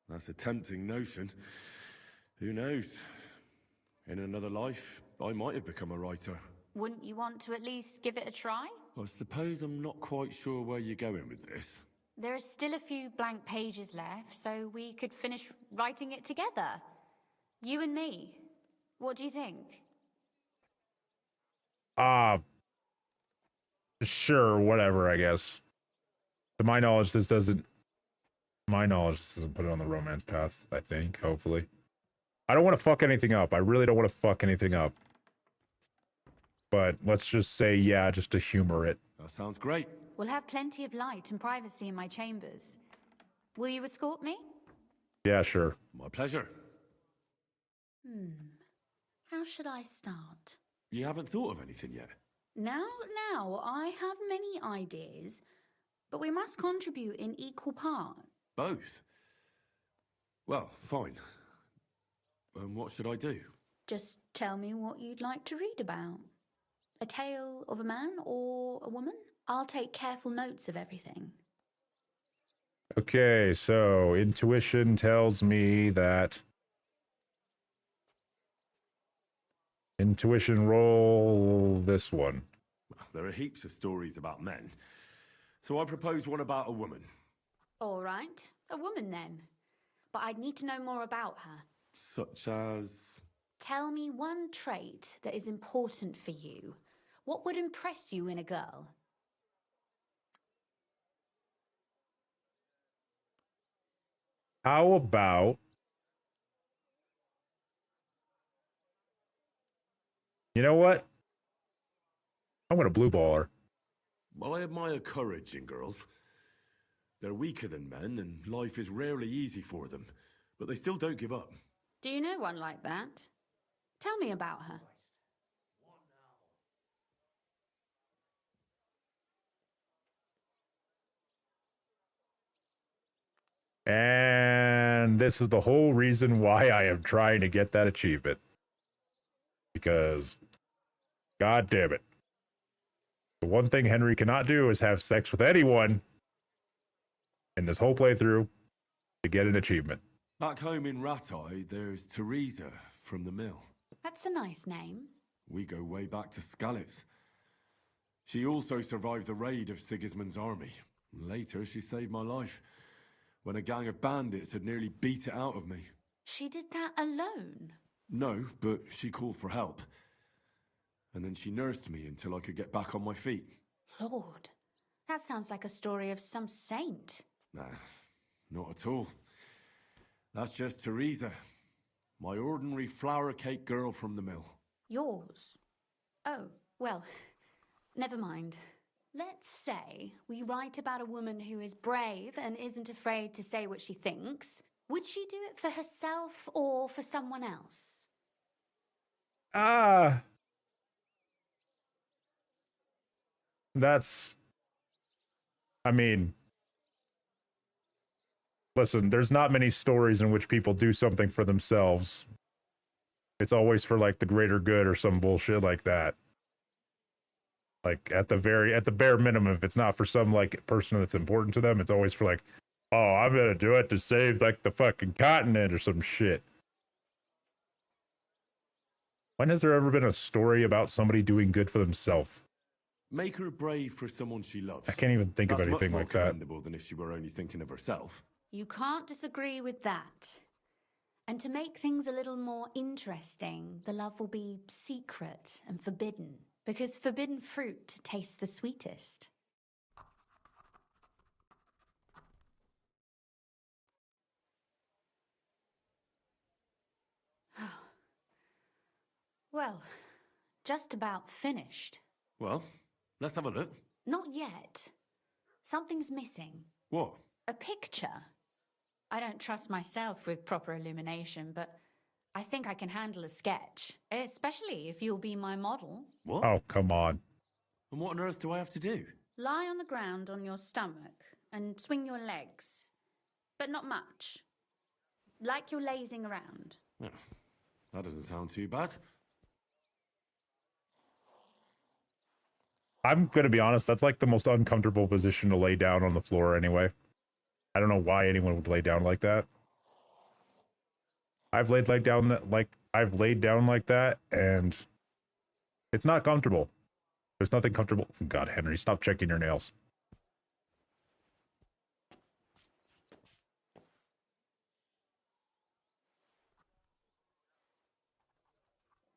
That's a tempting notion. Who knows? In another life, I might have become a writer. Wouldn't you want to at least give it a try? I suppose I'm not quite sure where you're going with this. There are still a few blank pages left, so we could finish writing it together. You and me. What do you think? Sure, whatever, I guess. To my knowledge, this doesn't put it on the romance path, I think, hopefully. I don't want to fuck anything up. I really don't want to fuck anything up. But let's just say, yeah, just to humor it. That sounds great. We'll have plenty of light and privacy in my chambers. Will you escort me? Yeah, sure. My pleasure. How should I start? You haven't thought of anything yet? Now, I have many ideas, but we must contribute in equal part. Both? Well, fine. What should I do? Just tell me what you'd like to read about. A tale of a man or a woman? I'll take careful notes of everything. Okay, so intuition tells me that... Intuition roll this one. There are heaps of stories about men. So I propose one about a woman. All right, a woman then. But I'd need to know more about her. Such as... Tell me one trait that is important for you. What would impress you in a girl? How about... You know what? I'm gonna blue ball her. Well, I admire courage in girls. They're weaker than men, and life is rarely easy for them. But they still don't give up. Do you know one like that? Tell me about her. And this is the whole reason why I am trying to get that achievement. Because, god damn it. The one thing Henry cannot do is have sex with anyone in this whole playthrough to get an achievement. Back home in Rattay, there's Teresa from the mill. That's a nice name. We go way back to Skalitz. She also survived the raid of Sigismund's army. Later, she saved my life when a gang of bandits had nearly beat it out of me. She did that alone? No, but she called for help. And then she nursed me until I could get back on my feet. Lord, that sounds like a story of some saint. Nah, not at all. That's just Teresa, my ordinary flour cake girl from the mill. Yours? Oh, well, never mind. Let's say we write about a woman who is brave and isn't afraid to say what she thinks. Would she do it for herself or for someone else? That's... I mean... Listen, there's not many stories in which people do something for themselves. It's always for, like, the greater good or some bullshit like that. Like, at the bare minimum, if it's not for some, like, person that's important to them, it's always for, like, oh, I'm gonna do it to save, like, the fucking continent or some shit. When has there ever been a story about somebody doing good for themselves? Make her brave for someone she loves. I can't even think of anything like that. That's much more commendable than if she were only thinking of herself. You can't disagree with that. And to make things a little more interesting, the love will be secret and forbidden. Because forbidden fruit tastes the sweetest. Well, just about finished. Well, let's have a look. Not yet. Something's missing. What? A picture. I don't trust myself with proper illumination, but I think I can handle a sketch. Especially if you'll be my model. What? Oh, come on. And what on earth do I have to do? Lie on the ground on your stomach and swing your legs. But not much. Like you're lazing around. Yeah, that doesn't sound too bad. I'm gonna be honest, that's like the most uncomfortable position to lay down on the floor anyway. I don't know why anyone would lay down like that. I've laid down like that, and it's not comfortable. There's nothing comfortable. God, Henry, stop checking your nails.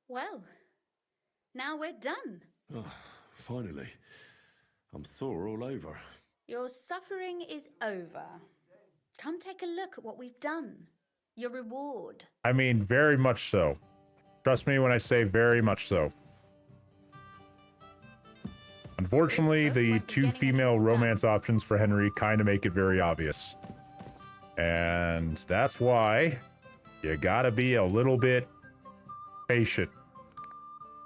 Well, now we're done. Oh, finally. I'm sore all over. Your suffering is over. Come take a look at what we've done. Your reward. I mean, very much so. Trust me when I say very much so. Unfortunately, the two female romance options for Henry kind of make it very obvious. And that's why you gotta be a little bit patient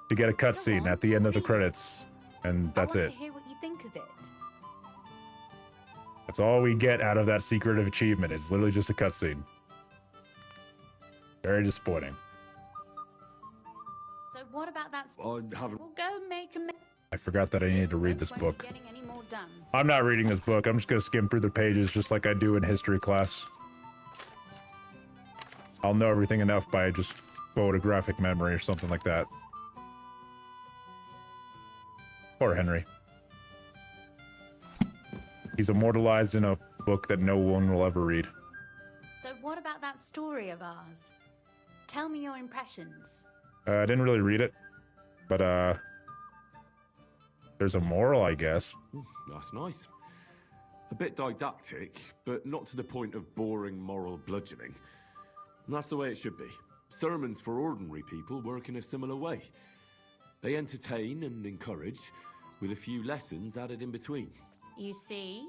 to get a cutscene at the end of the credits. And that's it. I want to hear what you think of it. That's all we get out of that secretive achievement. It's literally just a cutscene. Very disappointing. So what about that? I haven't. We'll go make a. I forgot that I needed to read this book. Getting any more done. I'm not reading this book. I'm just gonna skim through the pages just like I do in history class. I'll know everything enough by just photographic memory or something like that. Poor Henry. He's immortalized in a book that no one will ever read. So what about that story of ours? Tell me your impressions. I didn't really read it, but there's a moral, I guess. That's nice. A bit didactic, but not to the point of boring moral bludgeoning. And that's the way it should be. Sermons for ordinary people work in a similar way. They entertain and encourage, with a few lessons added in between. You see?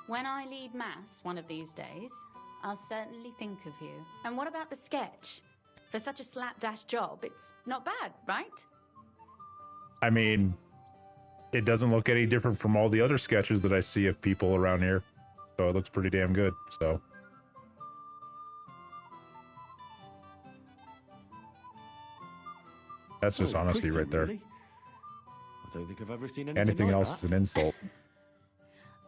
When I lead mass one of these days, I'll certainly think of you. And what about the sketch? For such a slapdash job, it's not bad, right? I mean, it doesn't look any different from all the other sketches that I see of people around here. So it looks pretty damn good, so. That's just Well, it's honesty pretty, right there. really. I don't think I've ever seen anything Anything like else that. is an insult.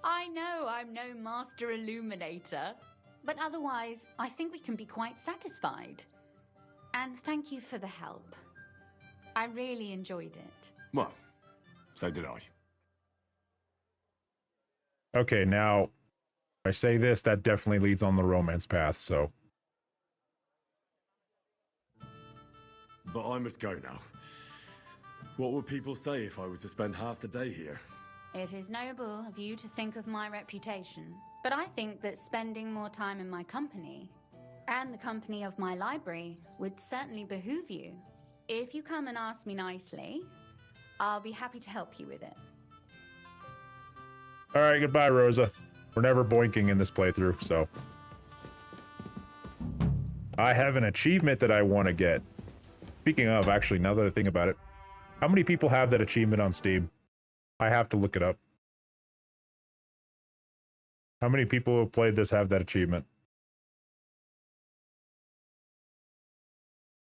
I know I'm no master illuminator, but otherwise, I think we can be quite satisfied. And thank you for the help. I really enjoyed it. Well, so did I. Okay, now, if I say this, that definitely leads on the romance path, so. But I must go now. What would people say if I were to spend half the day here? It is noble of you to think of my reputation, but I think that spending more time in my company, and the company of my library, would certainly behoove you. If you come and ask me nicely, I'll be happy to help you with it. Alright, goodbye, Rosa. We're never boinking in this playthrough, so. I have an achievement that I want to get. Speaking of, actually, now that I think about it, how many people have that achievement on Steam? I have to look it up. How many people who have played this have that achievement?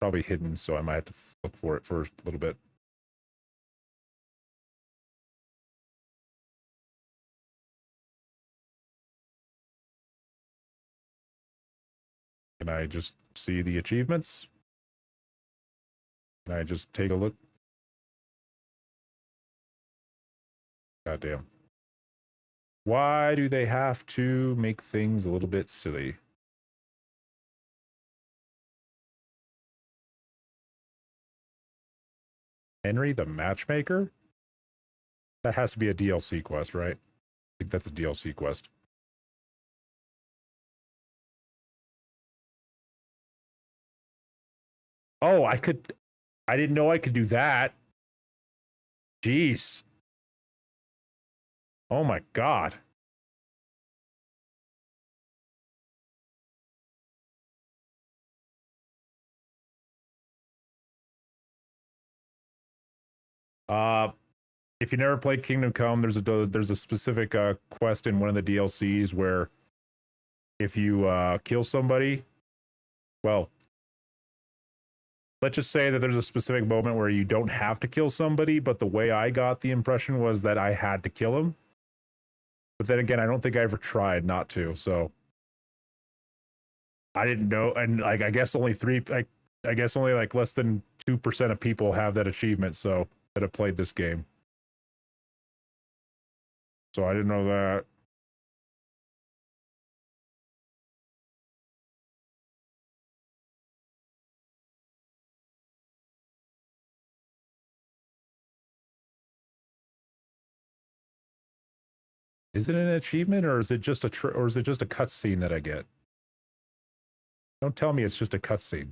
Probably hidden, so I might have to look for it first a little bit. Can I just see the achievements? Can I just take a look? Goddamn. Why do they have to make things a little bit silly? Henry the Matchmaker? That has to be a DLC quest, right? I think that's a DLC quest. Oh, I didn't know I could do that. Jeez. Oh my god. If you never played Kingdom Come, there's a specific quest in one of the DLCs where if you kill somebody, well, let's just say that there's a specific moment where you don't have to kill somebody, but the way I got the impression was that I had to kill him. But then again, I don't think I ever tried not to, so I didn't know. And like, I guess only like less than 2% of people have that achievement, so that have played this game. So I didn't know that. Is it an achievement, or is it just a cutscene that I get? Don't tell me it's just a cutscene.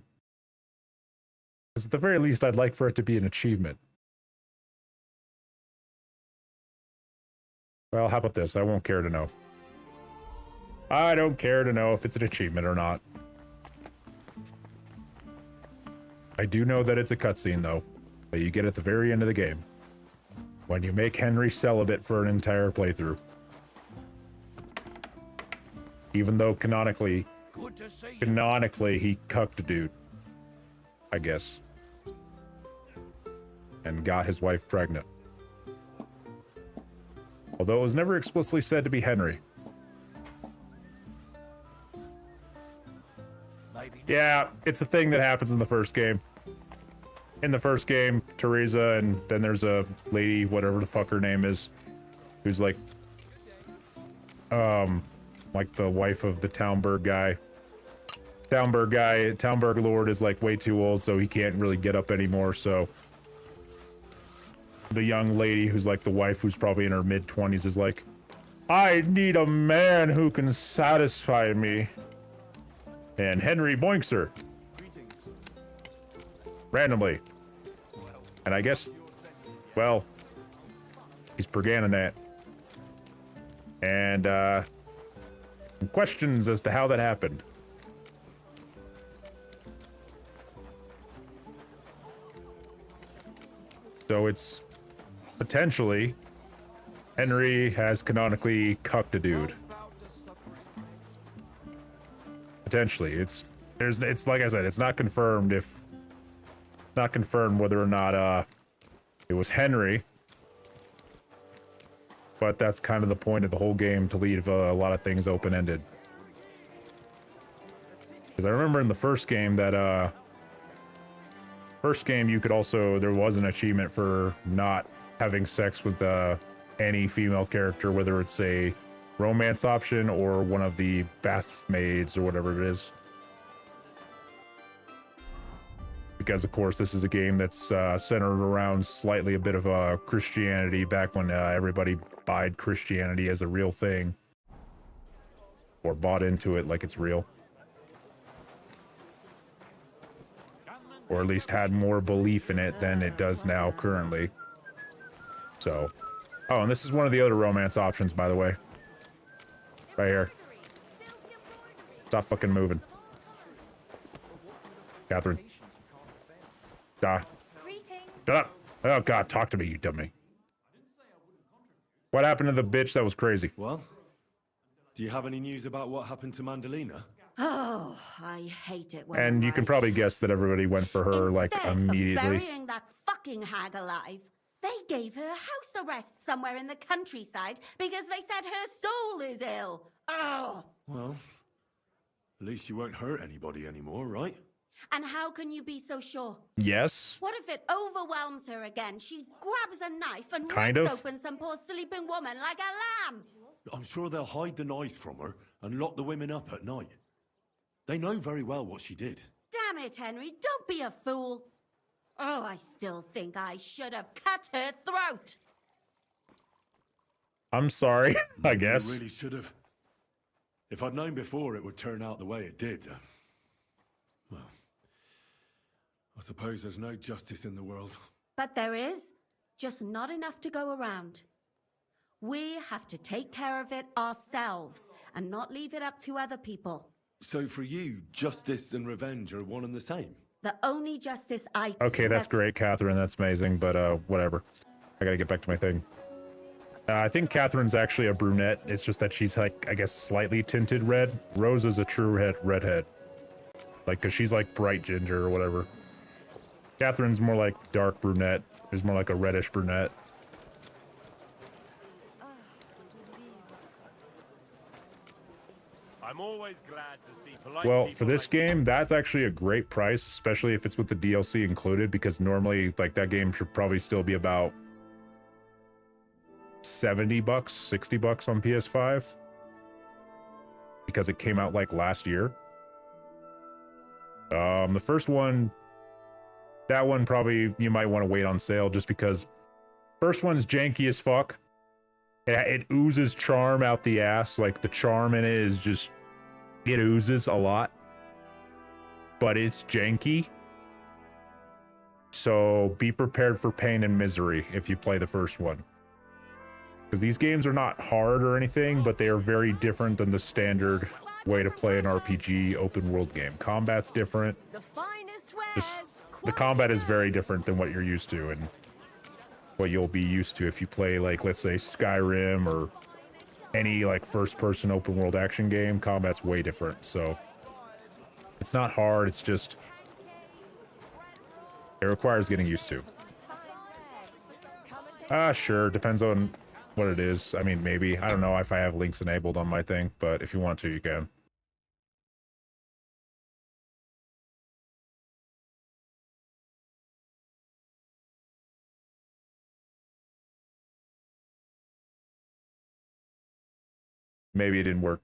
Because at the very least, I'd like for it to be an achievement. Well, how about this? I won't care to know. I don't care to know if it's an achievement or not. I do know that it's a cutscene, though, that you get at the very end of the game. When you make Henry celibate for an entire playthrough. Even though canonically he cucked a dude. I guess. And got his wife pregnant. Although it was never explicitly said to be Henry. Yeah, it's a thing that happens in the first game. In the first game, Teresa, and then there's a lady, whatever the fuck her name is, who's like the wife of the Townburg guy. Townburg Lord is like way too old, so he can't really get up anymore, so the young lady who's like the wife, who's probably in her mid-20s, is like, I need a man who can satisfy me. And Henry boinks her. Randomly. And I guess, well, he's Perganinat. And, some questions as to how that happened. So it's potentially Henry has canonically cucked a dude. Potentially, it's like I said, it's not confirmed whether or not it was Henry, but that's kind of the point of the whole game, to leave a lot of things open-ended. Because I remember in the first game that you could also, there was an achievement for not having sex with any female character, whether it's a romance option or one of the bath maids or whatever it is. Because of course this is a game that's centered around slightly a bit of Christianity, back when everybody bought Christianity as a real thing, or bought into it like it's real, or at least had more belief in it than it does now currently. So, oh, and this is one of the other romance options, by the way. Right here. Stop fucking moving. Catherine. Shut up. Oh god, talk to me, you dummy. What happened to the bitch that was crazy? Well, do you have any news about what happened to Mandalina? Oh, I hate it when And you can probably guess that everybody went for her, like, immediately. burying that fucking hag alive, they gave her house arrest somewhere in the countryside because they said her soul is ill. Oh. Well, at least you won't hurt anybody anymore, right? And how can you be so sure? Yes. What if it overwhelms her again? She grabs a knife and Kind rips of. open some poor sleeping woman like a lamb. I'm sure they'll hide the knife from her and lock the women up at night. They know very well what she did. Damn it, Henry, don't be a fool. Oh, I still think I should have cut her throat. I'm sorry, I guess. You really should have. If I'd known before it would turn out the way it did, well, I suppose there's no justice in the world. But there is, just not enough to go around. We have to take care of it ourselves and not leave it up to other people. So for you, justice and revenge are one and the same? The only justice I... Okay, that's great, Catherine. That's amazing, but whatever. I gotta get back to my thing. I think Catherine's actually a brunette. It's just that she's, like, I guess, slightly tinted red. Rose is a true redhead. Like, because she's, like, bright ginger or whatever. Catherine's more like dark brunette. Is more like a reddish brunette. I'm always glad to see polite Well, people for this like game, that's actually a great price, especially if it's with the DLC included, because normally, like, that game should probably still be about $70, $60 on PS5. Because it came out, like, last year. The first one, that one probably you might want to wait on sale, just because first one's janky as fuck. It oozes charm out the ass. Like, the charm in it is just, it oozes a lot. But it's janky. So be prepared for pain and misery if you play the first one. Because these games are not hard or anything, but they are very different than the standard way to play an RPG open world game. Combat's different. Just, the combat is very different than what you're used to, and what you'll be used to if you play, like, let's say Skyrim or any, like, first-person open-world action game. Combat's way different, so it's not hard, it's just, it requires getting used to. Sure, depends on what it is. I mean, maybe. I don't know if I have links enabled on my thing, but if you want to, you can. Maybe it didn't work.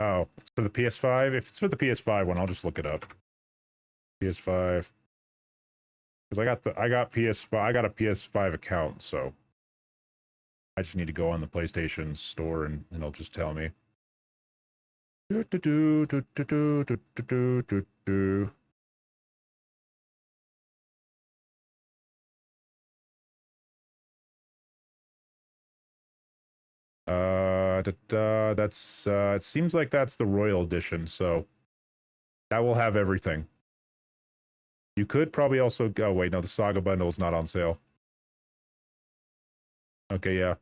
Oh, it's for the PS5? If it's for the PS5 one, I'll just look it up. PS5. Because I got a PS5 account, so I just need to go on the PlayStation store and it'll just tell me. Do, do, do, do, do, do, do, do, do, do. That's it seems like that's the Royal Edition, so that will have everything. You could probably also go, wait, no, the Saga bundle is not on sale. Okay, yeah.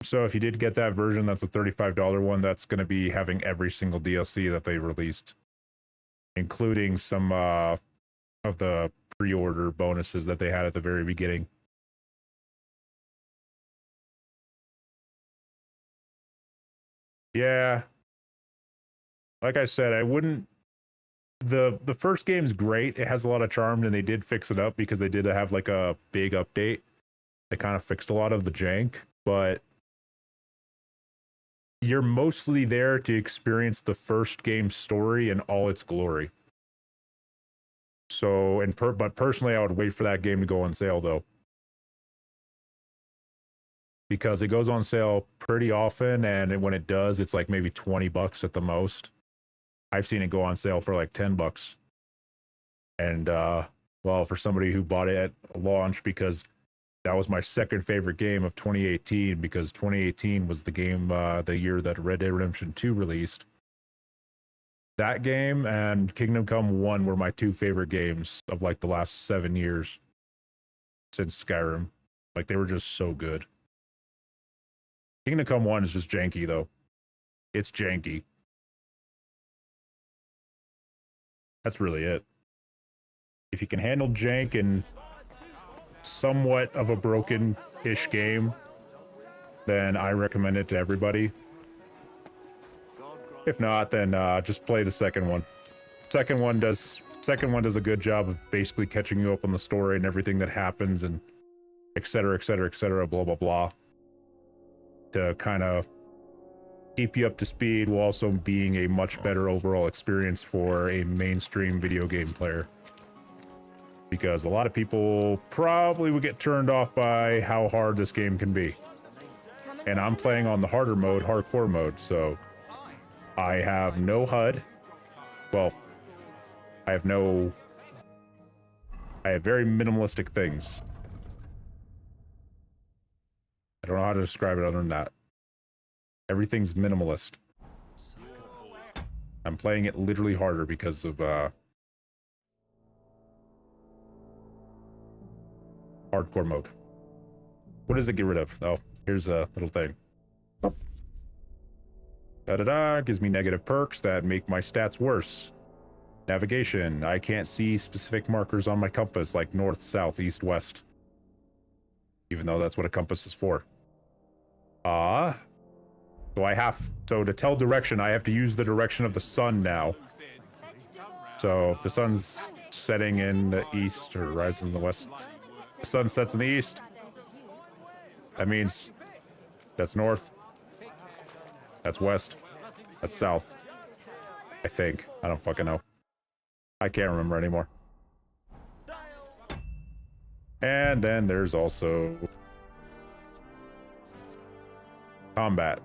So if you did get that version, that's a $35 one, that's going to be having every single DLC that they released, including some of the pre-order bonuses that they had at the very beginning. Yeah. Like I said, I wouldn't... The first game's great. It has a lot of charm, and they did fix it up because they did have like a big update. They kind of fixed a lot of the jank, but you're mostly there to experience the first game's story in all its glory. So, but personally, I would wait for that game to go on sale, though. Because it goes on sale pretty often, and when it does, it's like maybe $20 at the most. I've seen it go on sale for like $10. And, well, for somebody who bought it at launch, because that was my second favorite game of 2018, because 2018 was the game, the year that Red Dead Redemption 2 released. That game and Kingdom Come 1 were my two favorite games of like the last 7 years since Skyrim. Like, they were just so good. Kingdom Come 1 is just janky, though. It's janky. That's really it. If you can handle jank and somewhat of a broken-ish game, then I recommend it to everybody. If not, then just play the second one. Second one does a good job of basically catching you up on the story and everything that happens and etc., etc., etc., blah, blah, blah. To kind of keep you up to speed while also being a much better overall experience for a mainstream video game player. Because a lot of people probably would get turned off by how hard this game can be. And I'm playing on the harder mode, hardcore mode, so I have no HUD. Well, I have very minimalistic things. I don't know how to describe it other than that. Everything's minimalist. I'm playing it literally harder because of hardcore mode. What does it get rid of? Oh, here's a little thing. Da-da-da, gives me negative perks that make my stats worse. Navigation, I can't see specific markers on my compass like north, south, east, west. Even though that's what a compass is for. So to tell direction, I have to use the direction of the sun now. So if the sun's setting in the east or rising in the west, the sun sets in the east. That means that's north. That's west. That's south. I think. I don't fucking know. I can't remember anymore. And then there's also combat.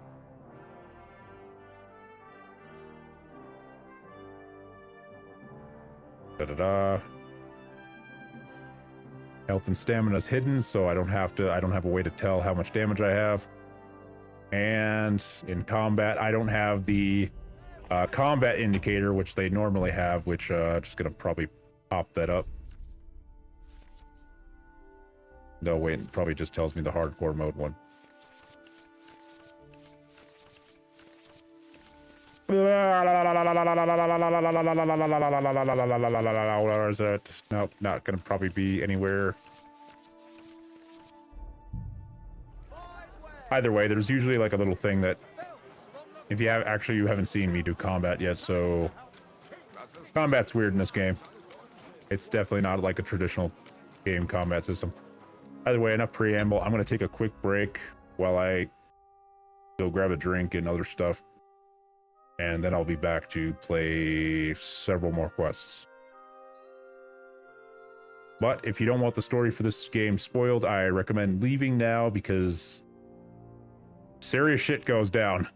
Da-da-da. Health and stamina is hidden, so I don't have a way to tell how much damage I have. And in combat, I don't have the combat indicator, which they normally have, which just gonna probably pop that up. No, wait, it probably just tells me the hardcore mode one. Where is it? Nope, not gonna probably be anywhere. Either way, there's usually like a little thing that if you haven't seen me do combat yet, so combat's weird in this game. It's definitely not like a traditional game combat system. Either way, enough preamble. I'm gonna take a quick break while I go grab a drink and other stuff. And then I'll be back to play several more quests. But if you don't want the story for this game spoiled, I recommend leaving now because serious shit goes down.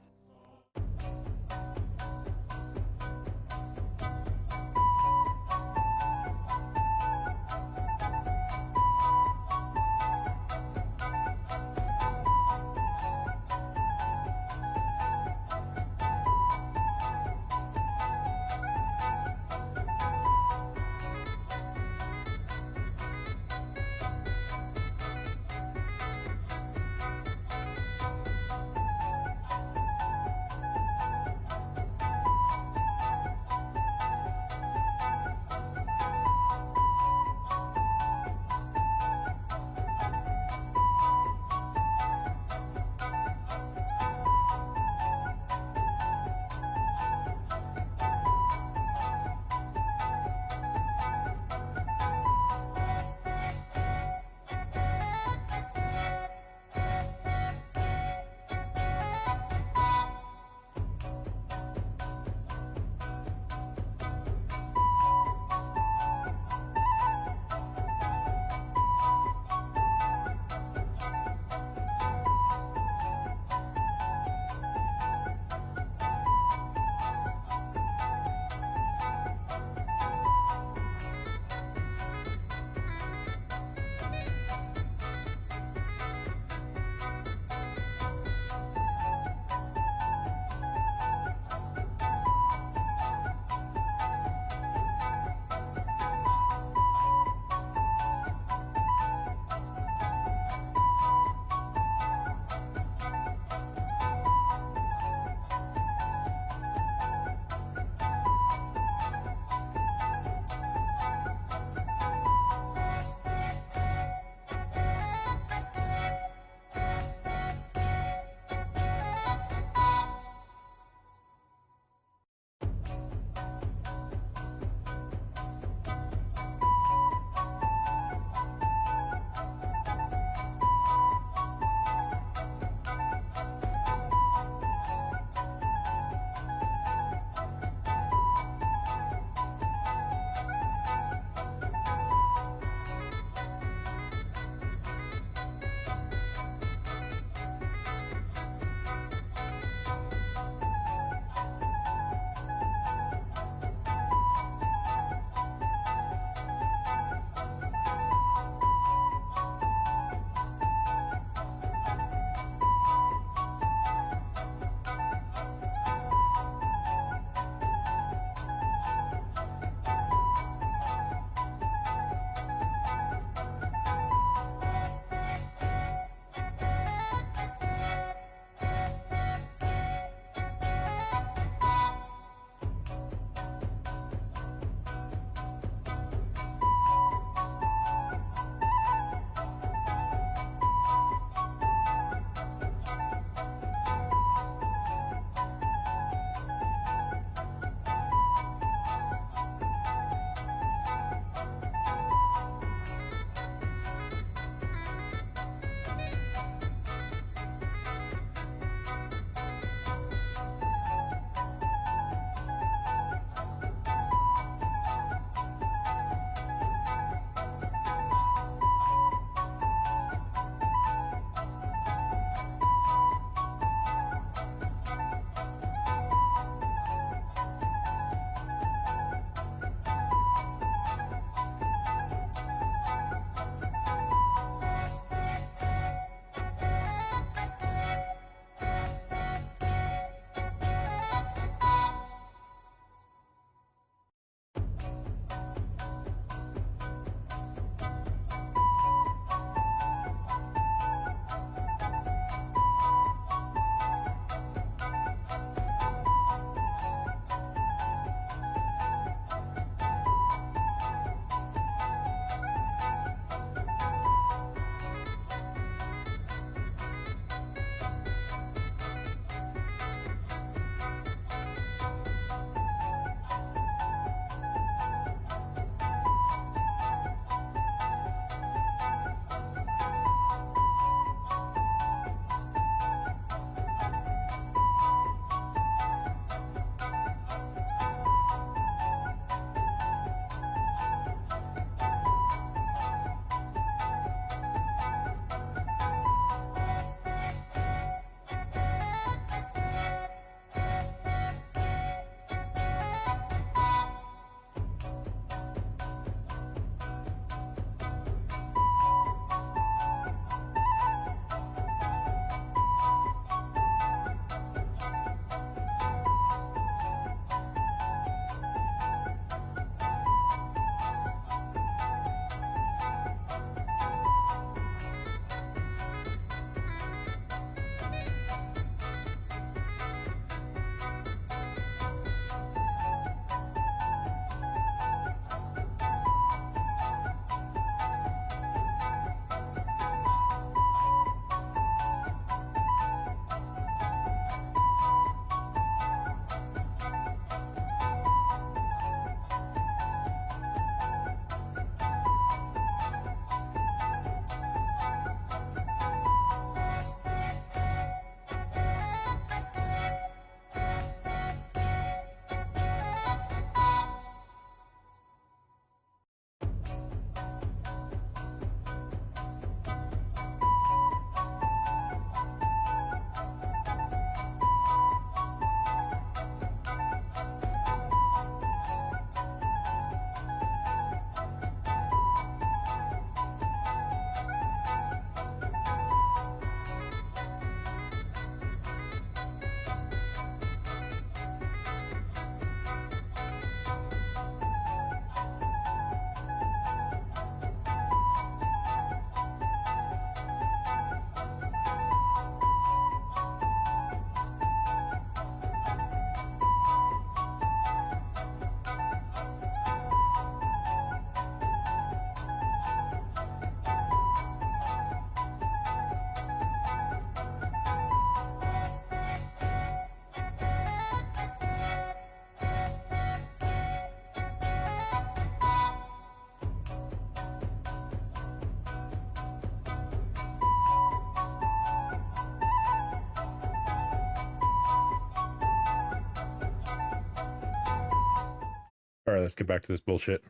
All right, let's get back to this bullshit.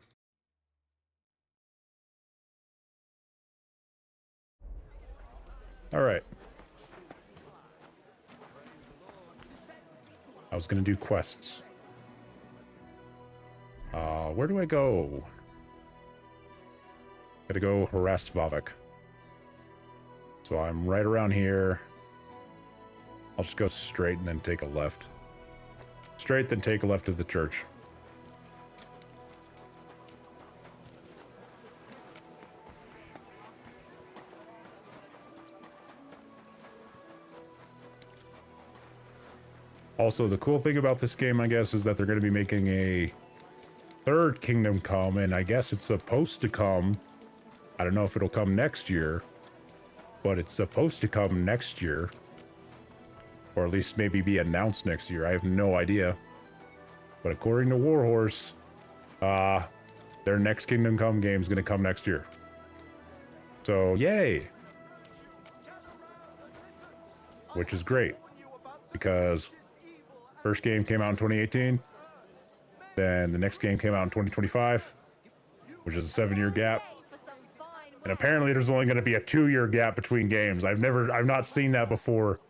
All right. I was going to do quests. Where do I go? Gotta go harass Vavik. So I'm right around here. I'll just go straight and then take a left. Straight, then take a left to the church. Also, the cool thing about this game, I guess, is that they're going to be making a third Kingdom Come, and I guess it's supposed to come. I don't know if it'll come next year, but it's supposed to come next year. Or at least maybe be announced next year. I have no idea. But according to Warhorse, their next Kingdom Come game is going to come next year. So, yay! Which is great, because first game came out in 2018, then the next game came out in 2025, which is a 7-year gap. And apparently there's only going to be a 2-year gap between games. I've not seen that before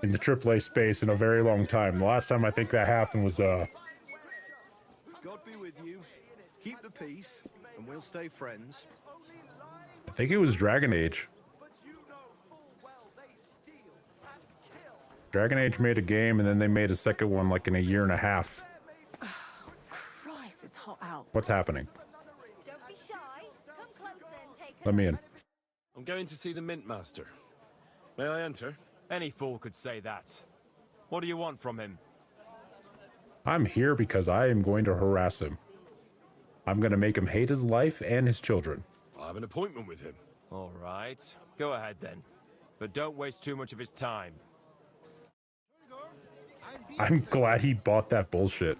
in the AAA space in a very long time. The last time I think that happened was, God be with you. Keep the peace, and we'll stay friends. I think it was Dragon Age. Dragon Age made a game, and then they made a second one like in a year and a half. Christ, it's hot out. What's happening? Don't be shy. Come closer and take Let me in. I'm going to see the Mint Master. May I enter? Any fool could say that. What do you want from him? I'm here because I am going to harass him. I'm going to make him hate his life and his children. I have an appointment with him. All right. Go ahead then. But don't waste too much of his time. I'm glad he bought that bullshit.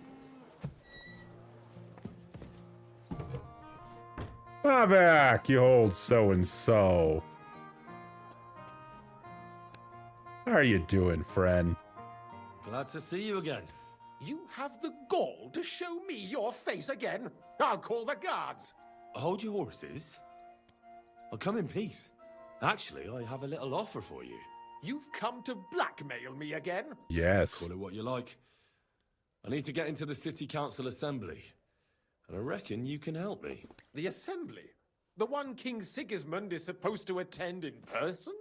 Vavik, you old so-and-so. How are you doing, friend? Glad to see you again. You have the gall to show me your face again? I'll call the guards. Hold your horses. I'll come in peace. Actually, I have a little offer for you. You've come to blackmail me again? Yes. Call it what you like. I need to get into the City Council Assembly, and I reckon you can help me. The Assembly? The one King Sigismund is supposed to attend in person?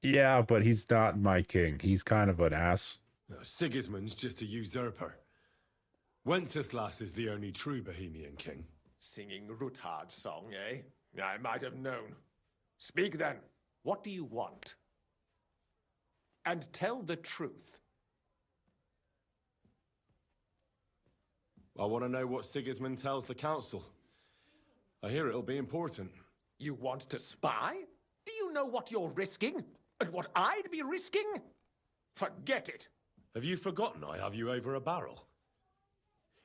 Yeah, but he's not my king. He's kind of an ass. No, Sigismund's just a usurper. Wenceslas is the only true Bohemian king. Singing Ruthard's song, eh? I might have known. Speak then. What do you want? And tell the truth. I want to know what Sigismund tells the council. I hear it'll be important. You want to spy? Do you know what you're risking? And what I'd be risking? Forget it. Have you forgotten I have you over a barrel?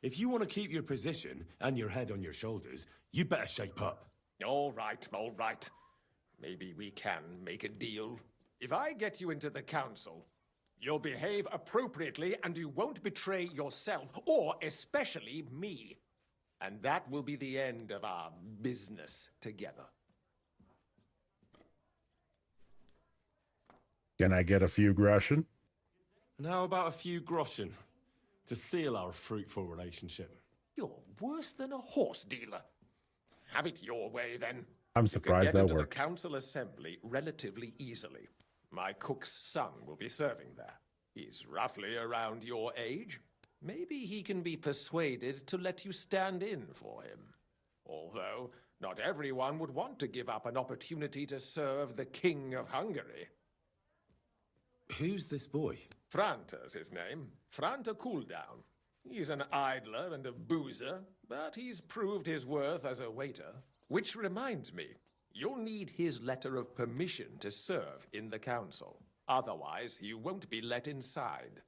If you want to keep your position and your head on your shoulders, you better shape up. All right, all right. Maybe we can make a deal. If I get you into the council, you'll behave appropriately and you won't betray yourself, or especially me. And that will be the end of our business together. Can I get a few groschen? And how about a few groschen to seal our fruitful relationship? You're worse than a horse dealer. Have it your way, then. I'm surprised that you can get worked. into the council assembly relatively easily. My cook's son will be serving there. He's roughly around your age. Maybe he can be persuaded to let you stand in for him. Although, not everyone would want to give up an opportunity to serve the King of Hungary. Who's this boy? Franta's his name. Franta Cooldown. He's an idler and a boozer, but he's proved his worth as a waiter. Which reminds me, you'll need his letter of permission to serve in the council. Otherwise, you won't be let inside.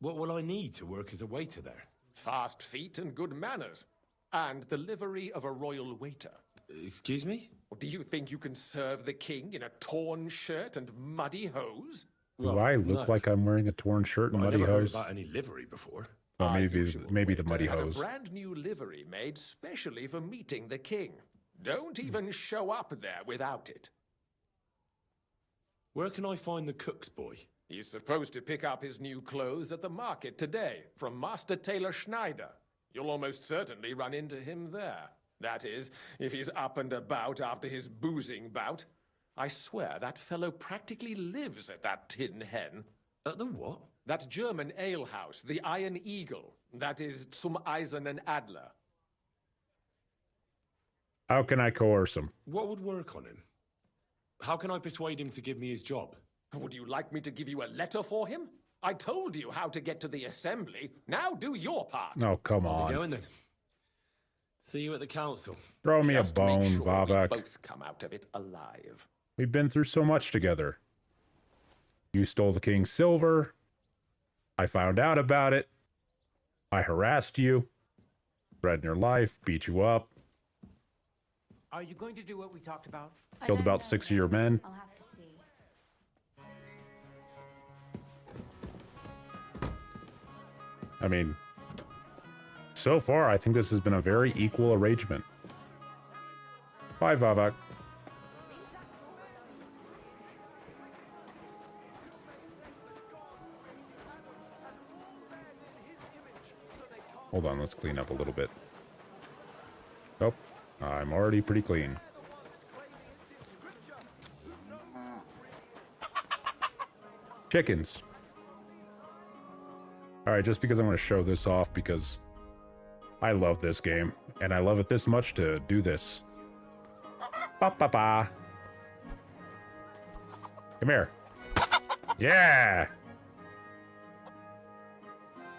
What will I need to work as a waiter there? Fast feet and good manners. And the livery of a royal waiter. Excuse me? Do you think you can serve the king in a torn shirt and muddy hose? Do I look like I'm wearing a torn shirt and I muddy never heard hose? about any livery before. Well, maybe the Waiter muddy had hose. A brand new livery made specially for meeting the king. Don't even show up there without it. Where can I find the cook's boy? He's supposed to pick up his new clothes at the market today from Master Tailor Schneider. You'll almost certainly run into him there. That is, if he's up and about after his boozing bout. I swear that fellow practically lives at that Tin Hen. At the what? That German alehouse, the Iron Eagle. That is Zum Eisernen Adler. How can I coerce him? What would work on him? How can I persuade him to give me his job? Would you like me to give you a letter for him? I told you how to get to the assembly. Now do your part. Oh, come I'll be on. going then. See you at the council. Throw me Just a bone, make sure Vavak. we both come out of it alive. We've been through so much together. You stole the king's silver. I found out about it. I harassed you. Threatened your life. Beat you up. Are you going to do what we talked about? Killed about 6 of your men. I'll have to see. I mean, so far, I think this has been a very equal arrangement. Bye, Vavak. Hold on, let's clean up a little bit. Oh, I'm already pretty clean. Chickens. Alright, just because I'm going to show this off because I love this game, and I love it this much to do this. Ba-ba-ba. Come here. Yeah!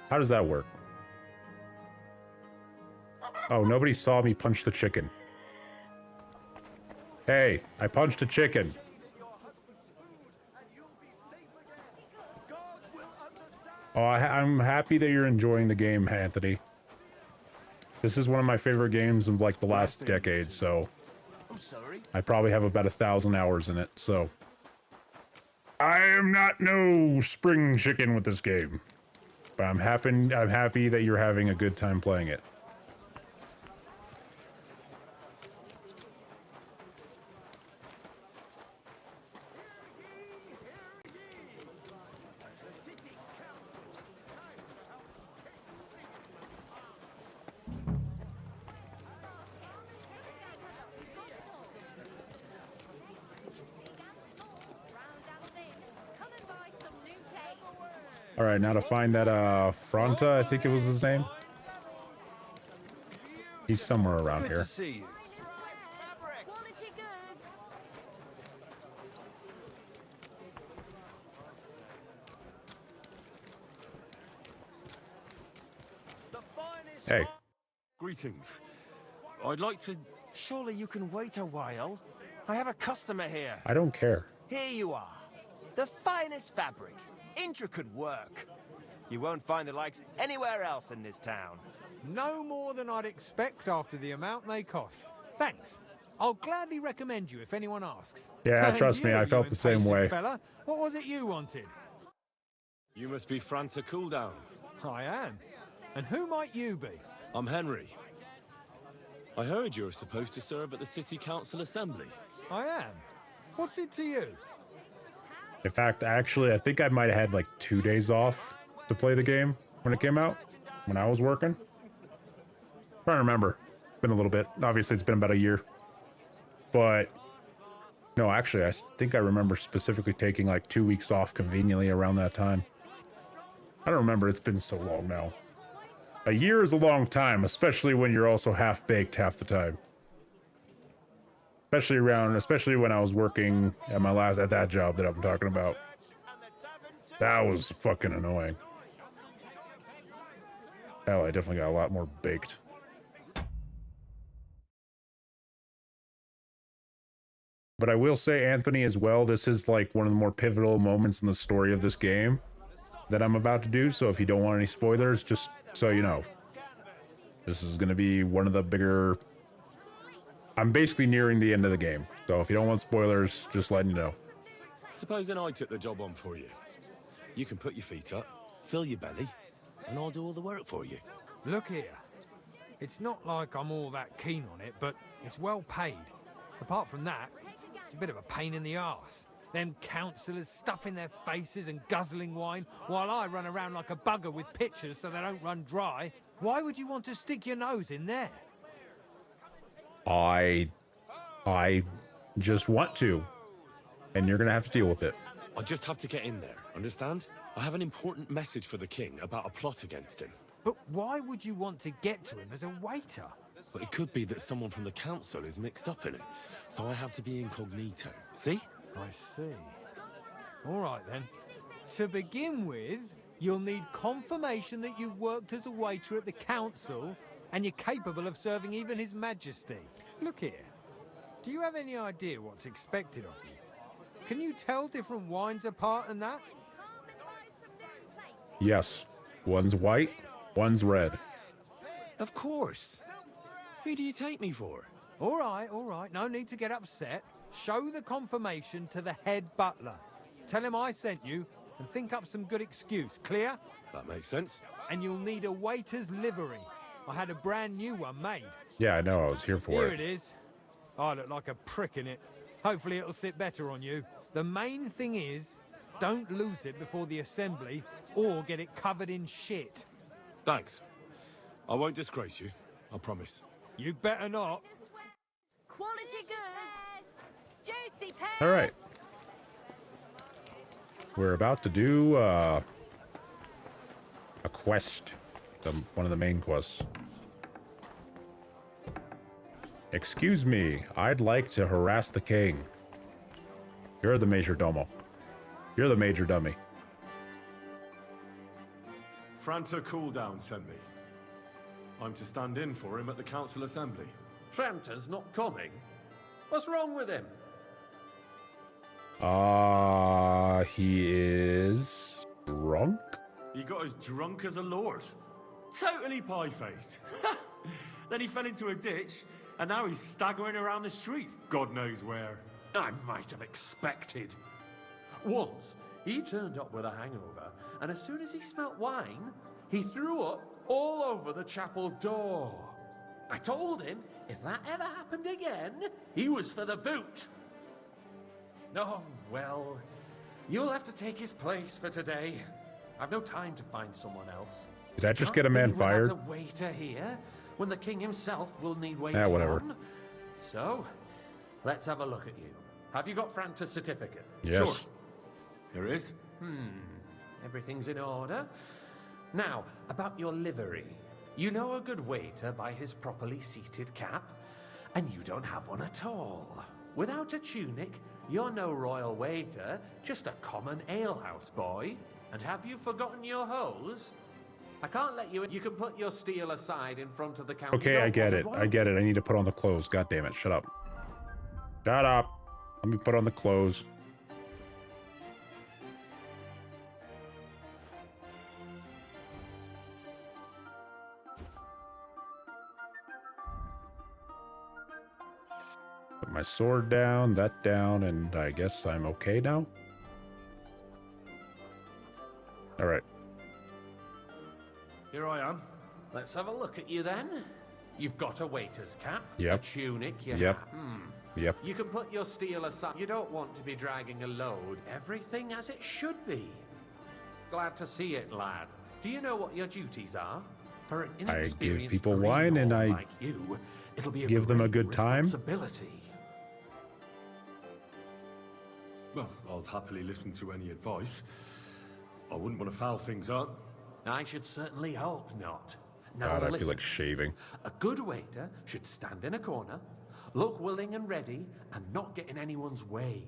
How does that work? Oh, nobody saw me punch the chicken. Hey, I punched a chicken. Oh, I'm happy that you're enjoying the game, Anthony. This is one of my favorite games of like the last decade, so I probably have about 1,000 hours in it, so I am not no spring chicken with this game. But I'm happy that you're having a good time playing it. All right, now to find that Fronta, I think it was his name. He's somewhere around here. See you. Hey. Greetings. I'd like to... Surely you can wait a while. I have a customer here. I don't care. Here you are. The finest fabric. Intricate work. You won't find the likes anywhere else in this town. No more than I'd expect after the amount they cost. Thanks. I'll gladly recommend you if anyone asks. Yeah, And trust me, you, I felt you the same impatient way. Fella, what was it you wanted? You must be Franta Cooldown. I am. And who might you be? I'm Henry. I heard you're supposed to serve at the City Council Assembly. I am. What's it to you? In fact, actually, I think I might have had like 2 days off to play the game when it came out, when I was working. Trying to remember. Been a little bit. Obviously, it's been about a year. But, no, actually, I think I remember specifically taking like 2 weeks off conveniently around that time. I don't remember. It's been so long now. A year is a long time, especially when you're also half-baked half the time. Especially when I was working at that job that I'm talking about. That was fucking annoying. Hell, I definitely got a lot more baked. But I will say, Anthony, as well, this is like one of the more pivotal moments in the story of this game that I'm about to do, so if you don't want any spoilers, just so you know. This is going to be one of the bigger... I'm basically nearing the end of the game, so if you don't want spoilers, just letting you know. Supposing I took the job on for you. You can put your feet up, fill your belly, and I'll do all the work for you. Look here. It's not like I'm all that keen on it, but it's well paid. Apart from that, it's a bit of a pain in the arse. Them councillors stuffing their faces and guzzling wine while I run around like a bugger with pitchers so they don't run dry. Why would you want to stick your nose in there? I just want to. And you're gonna have to deal with it. I just have to get in there, understand? I have an important message for the king about a plot against him. But why would you want to get to him as a waiter? But it could be that someone from the council is mixed up in it, so I have to be incognito. See? I see. All right, then. To begin with, you'll need confirmation that you've worked as a waiter at the council and you're capable of serving even His Majesty. Look here. Do you have any idea what's expected of you? Can you tell different wines apart and that? Yes. One's white, one's red. Of course. Who do you take me for? All right. No need to get upset. Show the confirmation to the head butler. Tell him I sent you and think up some good excuse. Clear? That makes sense. And you'll need a waiter's livery. I had a brand new one made. Yeah, I know. I was here for Here it. it is. I look like a prick in it. Hopefully it'll sit better on you. The main thing is, don't lose it before the assembly or get it covered in shit. Thanks. I won't disgrace you. I promise. You better not. Quality goods. Juicy pears. All right. We're about to do a quest. One of the main quests. Excuse me, I'd like to harass the king. You're the major domo. You're the major dummy. Franta Cooldown sent me. I'm to stand in for him at the council assembly. Franta's not coming. What's wrong with him? He is drunk? He got as drunk as a lord. Totally pie-faced. Then he fell into a ditch, and now he's staggering around the streets, God knows where. I might have expected. Once, he turned up with a hangover, and as soon as he smelt wine, he threw up all over the chapel door. I told him if that ever happened again, he was for the boot. Oh, well, you'll have to take his place for today. I've no time to find someone else. Did I just get a man fired? A waiter here, when the king himself will need waiting whatever. on. So, let's have a look at you. Have you got Franta's certificate? Yes. Sure. Here it is. Everything's in order. Now, about your livery. You know a good waiter by his properly seated cap, and you don't have one at all. Without a tunic, you're no royal waiter, just a common alehouse boy. And have you forgotten your hose? I can't let you in. You can put your steel aside in front of the counter. Okay, I get it. I get it. I need to put on the clothes. God damn it. Shut up. Shut up. Let me put on the clothes. Put my sword down, that down, and I guess I'm okay now? Alright. Here I am. Let's have a look at you then. You've got a waiter's cap, Yep. a tunic, your Yep. hat. Yep. You can put your steel aside. You don't want to be dragging a load. Everything as it should be. Glad to see it, lad. Do you know what your duties are? For an I inexperienced give people greenhorn wine and I like you, it'll be give them a great good time. responsibility. Well, I'll happily listen to any advice. I wouldn't want to foul things up. I should certainly hope not. Now God, I listen. feel like shaving. A good waiter should stand in a corner, look willing and ready, and not get in anyone's way.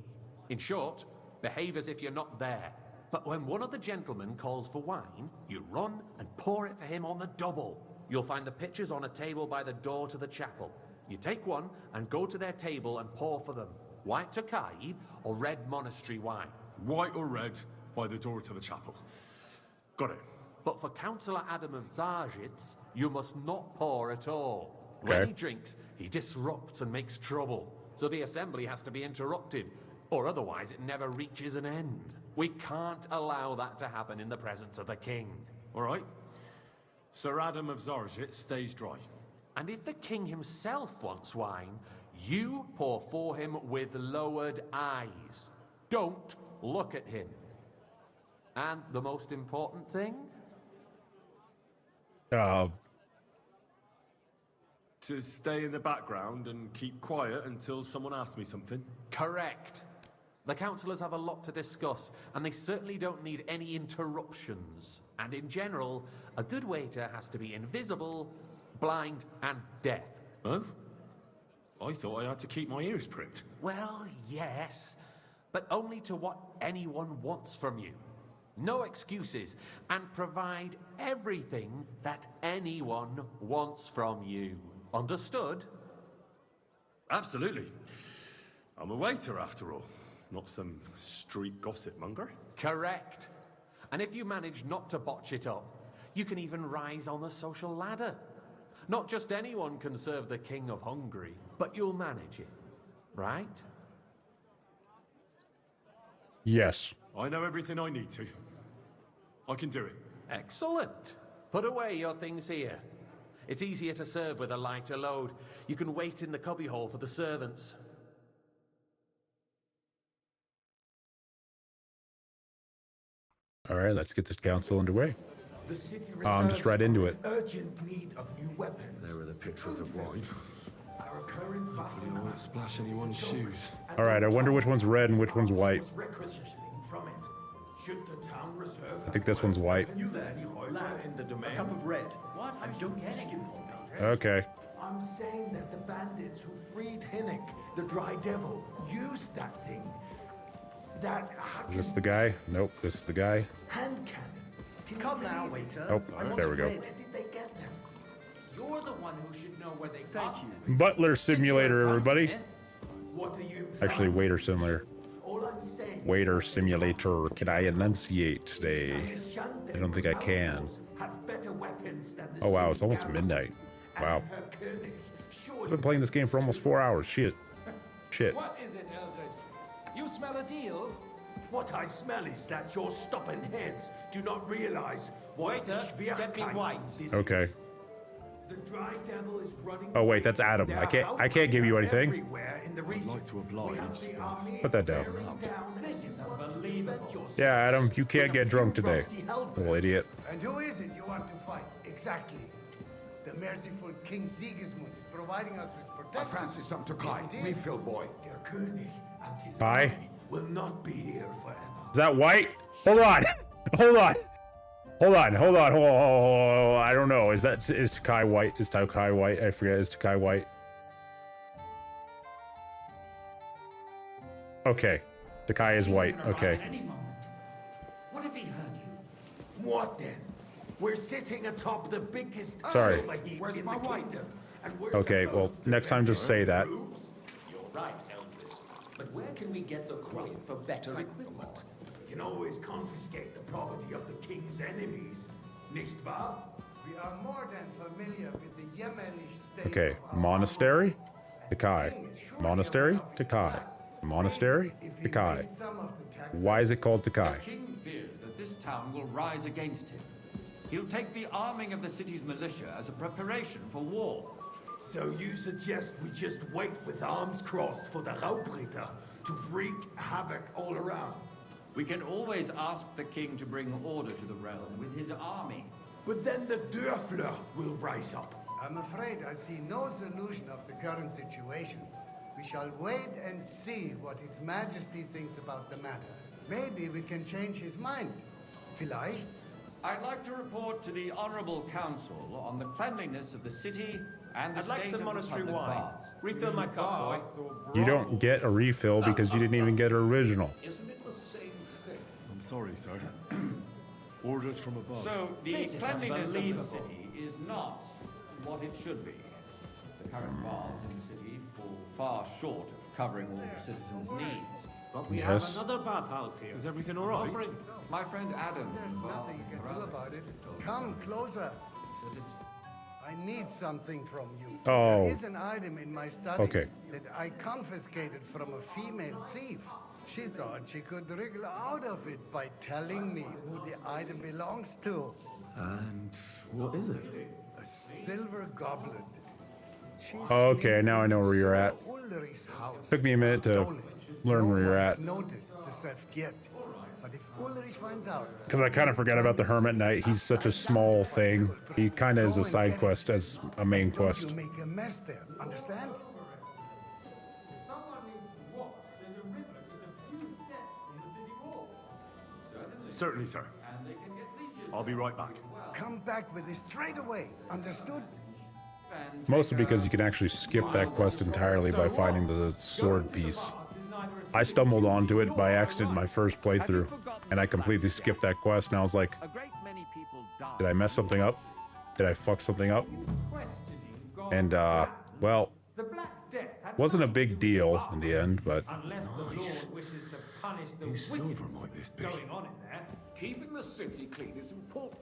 In short, behave as if you're not there. But when one of the gentlemen calls for wine, you run and pour it for him on the double. You'll find the pitchers on a table by the door to the chapel. You take one and go to their table and pour for them. White Tokai or red monastery wine. White or red by the door to the chapel. Got it. But for Councillor Adam of Zarzhitz, you must not pour at all. Okay. When he drinks, he disrupts and makes trouble. So the assembly has to be interrupted, or otherwise it never reaches an end. We can't allow that to happen in the presence of the king. All right. Sir Adam of Zarjit stays dry. And if the king himself wants wine, you pour for him with lowered eyes. Don't look at him. And the most important thing? To stay in the background and keep quiet until someone asks me something? Correct. The councillors have a lot to discuss, and they certainly don't need any interruptions. And in general, a good waiter has to be invisible, blind, and deaf. Oh? I thought I had to keep my ears pricked. Well, yes, but only to what anyone wants from you. No excuses, and provide everything that anyone wants from you. Understood? Absolutely. I'm a waiter, after all. Not some street gossip monger. Correct. And if you manage not to botch it up, you can even rise on the social ladder. Not just anyone can serve the King of Hungary, but you'll manage it, right? Yes. I know everything I need to. I can do it. Excellent. Put away your things here. It's easier to serve with a lighter load. You can wait in the cubbyhole for the servants. All right, let's get this council underway. I'm just right into it. Urgent need of new weapons. There are the pictures of wine. Our current Hopefully I won't splash anyone's shoes. All right, I wonder which one's red and which one's white. from it. Should the town reserve I think this one's white. you there, in the domain? A cup of red. What? I don't get it. Okay. I'm saying that the bandits who freed Hinnick, the Dry Devil, used that thing. That Is this the guy? Nope, this is the guy. hand cannon. Can Come you now, believe it? waiter. Oh, there we go. Where did they get them? You're the one who should know where they Thank you. Butler Simulator, everybody. What are you? Actually, Waiter Simulator. All I'm saying is Waiter Simulator. Can I enunciate today? I don't think I can. have better weapons than the Oh wow, it's almost midnight. Wow. I've been playing this game for almost 4 hours. Shit. Shit. What is it, Eldris? You smell a deal? What I smell is that your stubborn heads do not realize what Waiter, get me white. Okay. The Dry Devil is running. Oh wait, that's Adam. I can't give you anything. Everywhere in the region. I'd like to oblige. Put that down. This is unbelievable. Yeah, Adam, you can't get drunk today. Little idiot. And who is it you want to fight? Exactly. The merciful King Sigismund is providing us with protection. I fancy some Tokai. Refill, boy. Der König and his Hi. army will not be here forever. Is that white? Hold on. Hold on. Hold on. Hold on. Hold on. I don't know. Is Tokai white? Is Tokai white? I forget. Is Tokai white? Okay. Tokai is white. Okay. What if he heard you? What then? We're sitting atop the biggest Sorry. silver heap Where's in my the white? kingdom. And we're Okay, well, supposed to next time just say that. You're right, Elvis. But where can we get the coin for better equipment? You can always confiscate the property of the king's enemies, nicht wahr? We are more than familiar with the Yemenish state. Okay. Monastery? Tokai. Monastery? Tokai. Monastery? Tokai. Why is it called Tokai? The king fears that this town will rise against him. He'll take the arming of the city's militia as a preparation for war. So you suggest we just wait with arms crossed for the Raubritter to wreak havoc all around? We can always ask the king to bring order to the realm with his army. But then the Dörfler will rise up. I'm afraid I see no solution of the current situation. We shall wait and see what His Majesty thinks about the matter. Maybe we can change his mind. Vielleicht? I'd like to report to the Honorable Council on the cleanliness of the city and the I'd like state some of the monastery public wine. baths. Refill my cup, boy. You don't get a refill because you didn't even get an original. Isn't it the same thing? I'm sorry, sir. Orders from above. So the This is cleanliness of the unbelievable. city is not what it should be. The current baths in the city fall far short of covering all the citizens' needs. But we Yes. have another bathhouse here. Is everything all right? Offering- My friend Adam. There's nothing you can do about it. Come closer. Says it's I need something from you. Oh. There is an item in my study Okay. that I confiscated from a female thief. She thought she could wriggle out of it by telling me who the item belongs to. And what is it? A silver goblet. She Okay, now I know where you're at. Ulrich's house. Took me a minute to learn where you're at. Noticed the theft yet. But if Ulrich finds out, Because I kind of forgot about the Hermit Knight. He's such a small thing. He kind of is a side quest as a main quest. you make a mess there. Understand? Certainly, sir. I'll be right back. Come back with it straight away. Understood? Mostly because you can actually skip that quest entirely by finding the sword piece. I stumbled onto it by accident my first playthrough, and I completely skipped that quest, and I was like, did I mess something up? Did I fuck something up? And, well, wasn't a big deal in the end, but... Nice. Whose silver might this be? Keeping the city clean is important,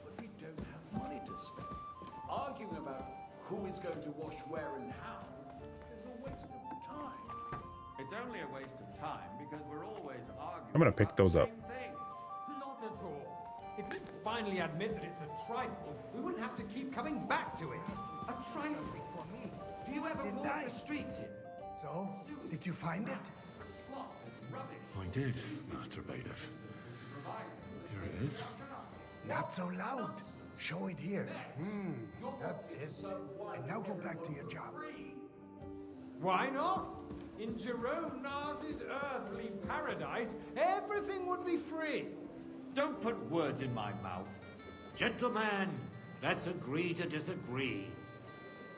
but we don't have money to spend. Arguing about who is going to wash where and how is a waste of time. It's only a waste of time because we're always arguing. I'm gonna pick those up. Not at all. If we finally admit that it's a trifle, we wouldn't have to keep coming back to it. A trifle for me. Do you ever walk the streets here? So, did you find it? I did, Master Bailiff. Here it is. Not so loud. Show it here. That's it. And now go back to your job. Why not? In Jerome Nars's earthly paradise, everything would be free. Don't put words in my mouth. Gentlemen, let's agree to disagree.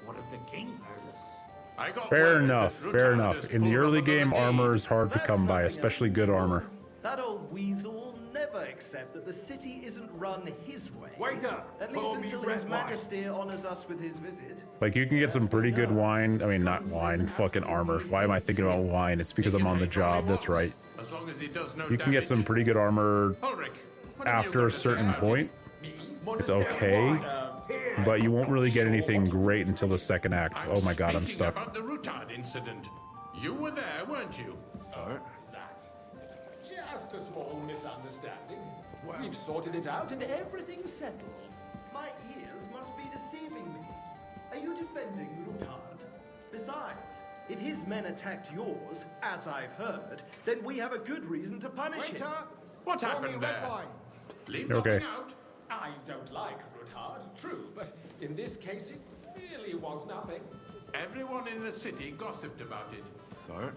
What if the king heard us? Fair enough, fair enough. In the early game, armor is hard to come by, especially good armor. That old weasel will never accept that the city isn't run his way. Waiter, At least pour me until red His wine. Majesty honors us with his visit. Like, you can get some pretty good wine. I mean, not wine, fucking armor. Why am I thinking about wine? It's because I'm on the job, that's right. As long as he does no You can get some pretty good armor Ulrich, after a certain point. It's okay, but you won't really get anything great until the second act. Oh my god, I'm speaking stuck. about the Rutard incident. You were there, weren't you? Sir? That's just a small misunderstanding. We've sorted it out and everything's settled. My ears must be deceiving me. Are you defending Rutard? Besides, if his men attacked yours, as I've heard, then we have a good reason to punish him. What happened there? Leave Okay. nothing out. I don't like Ruthard, true, but in this case it really was nothing. Everyone in the city gossiped about it. Sir?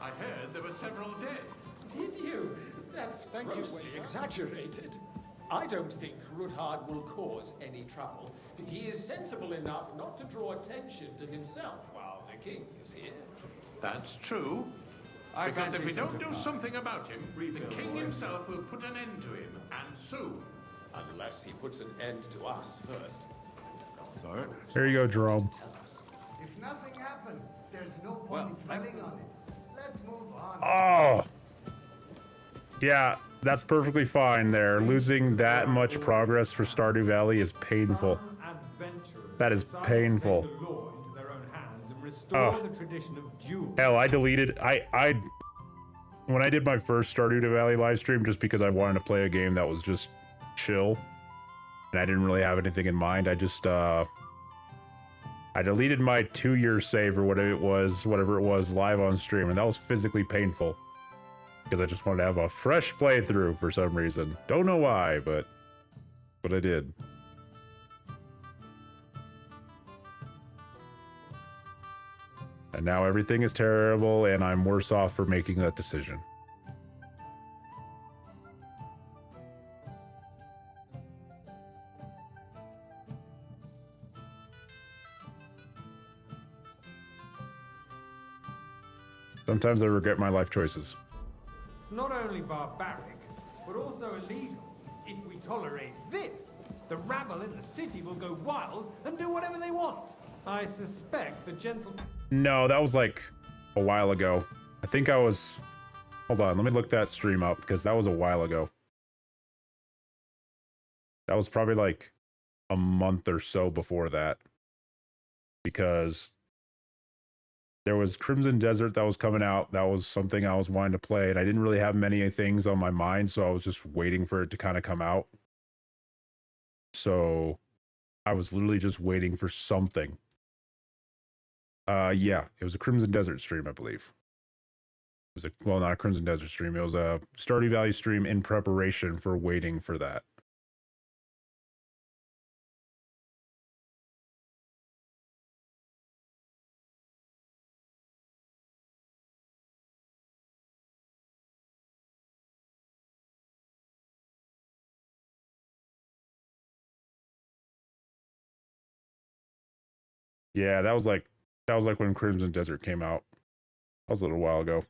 I heard there were several dead. Did you? That's grossly exaggerated. I don't think Ruthard will cause any trouble. He is sensible enough not to draw attention to himself while the king is here. That's true. I Because if fancy we some don't do Rutard. something about him, the Refill, king boy. himself will put an end to him, and soon. Unless he puts an end to us first. Sir? Here you go, Jerome. If nothing happened, there's no point in dwelling on it. Let's move on. Oh! Yeah, that's perfectly fine there. Losing that much progress for Stardew Valley is painful. That is painful. The law into their own hands and restore Oh. the tradition of duels. Hell, I deleted... When I did my first Stardew Valley live stream, just because I wanted to play a game that was just chill, and I didn't really have anything in mind, I just, I deleted my 2-year save or whatever it was, live on stream, and that was physically painful. Because I just wanted to have a fresh playthrough for some reason. Don't know why, but I did. And now everything is terrible, and I'm worse off for making that decision. Sometimes I regret my life choices. It's not only barbaric, but also illegal. If we tolerate this, the rabble in the city will go wild and do whatever they want. I suspect the gentle... No, that was like a while ago. I think I was... Hold on, let me look that stream up, because that was a while ago. That was probably like a month or so before that. Because there was Crimson Desert that was coming out. That was something I was wanting to play, and I didn't really have many things on my mind, so I was just waiting for it to kind of come out. So I was literally just waiting for something. Yeah, it was a Crimson Desert stream, I believe. It was a, well, not a Crimson Desert stream. It was a Stardew Valley stream in preparation for waiting for that. Yeah, that was like when Crimson Desert came out. That was a little while ago.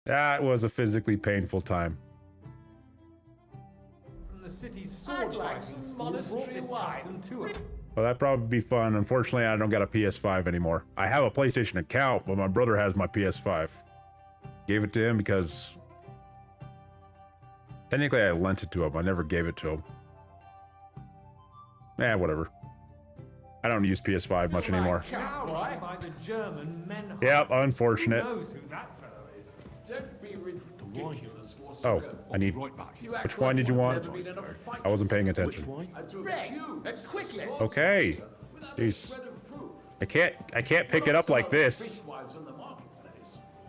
That was a physically painful time. From the city's sword fighting school brought this custom to it. Well, that'd probably be fun. Unfortunately, I don't got a PS5 anymore. I have a PlayStation account, but my brother has my PS5. Gave it to him because technically I lent it to him. I never gave it to him. Whatever. I don't use PS5 much anymore. By the German men. Yep, unfortunate. Who knows who that fellow is? Don't be ridiculous for Oh, I need... Which wine did you want? I wasn't paying attention. Quickly. Okay. Jeez. I can't pick it up like this.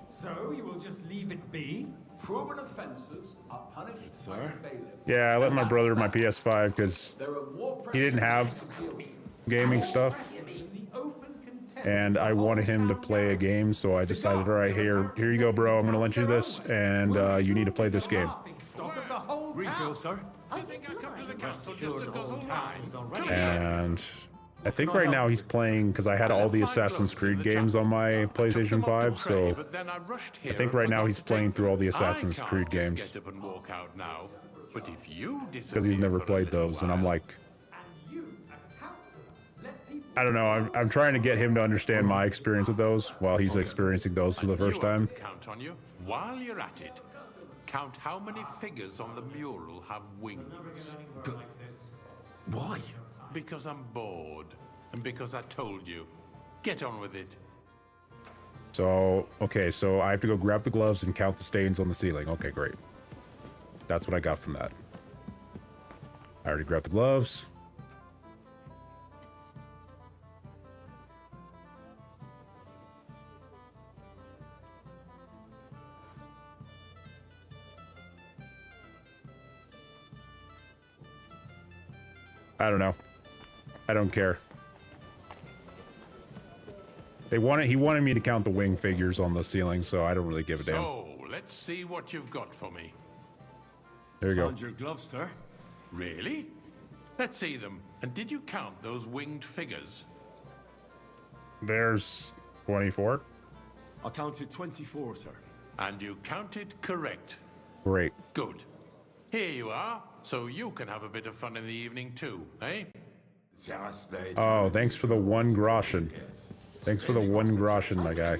So you will just leave it be? Proven offences are punished, sir. Yeah, I let my brother my PS5 because he didn't have gaming stuff. And I wanted him to play a game, so I decided, all right, here you go, bro. I'm going to lend you this, and you need to play this game. Refill, sir. I think I come to the castle just to guzzle wine. And I think right now he's playing, because I had all the Assassin's Creed games on my PlayStation 5, so I think right now he's playing through all the Assassin's Creed games. Because he's never played those, and I'm like, I don't know, I'm trying to get him to understand my experience with those while he's experiencing those for the first time. Count on you. While you're at it, count how many figures on the mural have wings. But why? Because I'm bored, and because I told you. Get on with it. So, okay, so I have to go grab the gloves and count the stains on the ceiling. Okay, great. That's what I got from that. I already grabbed the gloves. I don't know. I don't care. He wanted me to count the wing figures on the ceiling, so I don't really give a damn. So, let's see what you've got for me. There you go. Found your gloves, sir. Really? Let's see them. And did you count those winged figures? There's 24. I counted 24, sir. And you counted correct. Great. Good. Here you are, so you can have a bit of fun in the evening too, eh? Oh, thanks for the 1 groschen. Thanks for the 1 groschen, my guy.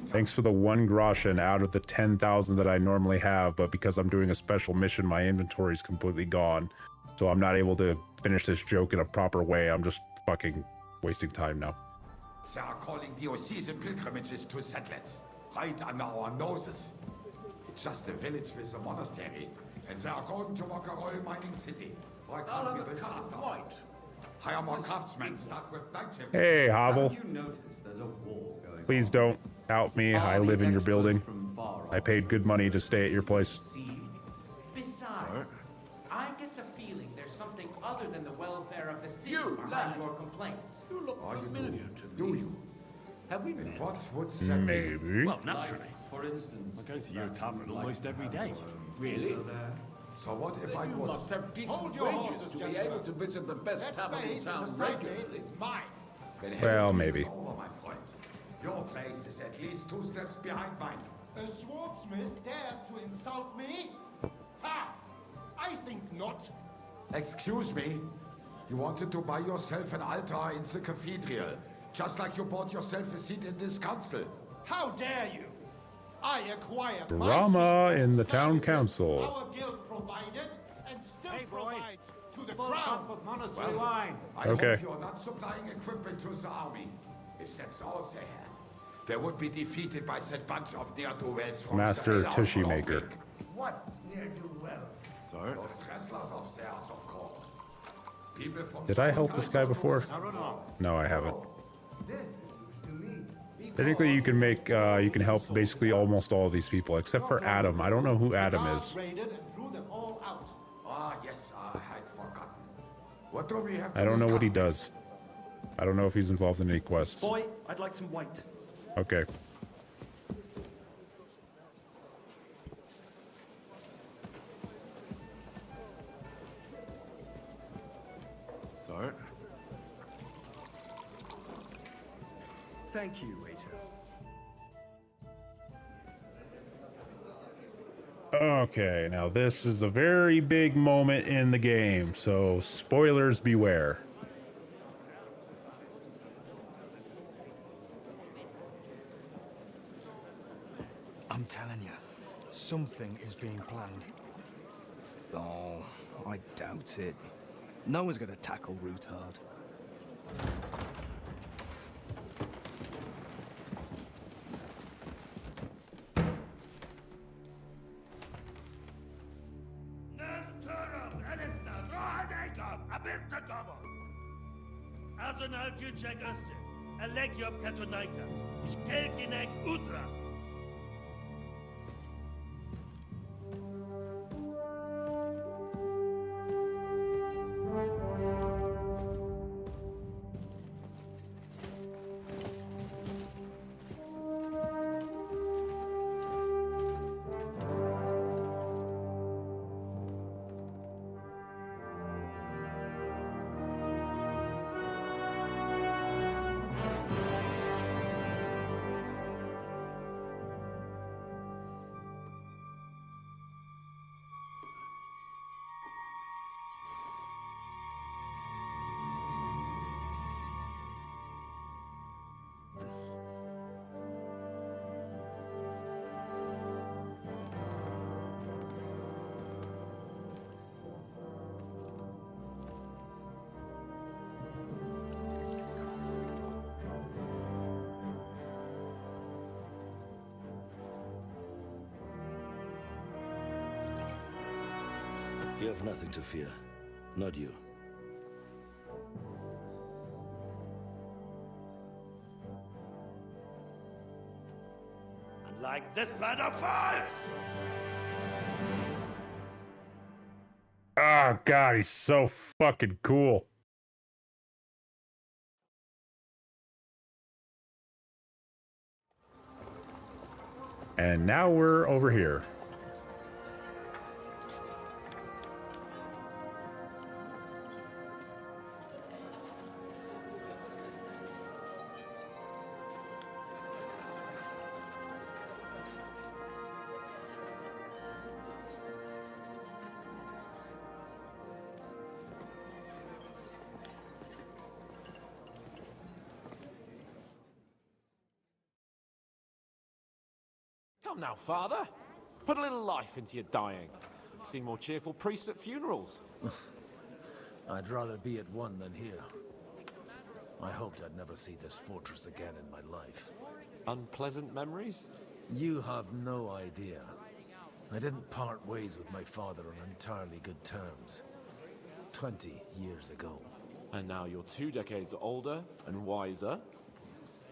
Thanks for the 1 groschen out of the 10,000 that I normally have, but because I'm doing a special mission, my inventory is completely gone. So I'm not able to finish this joke in a proper way. I'm just fucking wasting time now. They are calling diocesan pilgrimages to settlers, right under our noses. It's just a village with a monastery, and they are going to Rock'n'Roll Mining City. Why can't we build faster? Hire more craftsmen, start with night. Hey, Hovel. Please don't out me. I live in your building. I paid good money to stay at your place. Besides, I get the feeling there's something other than the welfare of the city behind your complaints. You look familiar to me. Do you? Have we met? What would that Maybe. Well, naturally. For instance, I go to your tavern almost every day. Really? So what if I You would? must have decent wages to be able to visit the best tavern in town regularly. Then Well, hell maybe. is over, my friend. Your place is at least 2 steps behind mine. A swordsmith dares to insult me? Ha! I think not. Excuse me. You wanted to buy yourself an altar in the cathedral, just like you bought yourself a seat in this council. How dare you? I acquired Drama in the town council. our guild provided and still provides To the Full crown! cup of monastery wine. I Okay. hope you're not supplying equipment to the army. If that's all they have, they would be defeated by that bunch of ne'er-do-wells from Master the Tushy Maker. What ne'er-do-wells? Sir? Those wrestlers of theirs, of course. People from Did I help this guy before? No, I haven't. This is news to me. Technically, you can make, you can help basically almost all of these people, except for Adam. I don't know who Adam is. Raided and threw them all out. Ah, yes, I had forgotten. What do we have to I don't know what he discuss? does. I don't know if he's involved in any quests. Boy, I'd like some white. Okay. Sir? Thank you, waiter. Okay, now this is a very big moment in the game, so spoilers beware. I'm telling you, something is being planned. Oh, I doubt it. No one's gonna tackle Root hard. You have nothing to fear. Not you. Unlike this plan of fights! Oh god, he's so fucking cool. And now we're over here. Come now, father. Put a little life into your dying. You see more cheerful priests at funerals. I'd rather be at one than here. I hoped I'd never see this fortress again in my life. Unpleasant memories? You have no idea. I didn't part ways with my father on entirely good terms. 20 years ago. And now you're 2 decades older and wiser.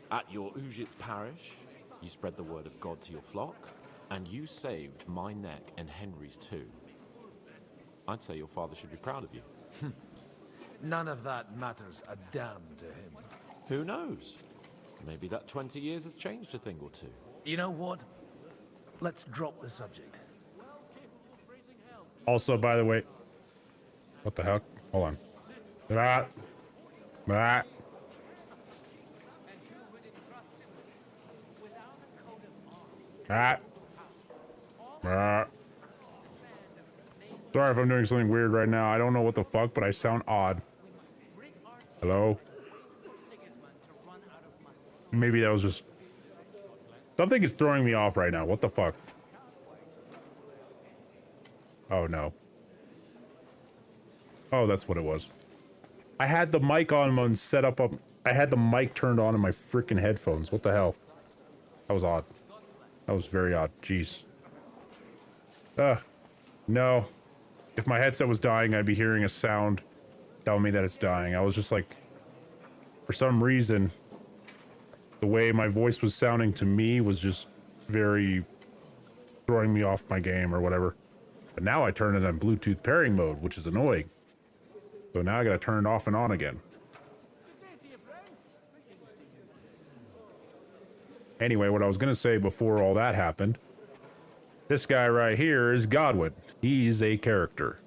At your Ujit's parish, you spread the word of God to your flock, and you saved my neck and Henry's too. I'd say your father should be proud of you. None of that matters a damn to him. Who knows? Maybe that 20 years has changed a thing or two. You know what? Let's drop the subject. Also, by the way, what the heck? Hold on. That. Sorry if I'm doing something weird right now. I don't know what the fuck, but I sound odd. Hello? Maybe that was just... Something is throwing me off right now. What the fuck? Oh, no. Oh, that's what it was. I had the mic on set up. I had the mic turned on in my freaking headphones. What the hell? That was odd. That was very odd. Jeez. No. If my headset was dying, I'd be hearing a sound telling me that it's dying. I was just like, for some reason, the way my voice was sounding to me was just very throwing me off my game or whatever. But now I turn it on Bluetooth pairing mode, which is annoying. So now I gotta turn it off and on again. Anyway, what I was gonna say before all that happened, this guy right here is Godwin. He's a character.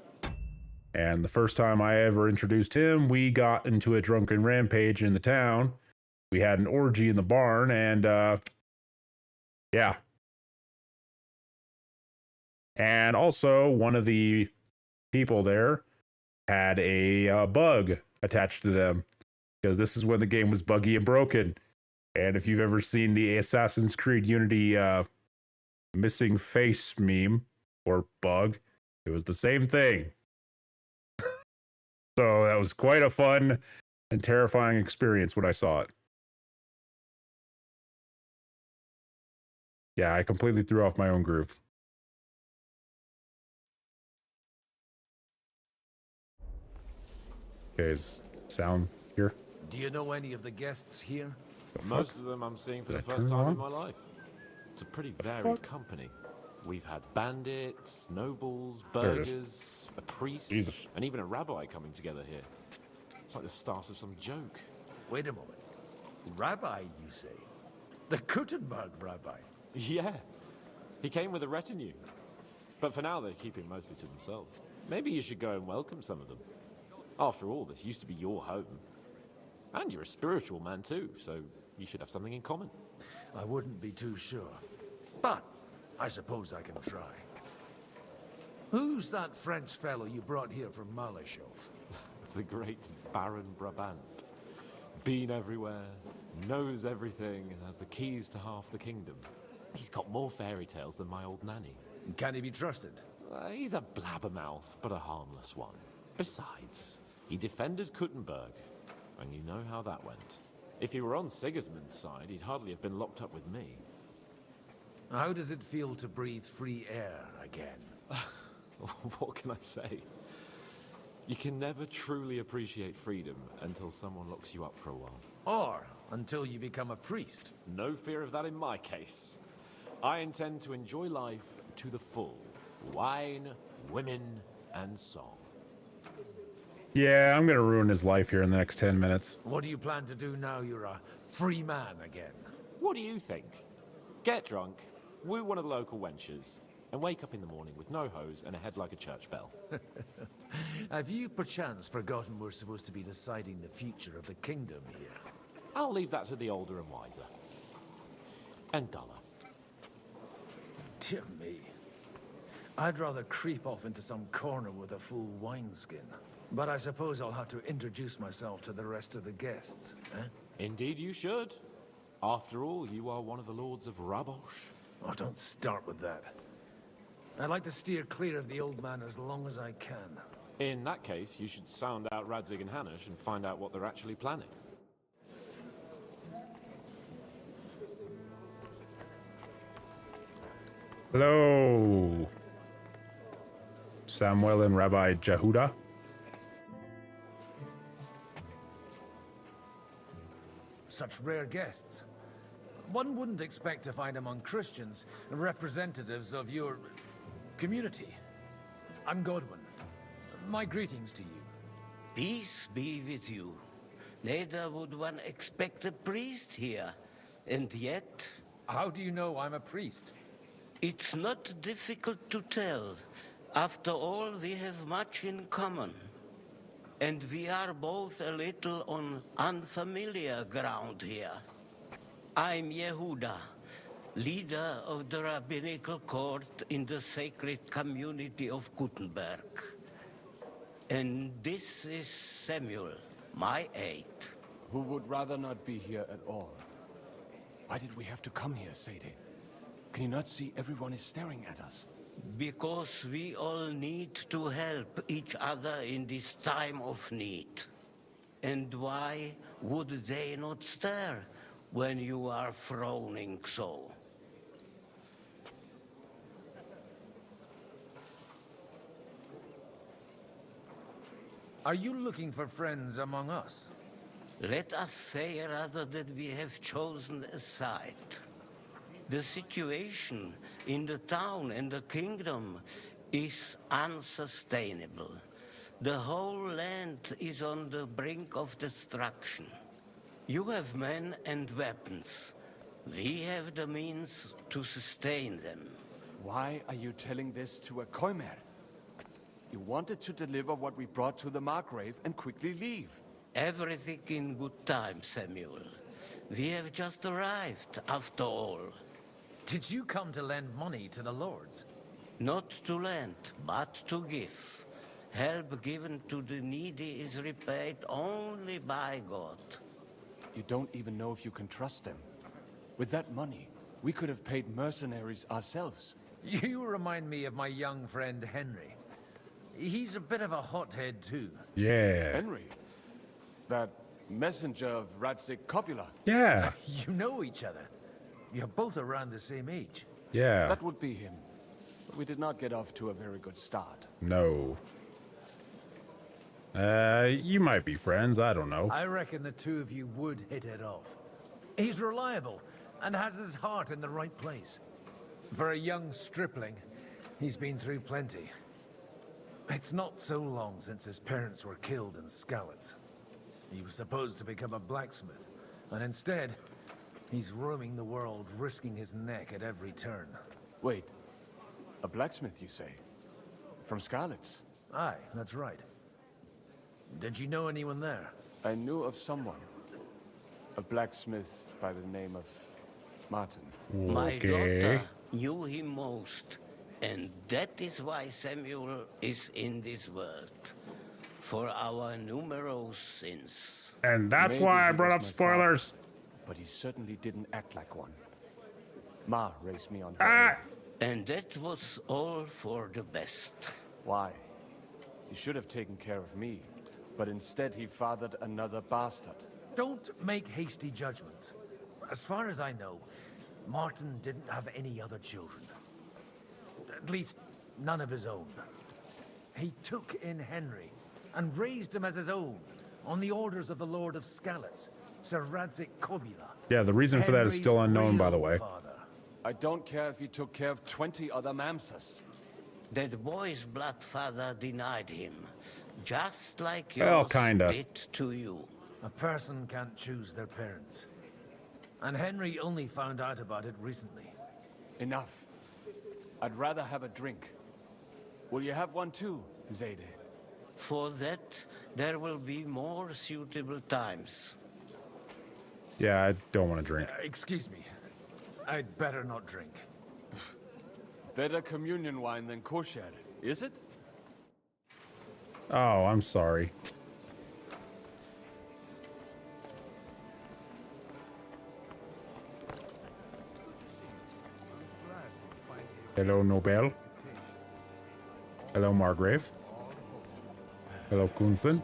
And the first time I ever introduced him, we got into a drunken rampage in the town. We had an orgy in the barn, and yeah. And also, one of the people there had a bug attached to them, because this is when the game was buggy and broken. And if you've ever seen the Assassin's Creed Unity missing face meme or bug, it was the same thing. So that was quite a fun and terrifying experience when I saw it. Yeah, I completely threw off my own groove. Okay, is sound here? Do you know any of the guests here? Most of them I'm seeing for the first time in my life. It's a pretty varied company. We've had bandits, nobles, burghers, a priest, and even a rabbi coming together here. It's like the start of some joke. Wait a moment. Rabbi, you say? The Gutenberg rabbi? Yeah. He came with a retinue. But for now, they're keeping mostly to themselves. Maybe you should go and welcome some of them. After all, this used to be your home. And you're a spiritual man too, so you should have something in common. I wouldn't be too sure. But I suppose I can try. Who's that French fellow you brought here from Malachov? The great Baron Brabant. Been everywhere, knows everything, and has the keys to half the kingdom. He's got more fairy tales than my old nanny. Can he be trusted? He's a blabbermouth, but a harmless one. Besides, he defended Gutenberg, and you know how that went. If he were on Sigismund's side, he'd hardly have been locked up with me. How does it feel to breathe free air again? What can I say? You can never truly appreciate freedom until someone locks you up for a while. Or until you become a priest. No fear of that in my case. I intend to enjoy life to the full. Wine, women, and song. Yeah, I'm gonna ruin his life here in the next 10 minutes. What do you plan to do now you're a free man again? What do you think? Get drunk, woo one of the local wenches, and wake up in the morning with no hose and a head like a church bell. Have you perchance forgotten we're supposed to be deciding the future of the kingdom here? I'll leave that to the older and wiser. And duller. Dear me. I'd rather creep off into some corner with a full wineskin. But I suppose I'll have to introduce myself to the rest of the guests, eh? Indeed you should. After all, you are one of the lords of Rabosh. Oh, don't start with that. I'd like to steer clear of the old man as long as I can. In that case, you should sound out Radzig and Hanush and find out what they're actually planning. Hello, Samuel and Rabbi Jehuda. Such rare guests. One wouldn't expect to find among Christians representatives of your community. I'm Godwin. My greetings to you. Peace be with you. Neither would one expect a priest here. And yet... How do you know I'm a priest? It's not difficult to tell. After all, we have much in common. And we are both a little on unfamiliar ground here. I'm Yehuda, leader of the rabbinical court in the sacred community of Gutenberg. And this is Samuel, my aide. Who would rather not be here at all? Why did we have to come here, Sadie? Can you not see everyone is staring at us? Because we all need to help each other in this time of need. And why would they not stare when you are frowning so? Are you looking for friends among us? Let us say rather that we have chosen a side. The situation in the town and the kingdom is unsustainable. The whole land is on the brink of destruction. You have men and weapons. We have the means to sustain them. Why are you telling this to a Koimer? You wanted to deliver what we brought to the Margrave and quickly leave. Everything in good time, Samuel. We have just arrived, after all. Did you come to lend money to the lords? Not to lend, but to give. Help given to the needy is repaid only by God. You don't even know if you can trust them. With that money, we could have paid mercenaries ourselves. You remind me of my young friend Henry. He's a bit of a hothead too. Yeah. Henry? That messenger of Radzik Copula? Yeah. You know each other. You're both around the same age. Yeah. That would be him. But we did not get off to a very good start. No. You might be friends, I don't know. I reckon the two of you would hit it off. He's reliable and has his heart in the right place. For a young stripling, he's been through plenty. It's not so long since his parents were killed in Skalitz. He was supposed to become a blacksmith, and instead, he's roaming the world, risking his neck at every turn. Wait, a blacksmith, you say? From Skalitz? Aye, that's right. Did you know anyone there? I knew of someone. A blacksmith by the name of Martin. My daughter knew him most, and that is why Samuel is in this world. For our numerous sins. And that's Maybe why I he brought was up my spoilers. father, but he certainly didn't act like one. Ma raised me on her. And that was all for the best. Why? He should have taken care of me, but instead he fathered another bastard. Don't make hasty judgments. As far as I know, Martin didn't have any other children. At least, none of his own. He took in Henry and raised him as his own, on the orders of the Lord of Skalitz, Sir Radzik Copula. Yeah, the reason for that is still unknown, by the way. I don't care if he took care of 20 other Mamsas. That boy's blood father denied him, just like Well, yours kinda. did to you. A person can't choose their parents. And Henry only found out about it recently. Enough. I'd rather have a drink. Will you have one too, Zayde? For that, there will be more suitable times. Yeah, I don't want to drink. Excuse me. I'd better not drink. Better communion wine than kosher, is it? Oh, I'm sorry. Hello, Nobel. Hello, Margrave. Hello, Kunsen.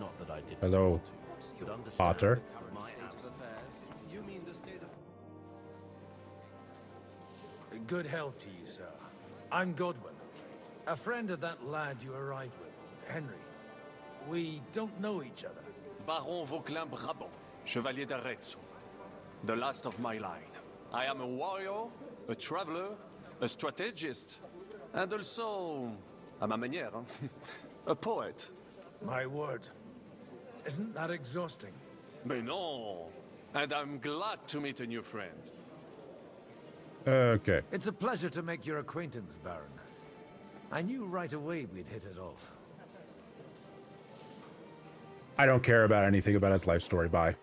Hello, Potter. Good health to you, sir. I'm Godwin, a friend of that lad you arrived with, Henry. We don't know each other. Baron Vauclin Brabant, Chevalier d'Arezzo. The last of my line. I am a warrior, a traveler, a strategist, and also, à ma manière, a poet. My word. Isn't that exhausting? Mais non! And I'm glad to meet a new friend. Okay. It's a pleasure to make your acquaintance, Baron. I knew right away we'd hit it off. I don't care about anything about his life story. Bye.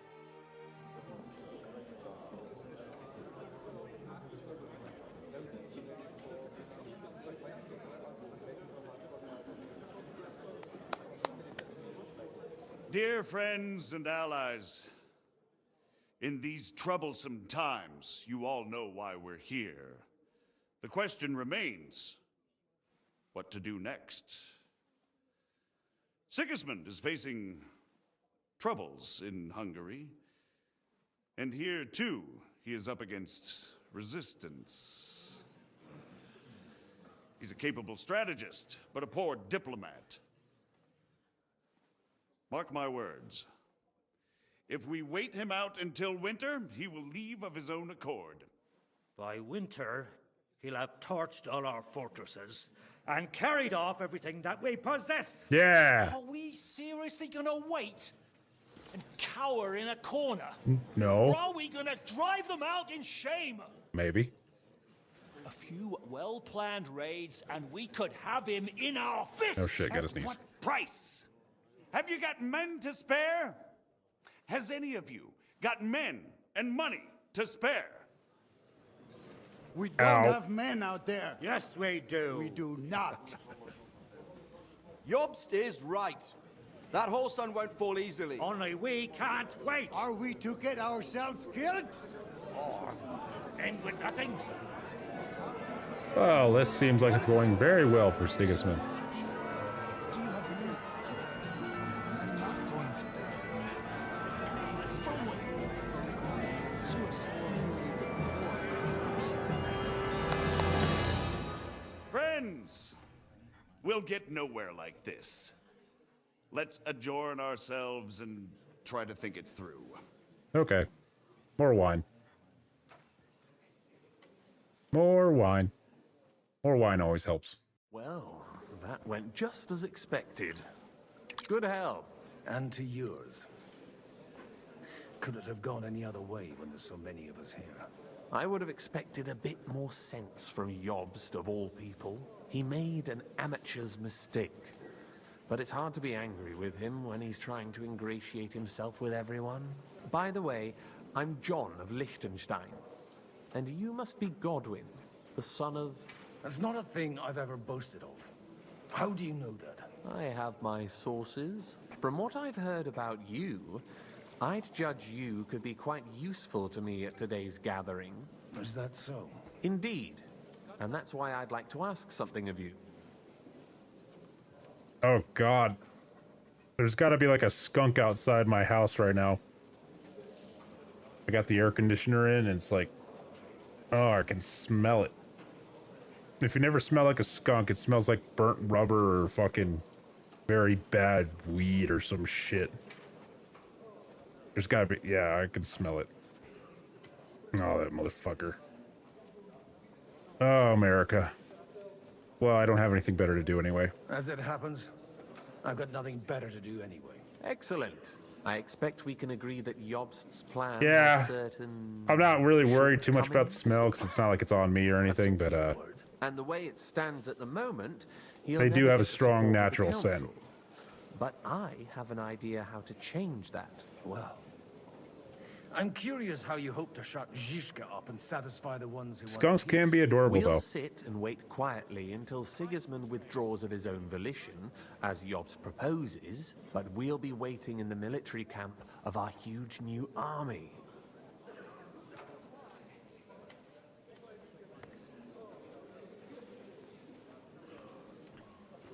Dear friends and allies, in these troublesome times, you all know why we're here. The question remains, what to do next. Sigismund is facing troubles in Hungary, and here too he is up against resistance. He's a capable strategist, but a poor diplomat. Mark my words. If we wait him out until winter, he will leave of his own accord. By winter, he'll have torched all our fortresses and carried off everything that we possess. Yeah. Are we seriously gonna wait and cower in a corner? No. Or are we gonna drive them out in shame? Maybe. A few well-planned raids and we could have him in our fists. Oh shit, got his knees. What price? Have you got men to spare? Has any of you got men and money to spare? We don't have men out there. Yes, we do. We do not. Jobst is right. That whole sun won't fall easily. Only we can't wait. Are we to get ourselves killed? Or end with nothing? Well, this seems like it's going very well for Sigismund. Friends, we'll get nowhere like this. Let's adjourn ourselves and try to think it through. Okay. More wine. More wine. More wine always helps. Well, that went just as expected. Good health. And to yours. Could it have gone any other way when there's so many of us here? I would have expected a bit more sense from Jobst, of all people. He made an amateur's mistake. But it's hard to be angry with him when he's trying to ingratiate himself with everyone. By the way, I'm John of Liechtenstein. And you must be Godwin, the son of... That's not a thing I've ever boasted of. How do you know that? I have my sources. From what I've heard about you, I'd judge you could be quite useful to me at today's gathering. Is that so? Indeed. And that's why I'd like to ask something of you. Oh god. There's gotta be like a skunk outside my house right now. I got the air conditioner in and it's like, oh, I can smell it. If you never smell like a skunk, it smells like burnt rubber or fucking very bad weed or some shit. There's gotta be, yeah, I can smell it. Oh, that motherfucker. Oh, America. Well, I don't have anything better to do anyway. As it happens, I've got nothing better to do anyway. Excellent. I expect we can agree that Jobst's plan Yeah. has certain... I'm not really worried too much about the smell because it's not like it's on me or anything, but And the way it stands at the moment, he'll they do never have a get the strong support of the natural scent. council. But I have an idea how to change that. Well, I'm curious how you hope to shut Zizka up and satisfy the ones who Skunks want can peace. be adorable, We'll though. sit and wait quietly until Sigismund withdraws of his own volition, as Jobst proposes, but we'll be waiting in the military camp of our huge new army.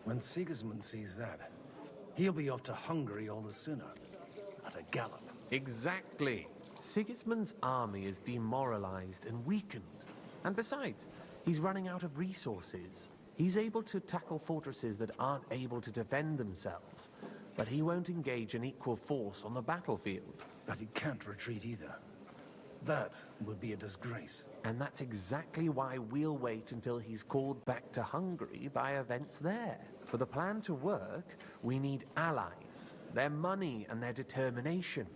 When Sigismund sees that, he'll be off to Hungary all the sooner. At a gallop. Exactly. Sigismund's army is demoralized and weakened. And besides, he's running out of resources. He's able to tackle fortresses that aren't able to defend themselves, but he won't engage an equal force on the battlefield. But he can't retreat either. That would be a disgrace. And that's exactly why we'll wait until he's called back to Hungary by events there. For the plan to work, we need allies, their money and their determination.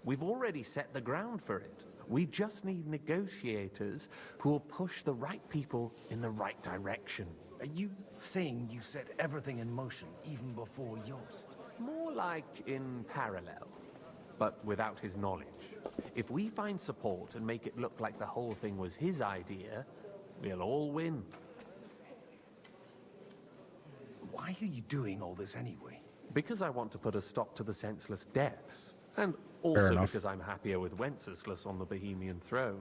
We've already set the ground for it. We just need negotiators who will push the right people in the right direction. Are you saying you set everything in motion even before Jobst? More like in parallel, but without his knowledge. If we find support and make it look like the whole thing was his idea, we'll all win. Why are you doing all this anyway? Because I want to put a stop to the senseless deaths. And Fair also enough. because I'm happier with Wenceslas on the Bohemian throne.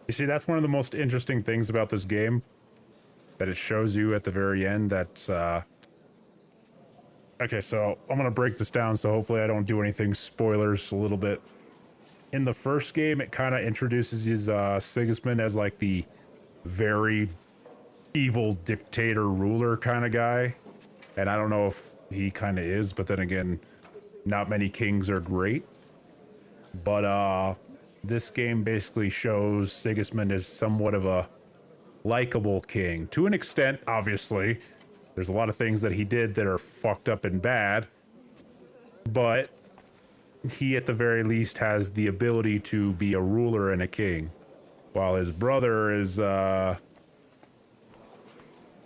You see, that's one of the most interesting things about this game. that it shows you at the very end. That's okay, so I'm gonna break this down, so hopefully I don't do anything spoilers a little bit. In the first game, it kind of introduces you Sigismund as like the very evil dictator ruler kind of guy, and I don't know if he kind of is, but then again, not many kings are great. But this game basically shows Sigismund as somewhat of a likable king to an extent. Obviously there's a lot of things that he did that are fucked up and bad, but he at the very least has the ability to be a ruler and a king, while his brother is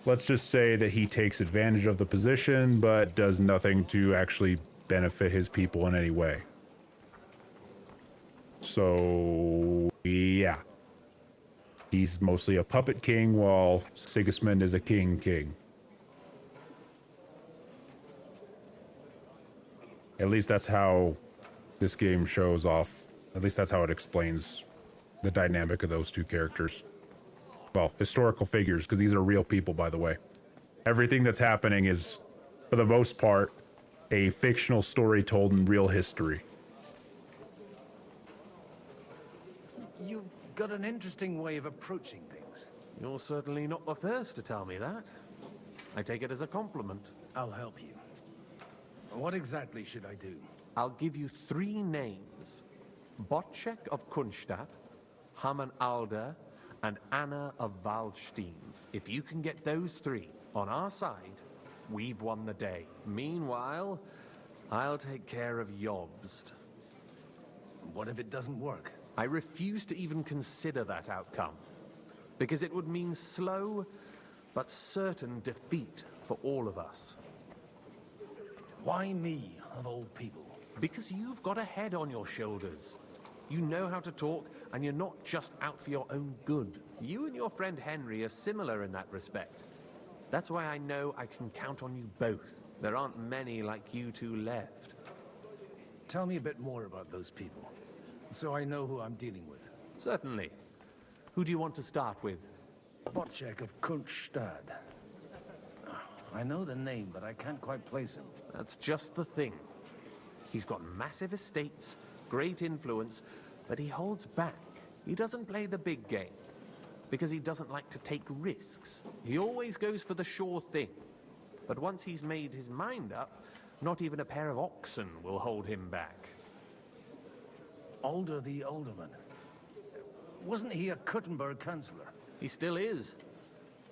let's just say that he takes advantage of the position but does nothing to actually benefit his people in any way. So yeah, he's mostly a puppet king while Sigismund is a king. At least that's how this game shows off. At least that's how it explains the dynamic of those two characters. Well, historical figures, because these are real people, by the way. Everything that's happening is, for the most part, a fictional story told in real history. You've got an interesting way of approaching things. You're certainly not the first to tell me that. I take it as a compliment. I'll help you. What exactly should I do? I'll give you 3 names. Botchek of Kunstadt, Haman Alder, and Anna of Waldstein. If you can get those 3 on our side, we've won the day. Meanwhile, I'll take care of Jobst. What if it doesn't work? I refuse to even consider that outcome, because it would mean slow but certain defeat for all of us. Why me, of all people? Because you've got a head on your shoulders. You know how to talk, and you're not just out for your own good. You and your friend Henry are similar in that respect. That's why I know I can count on you both. There aren't many like you two left. Tell me a bit more about those people, so I know who I'm dealing with. Certainly. Who do you want to start with? Botchek of Kunstadt. I know the name, but I can't quite place him. That's just the thing. He's got massive estates, great influence, but he holds back. He doesn't play the big game, because he doesn't like to take risks. He always goes for the sure thing. But once he's made his mind up, not even a pair of oxen will hold him back. Alder the Alderman. Wasn't he a Kuttenberg councillor? He still is.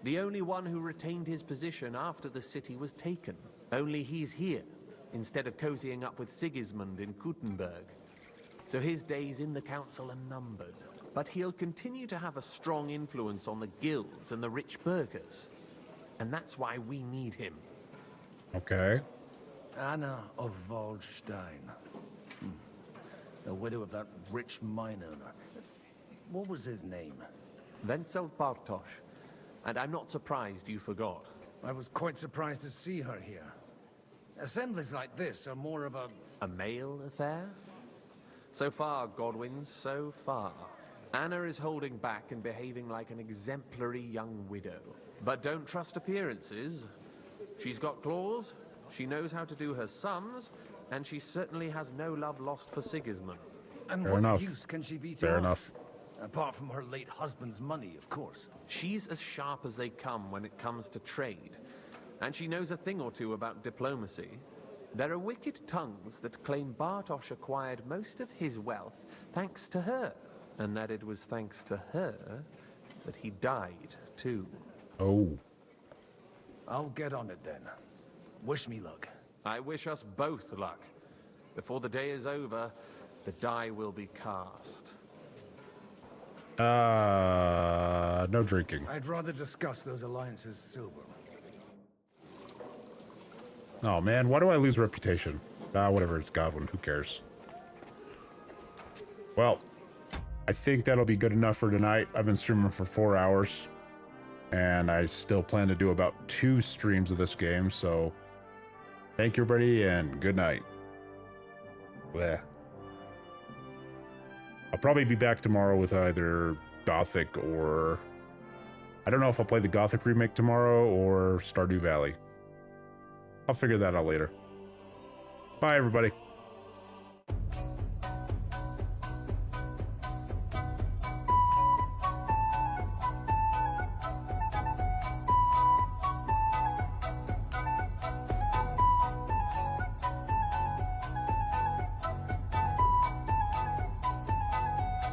The only one who retained his position after the city was taken. Only he's here, instead of cozying up with Sigismund in Kuttenberg. So his days in the council are numbered. But he'll continue to have a strong influence on the guilds and the rich burghers. And that's why we need him. Okay. Anna of Waldstein. The widow of that rich mine owner. What was his name? Wenzel Bartosz. And I'm not surprised you forgot. I was quite surprised to see her here. Assemblies like this are more of a... A male affair? So far, Godwin, so far. Anna is holding back and behaving like an exemplary young widow. But don't trust appearances. She's got claws, she knows how to do her sums, and she certainly has no love lost for Sigismund. And Fair what enough. use can she be to Fair us? enough. Apart from her late husband's money, of course. She's as sharp as they come when it comes to trade. And she knows a thing or two about diplomacy. There are wicked tongues that claim Bartosz acquired most of his wealth thanks to her. And that it was thanks to her that he died, too. Oh. I'll get on it then. Wish me luck. I wish us both luck. Before the day is over, the die will be cast. No drinking. I'd rather discuss those alliances sober. Oh man, why do I lose reputation? Whatever, it's Godwin, who cares? Well, I think that'll be good enough for tonight. I've been streaming for 4 hours, and I still plan to do about 2 streams of this game, so thank you everybody, and good night. Bleh. I'll probably be back tomorrow with either Gothic or I don't know if I'll play the Gothic remake tomorrow or Stardew Valley. I'll figure that out later. Bye, everybody.